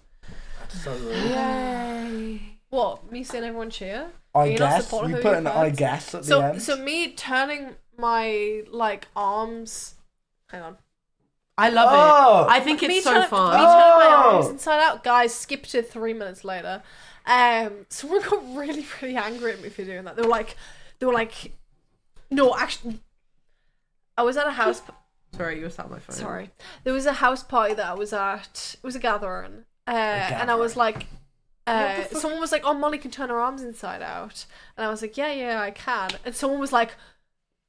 That's so rude. Yay. What? Me saying everyone cheer? I You're not guess. supportive You of put your an I fans? guess at the end. So me turning my like arms. Hang on. I love Oh. it. I think it's so Me fun. turning my Oh. arms inside out. Guys, skip to 3 minutes later. Someone got really, really angry at me for doing that. They were like, no, actually, I was at a house. Sorry, you were sat on my phone. Sorry, there was a house party that I was at. It was a gathering, and I was like, What the fuck? someone was like, "Oh, Molly can turn her arms inside out," and I was like, "Yeah, I can." And someone was like,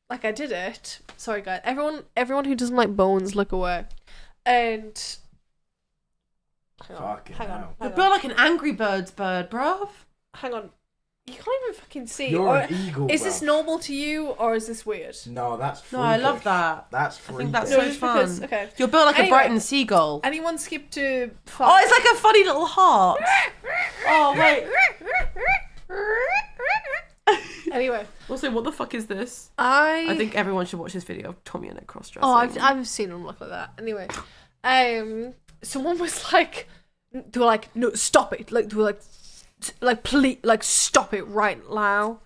I did it. Sorry, guys. Everyone who doesn't like bones, look away. And hang on. Fucking Hang hell. You're built like an Angry Birds bird, bruv. Hang on. You can't even fucking see. You're Or- an eagle. is this bruv. normal to you or is this weird? No, that's No, freakish. I love that. That's I freakish. think that's No, so just fun. because. Okay. You're built like Anyway. a Brighton seagull. Anyone skip to Oh, 5? it's like a funny little heart. Oh, wait. Anyway, Also, what the fuck is this? I I think everyone should watch this video of Tommy and Nick cross-dressing. Oh, I've seen them look like that. Anyway, someone was like, they were like, no, stop it. Like they were like, please, like stop it right now.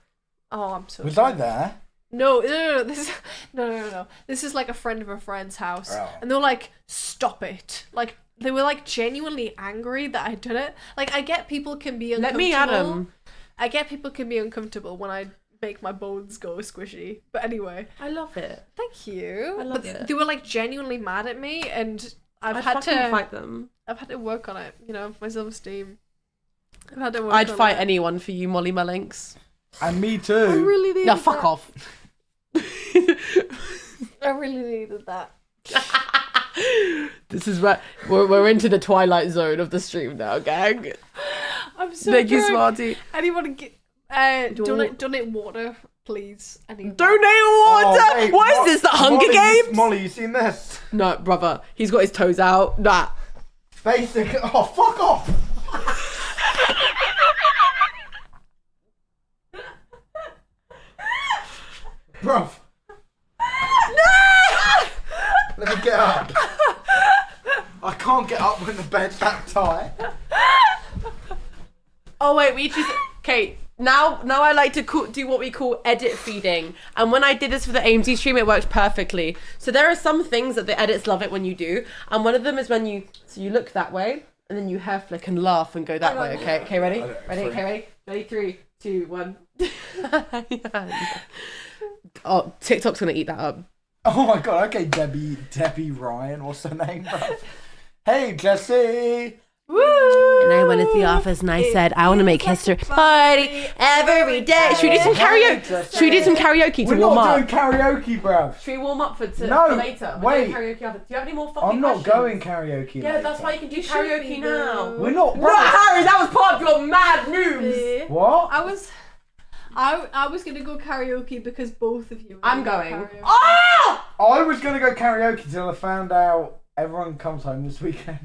Oh, I'm so. Was sorry. I there? No. This is no. This is like a friend of a friend's house, Oh. and they were like, stop it. Like they were like genuinely angry that I did it. Like I get people can be Let uncomfortable. me at him. I get people can be uncomfortable when I make my bones go squishy. But anyway. I love it. Thank you. I love but it. They were like genuinely mad at me, and I've I'd had fucking to fight them. I've had to work on it. You know, my self-esteem. I've had to work. I'd on fight it. anyone for you, Molly Melinks. And me I too. really needed. No, fuck that. off. I really needed that. This is where we're into the twilight zone of the stream now, gang. I'm so Thank you, drunk. Smarty. Anyone get donate water, please. Donate water. wait, what is this? The Hunger Molly, Games? Molly, you seen this? No, brother. He's got his toes out. Nah. Basic. Oh, fuck off. Bruv. Let me get up. I can't get up when the bed's that tight. Oh wait, we just okay. Now I like to do what we call edit feeding, and when I did this for the AMZ stream, it worked perfectly. So there are some things that the edits love it when you do, and one of them is when you look that way, and then you hair flick and laugh and go that way. Okay, ready? Okay, ready? 3, 2, 1. Oh, TikTok's gonna eat that up. Oh my god, okay, Debbie Ryan, what's her name, bruv? Hey, Jessie! Woo! And I went into the office and I said, I want to make history party every day. Should we do some karaoke? Should we do some karaoke to We're warm not up? doing karaoke, bruv. Should we warm up for No, later? wait. We're doing karaoke after. Do you have any more fucking I'm not questions? going karaoke. Yeah, later. that's why you can do You should karaoke be, now. though. We're not. Bro, Harry, that was part of your mad moves. What? I was gonna go karaoke because both of you. Were I'm gonna going. go karaoke. Oh! I was gonna go karaoke till I found out everyone comes home this weekend.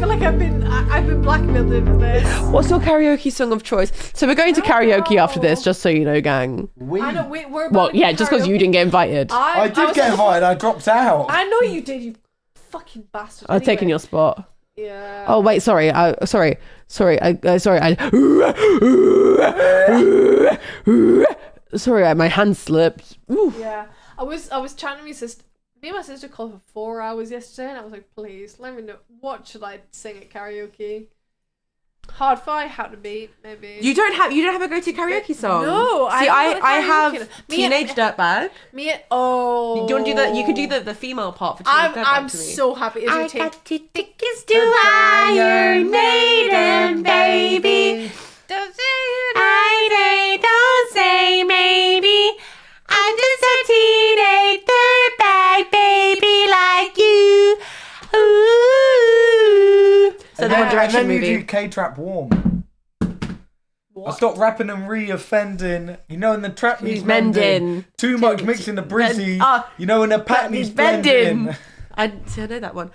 feel like I've been blackmailed into this. What's your karaoke song of choice? So we're going to karaoke after this, just so you know, gang. I know we're about Well, to do yeah, just because you karaoke. didn't get invited. I did get invited. I dropped out. I know you did, you fucking bastard. I've taken Anyway. your spot. Yeah. Oh wait, sorry. Sorry. My hand slipped. Ooh. Yeah. I was chatting to my sister. Me and my sister called for 4 hours yesterday, and I was like, please, let me know, what should I sing at karaoke? Hard Fight, How to Beat, maybe. You don't have a go-to karaoke song. No, See, I have Me and- Teenage Dirtbag. Me and, oh. Do you want to do the? You can do the female part for Teenage Dirtbag I'm to me. so happy. Is your take? 2 tickets to Iron Maiden, baby. Don't say maybe. I'm just a teenage dirtbag baby like you. Ooh. So the One and Direction then movie. you do K-Trap Warm. I stopped rapping and re-offending. You know, when the trap needs mending. Too much mixing the brizzy. You know, when the pat needs blending. I know that one.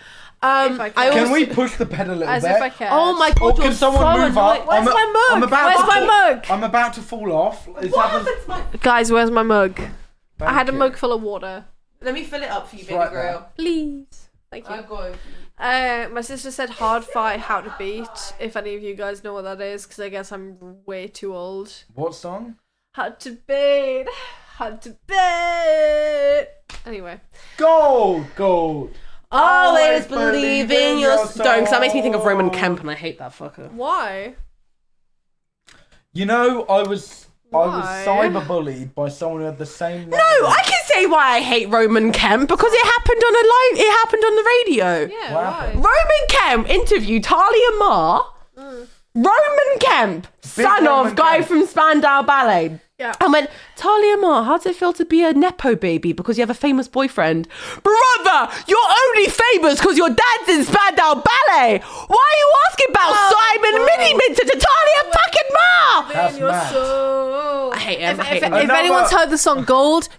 If I can. Can we push the bed a little As bit? if I can. Oh my Or god, can you're someone so move annoying. up? Where's my mug? I'm about Where's to my fall- mug? I'm about to fall off. It's What happened- happened to my... Guys, where's my mug? I had a you. mug full of water. Let me fill it up for you, baby right girl. Please. Thank you. I'll go. My sister said Hard Fight, How to Beat, if any of you guys know what that is, because I guess I'm way too old. What song? How to beat, how to beat. Anyway. Gold. Always believe in your... Don't, because that makes me think of Roman Kemp, and I hate that fucker. Why? You know, I was Why? cyberbullied by someone who had the same name. No, I can say why I hate Roman Kemp, because it happened on it happened on the radio. Yeah, What why? happened? Roman Kemp interviewed Talia Mar. Roman Kemp, son Roman of guy Kemp. from Spandau Ballet. Yeah. I went, Talia Mar, how does it feel to be a Nepo baby because you have a famous boyfriend? Brother, you're only famous because your dad's in Spandau Ballet. Why are you asking about Simon Miniminter to Talia fucking Mar? That's In your mad. soul. I hate him. I If, hate if, him. if Another- anyone's heard the song Gold,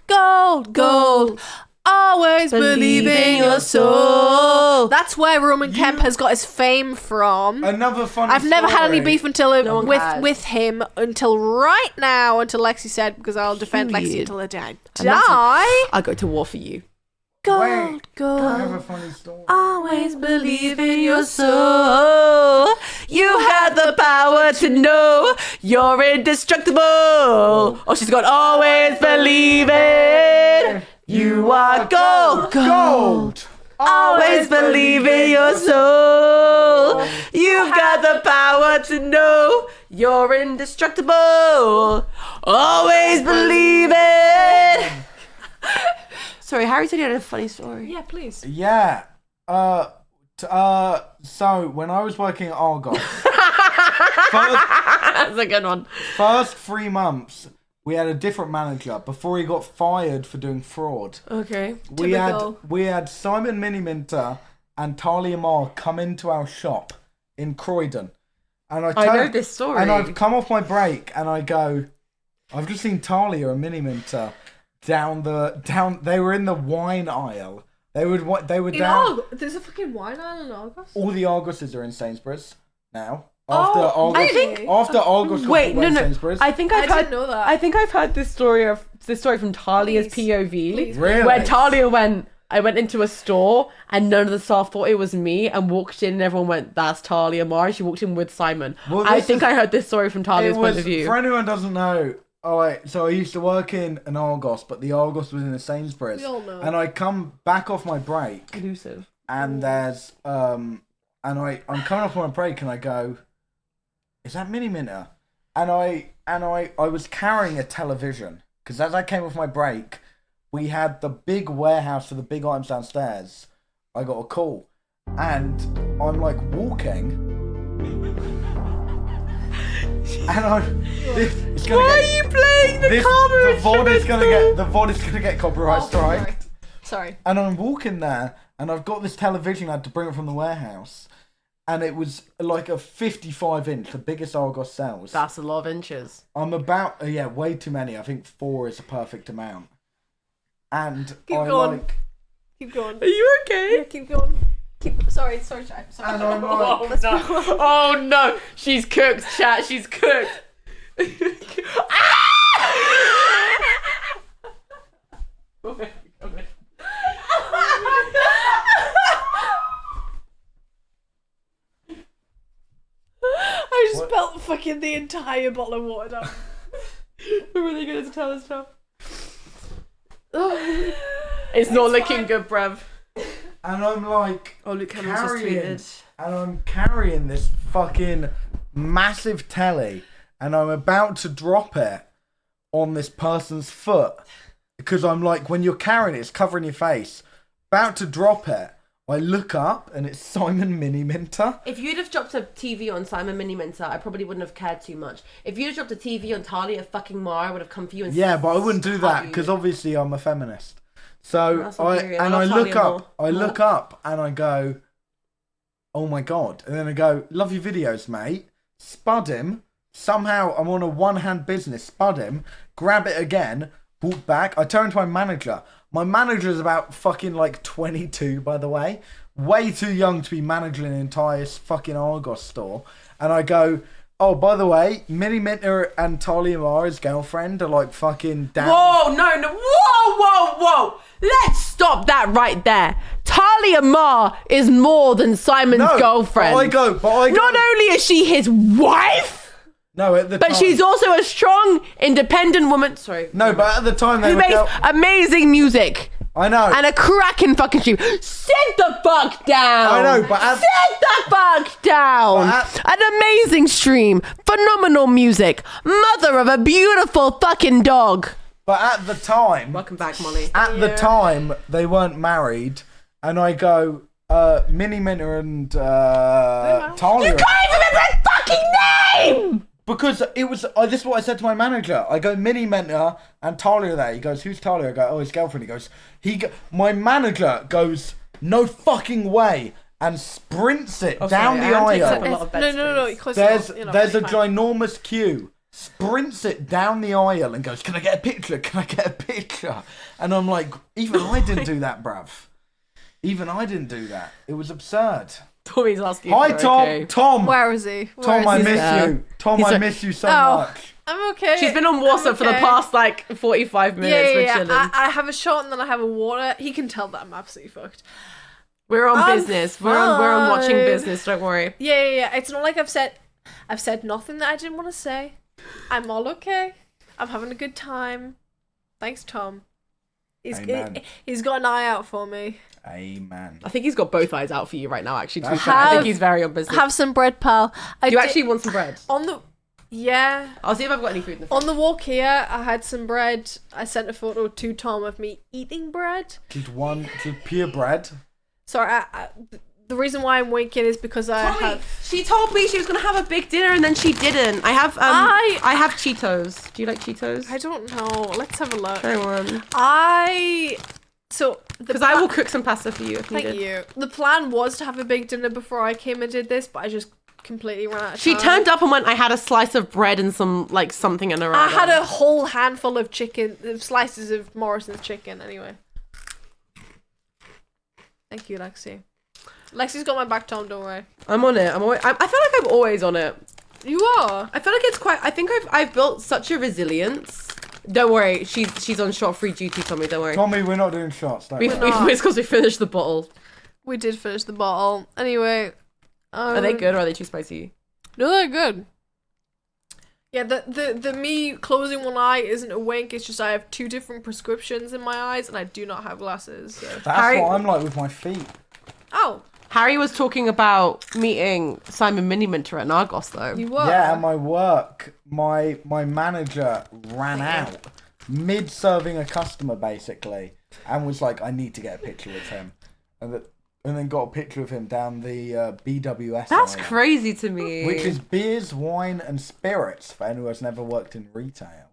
always believe in your soul. That's where Roman Kemp has got his fame from. Another funny I've never had any story. beef until one has. with him until right now, until Lexi said, because I'll defend Lexi Period. until I die. And that's I'll go to war for you. Gold, Wait, I have gold. a funny story. Always believe in your soul. soul. You have the power to know you're indestructible. Oh, she's got always believe it. You are gold. Always believe in your soul. You've got the power to know you're indestructible. Always believe it. Sorry, Harry said he had a funny story. Yeah, please. Yeah. So when I was working at Argos, That's a good one. first 3 months, we had a different manager before he got fired for doing fraud. Okay. Typical. We had Simon Miniminter and Talia Mar come into our shop in Croydon. And I know this story. And I've come off my break and I go, I've just seen Talia and Miniminter down. They were in the wine aisle. They were In down. Argos, there's a fucking wine aisle in Argos. All the Argoses are in Sainsbury's now. After Argos, I think- after Argos got Wait, bought by no. Sainsbury's. I think I've I heard. didn't know that. I think I've heard this story from Talia's Please. POV, Please. Really? where Talia went. I went into a store and none of the staff thought it was me, and walked in and everyone went, "That's Talia Mar." She walked in with Simon. Well, I this think is- I heard this story from Talia's It point was, of view. for anyone who doesn't know, so I used to work in an Argos, but the Argos was in a Sainsbury's. We all know. And I come back off my break, Elusive. and there's and I'm coming off my break, and I go, "Is that Mini Minter?" And I was carrying a television because as I came off my break, we had the big warehouse for the big items downstairs. I got a call, and I'm like walking, and it's gonna Why get, are you playing the camera? the VOD is gonna get copyright strike. Sorry. And I'm walking there, and I've got this television I had to bring it from the warehouse, and it was like a 55-inch, the biggest Argos sells. That's a lot of inches. I'm about way too many. I think 4 is a perfect amount. And Keep I going. like Keep going. Are you okay? Yeah, keep going. Sorry. And I'm like, Oh no! Oh no! She's cooked, chat. She's cooked. I just spelt fucking the entire bottle of water down. We're really good to tell us now. It's not looking good, bruv. and I'm like, Oh, Luke Cameron's just tweeted. and I'm carrying this fucking massive telly, and I'm about to drop it on this person's foot because I'm like, when you're carrying it, it's covering your face. About to drop it, I look up and it's Simon Miniminter. If you'd have dropped a TV on Simon Miniminter, I probably wouldn't have cared too much. If you'd have dropped a TV on Talia fucking Mara, I would have come for you and Yeah, but I wouldn't do that you. because obviously I'm a feminist. So That's not very- I I love look Talia up, more. I look up and I go, oh my god, and then I go, love your videos, mate. Spud him. Somehow I'm on a one-hand business. Spud him. Grab it again. Walk back. I turn to my manager. My manager's about fucking like 22, by the way. Way too young to be managing an entire fucking Argos store. And I go, oh, by the way, Minnie Minter and Talia Mara's girlfriend are like fucking down. Whoa, no. Whoa. Let's stop that right there. Talia Ma is more than Simon's girlfriend. But I go. Not only is she his wife, No, at the time. but she's also a strong, independent woman. Sorry. No, but at the time they Who were makes go- amazing music. I know. And a cracking fucking stream. Sit the fuck down. I know, but at- sit the fuck down. But An amazing stream, phenomenal music, mother of a beautiful fucking dog. But at the time, Welcome back, Molly. at the time, they weren't married, and I go, Minnie Minter and Talia. You can't even remember his fucking name. Because it was, this is what I said to my manager. I go, Minnie Minter and Talia there. He goes, who's Talia? I go, oh, his girlfriend. He goes, my manager goes, no fucking way, and sprints it down the aisle. No. Close There's enough. there's a Really fine. ginormous queue. Sprints it down the aisle and goes, can I get a picture? Can I get a picture? And I'm like, even I didn't do that, bruv. Even I didn't do that. It was absurd. Tommy's asking. Hi, if Tom. we're okay. Tom. Where is he? Where Tom, is I he? miss there. you. Tom, He's I a- miss you so Oh. much. I'm okay. She's been on water for the past like 45 minutes. We're chilling. I have a shot and then I have a water. He can tell that I'm absolutely fucked. We're on I'm business. We're on watching fine. business. Don't worry. Yeah. It's not like I've said nothing that I didn't want to say. I'm all okay. I'm having a good time. Thanks, Tom. Amen. He's got an eye out for me. Amen. I think he's got both eyes out for you right now. Actually, to be That's fair. I Have- think he's very on business. Have some bread, pal. Do you actually want some bread? Yeah. I'll see if I've got any food in the fridge. On the walk here, I had some bread. I sent a photo to Tom of me eating bread. Just pure bread. Sorry, the reason why I'm winking is because I have... She told me she was gonna have a big dinner and then she didn't. I have I have Cheetos. Do you like Cheetos? I don't know. Let's have a look. Try one. Because I will cook some pasta for you if Thank needed. you. The plan was to have a big dinner before I came and did this, but I just completely ran out of She time. turned up and went, I had a slice of bread and some like something in her. I had a whole handful of slices of Morrison's chicken anyway. Thank you, Lexi. Lexi's got my back, Tom, don't worry. I'm on it. I feel like I'm always on it. You are? I feel like it's quite. I think I've built such a resilience. Don't worry, she's on shot-free duty, Tommy. Don't worry. Tommy, we're not doing shots. Don't worry. It's because we finished the bottle. We did finish the bottle. Anyway. Are they good or are they too spicy? No, they're good. Yeah, the me closing one eye isn't a wink, it's just I have two different prescriptions in my eyes and I do not have glasses. So. That's Harry- what I'm like with my feet. Oh, Harry was talking about meeting Simon Miniminter at Argos, though. you were? Yeah, at my work, my manager ran out mid-serving a customer, basically, and was like, I need to get a picture with him. And then got a picture of him down the BWS That's aisle, crazy to me. which is beers, wine, and spirits, for anyone who's never worked in retail.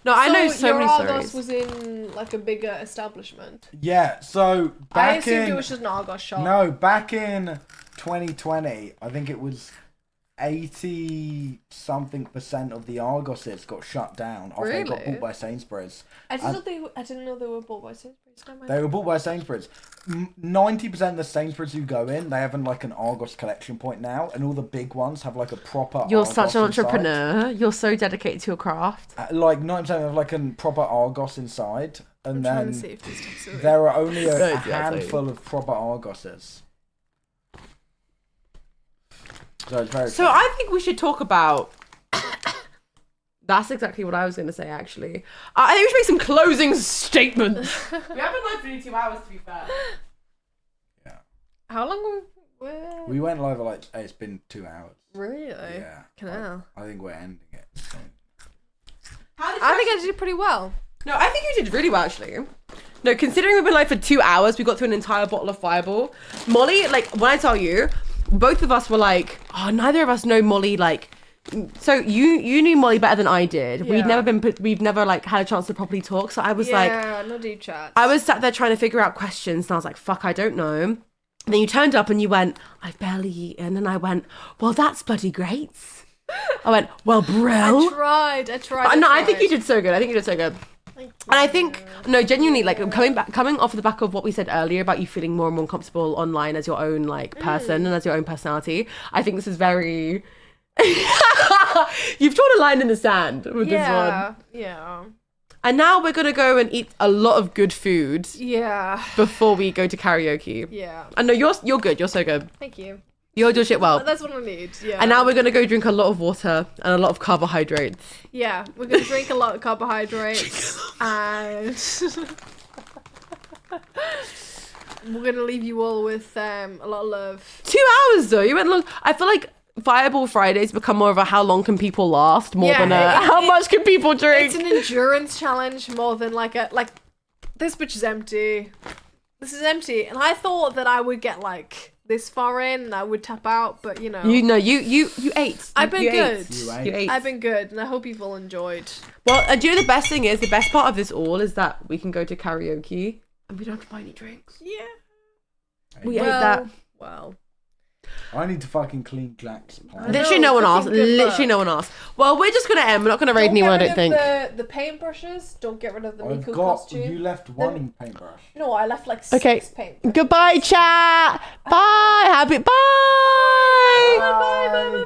No, I know so your many Argos stories. was in like a bigger establishment. Yeah, so I back assumed in... it was just an Argos shop. No, back in 2020, I think it was 80-something% of the Argoses got shut down after they got Really? bought by Sainsbury's. I didn't know they were bought by Sainsbury's. They were bought by Sainsbury's. 90% of the Sainsbury's you go in, they have like an Argos collection point now, and all the big ones have like a proper. You're Argos such an inside. entrepreneur. You're so dedicated to your craft. Like 90% have like a proper Argos inside, and I'm trying to then see if this takes it. there are only a Exactly. handful of proper Argoses. So it's very. So I think we should talk about. That's exactly what I was going to say, actually. I think we should make some closing statements. We haven't live for nearly 2 hours, to be fair. Yeah. How long were We went live at like it's been 2 hours. Really? Yeah. Canal. I think we're ending it. So. I think I did pretty well. No, I think you did really well, actually. No, considering we've been live for 2 hours, we got through an entire bottle of Fireball. Molly, like, when I tell you, both of us were like, oh, neither of us know Molly, like... So you knew Molly better than I did. Yeah. We've never like had a chance to properly talk. So I was like, no deep chat. I was sat there trying to figure out questions, and I was like, fuck, I don't know. And then you turned up and you went, I've barely eaten. And I went, well, that's bloody great. I went, well, bro. I tried. No, I think you did so good. And I think, no, genuinely, like coming off the back of what we said earlier about you feeling more and more comfortable online as your own like person and as your own personality, I think this is very... You've drawn a line in the sand with this one. Yeah. And now we're going to go and eat a lot of good food Yeah. before we go to karaoke. Yeah. And no, you're good. You're so good. Thank you. You'll do shit well. That's what I need. Yeah. And now we're going to go drink a lot of water and a lot of carbohydrates. Yeah, we're gonna drink a lot of carbohydrates and we're gonna leave you all with a lot of love. 2 hours though. You went long. I feel like Fireball Fridays become more of a how long can people last more than a how much can people drink. It's an endurance challenge more than like this bitch is empty. This is empty, and I thought that I would get like this far in and I would tap out, but you know. You ate. I've been You good. ate. You ate. I've been good, and I hope you've all enjoyed. Well, and do you know the best thing is, the best part of this all is that we can go to karaoke and we don't have to buy any drinks. Yeah. We ate that. Well. I need to fucking clean Jack's plant. Literally no one asked. Literally no one asked. Well, we're just going to end. We're not going to raid anyone, I don't think. The paintbrushes. Don't get rid of the Miku You costume. left one paintbrush. No, I left like Okay. 6 paintbrushes. Goodbye, chat. Bye. Happy. Bye. Bye.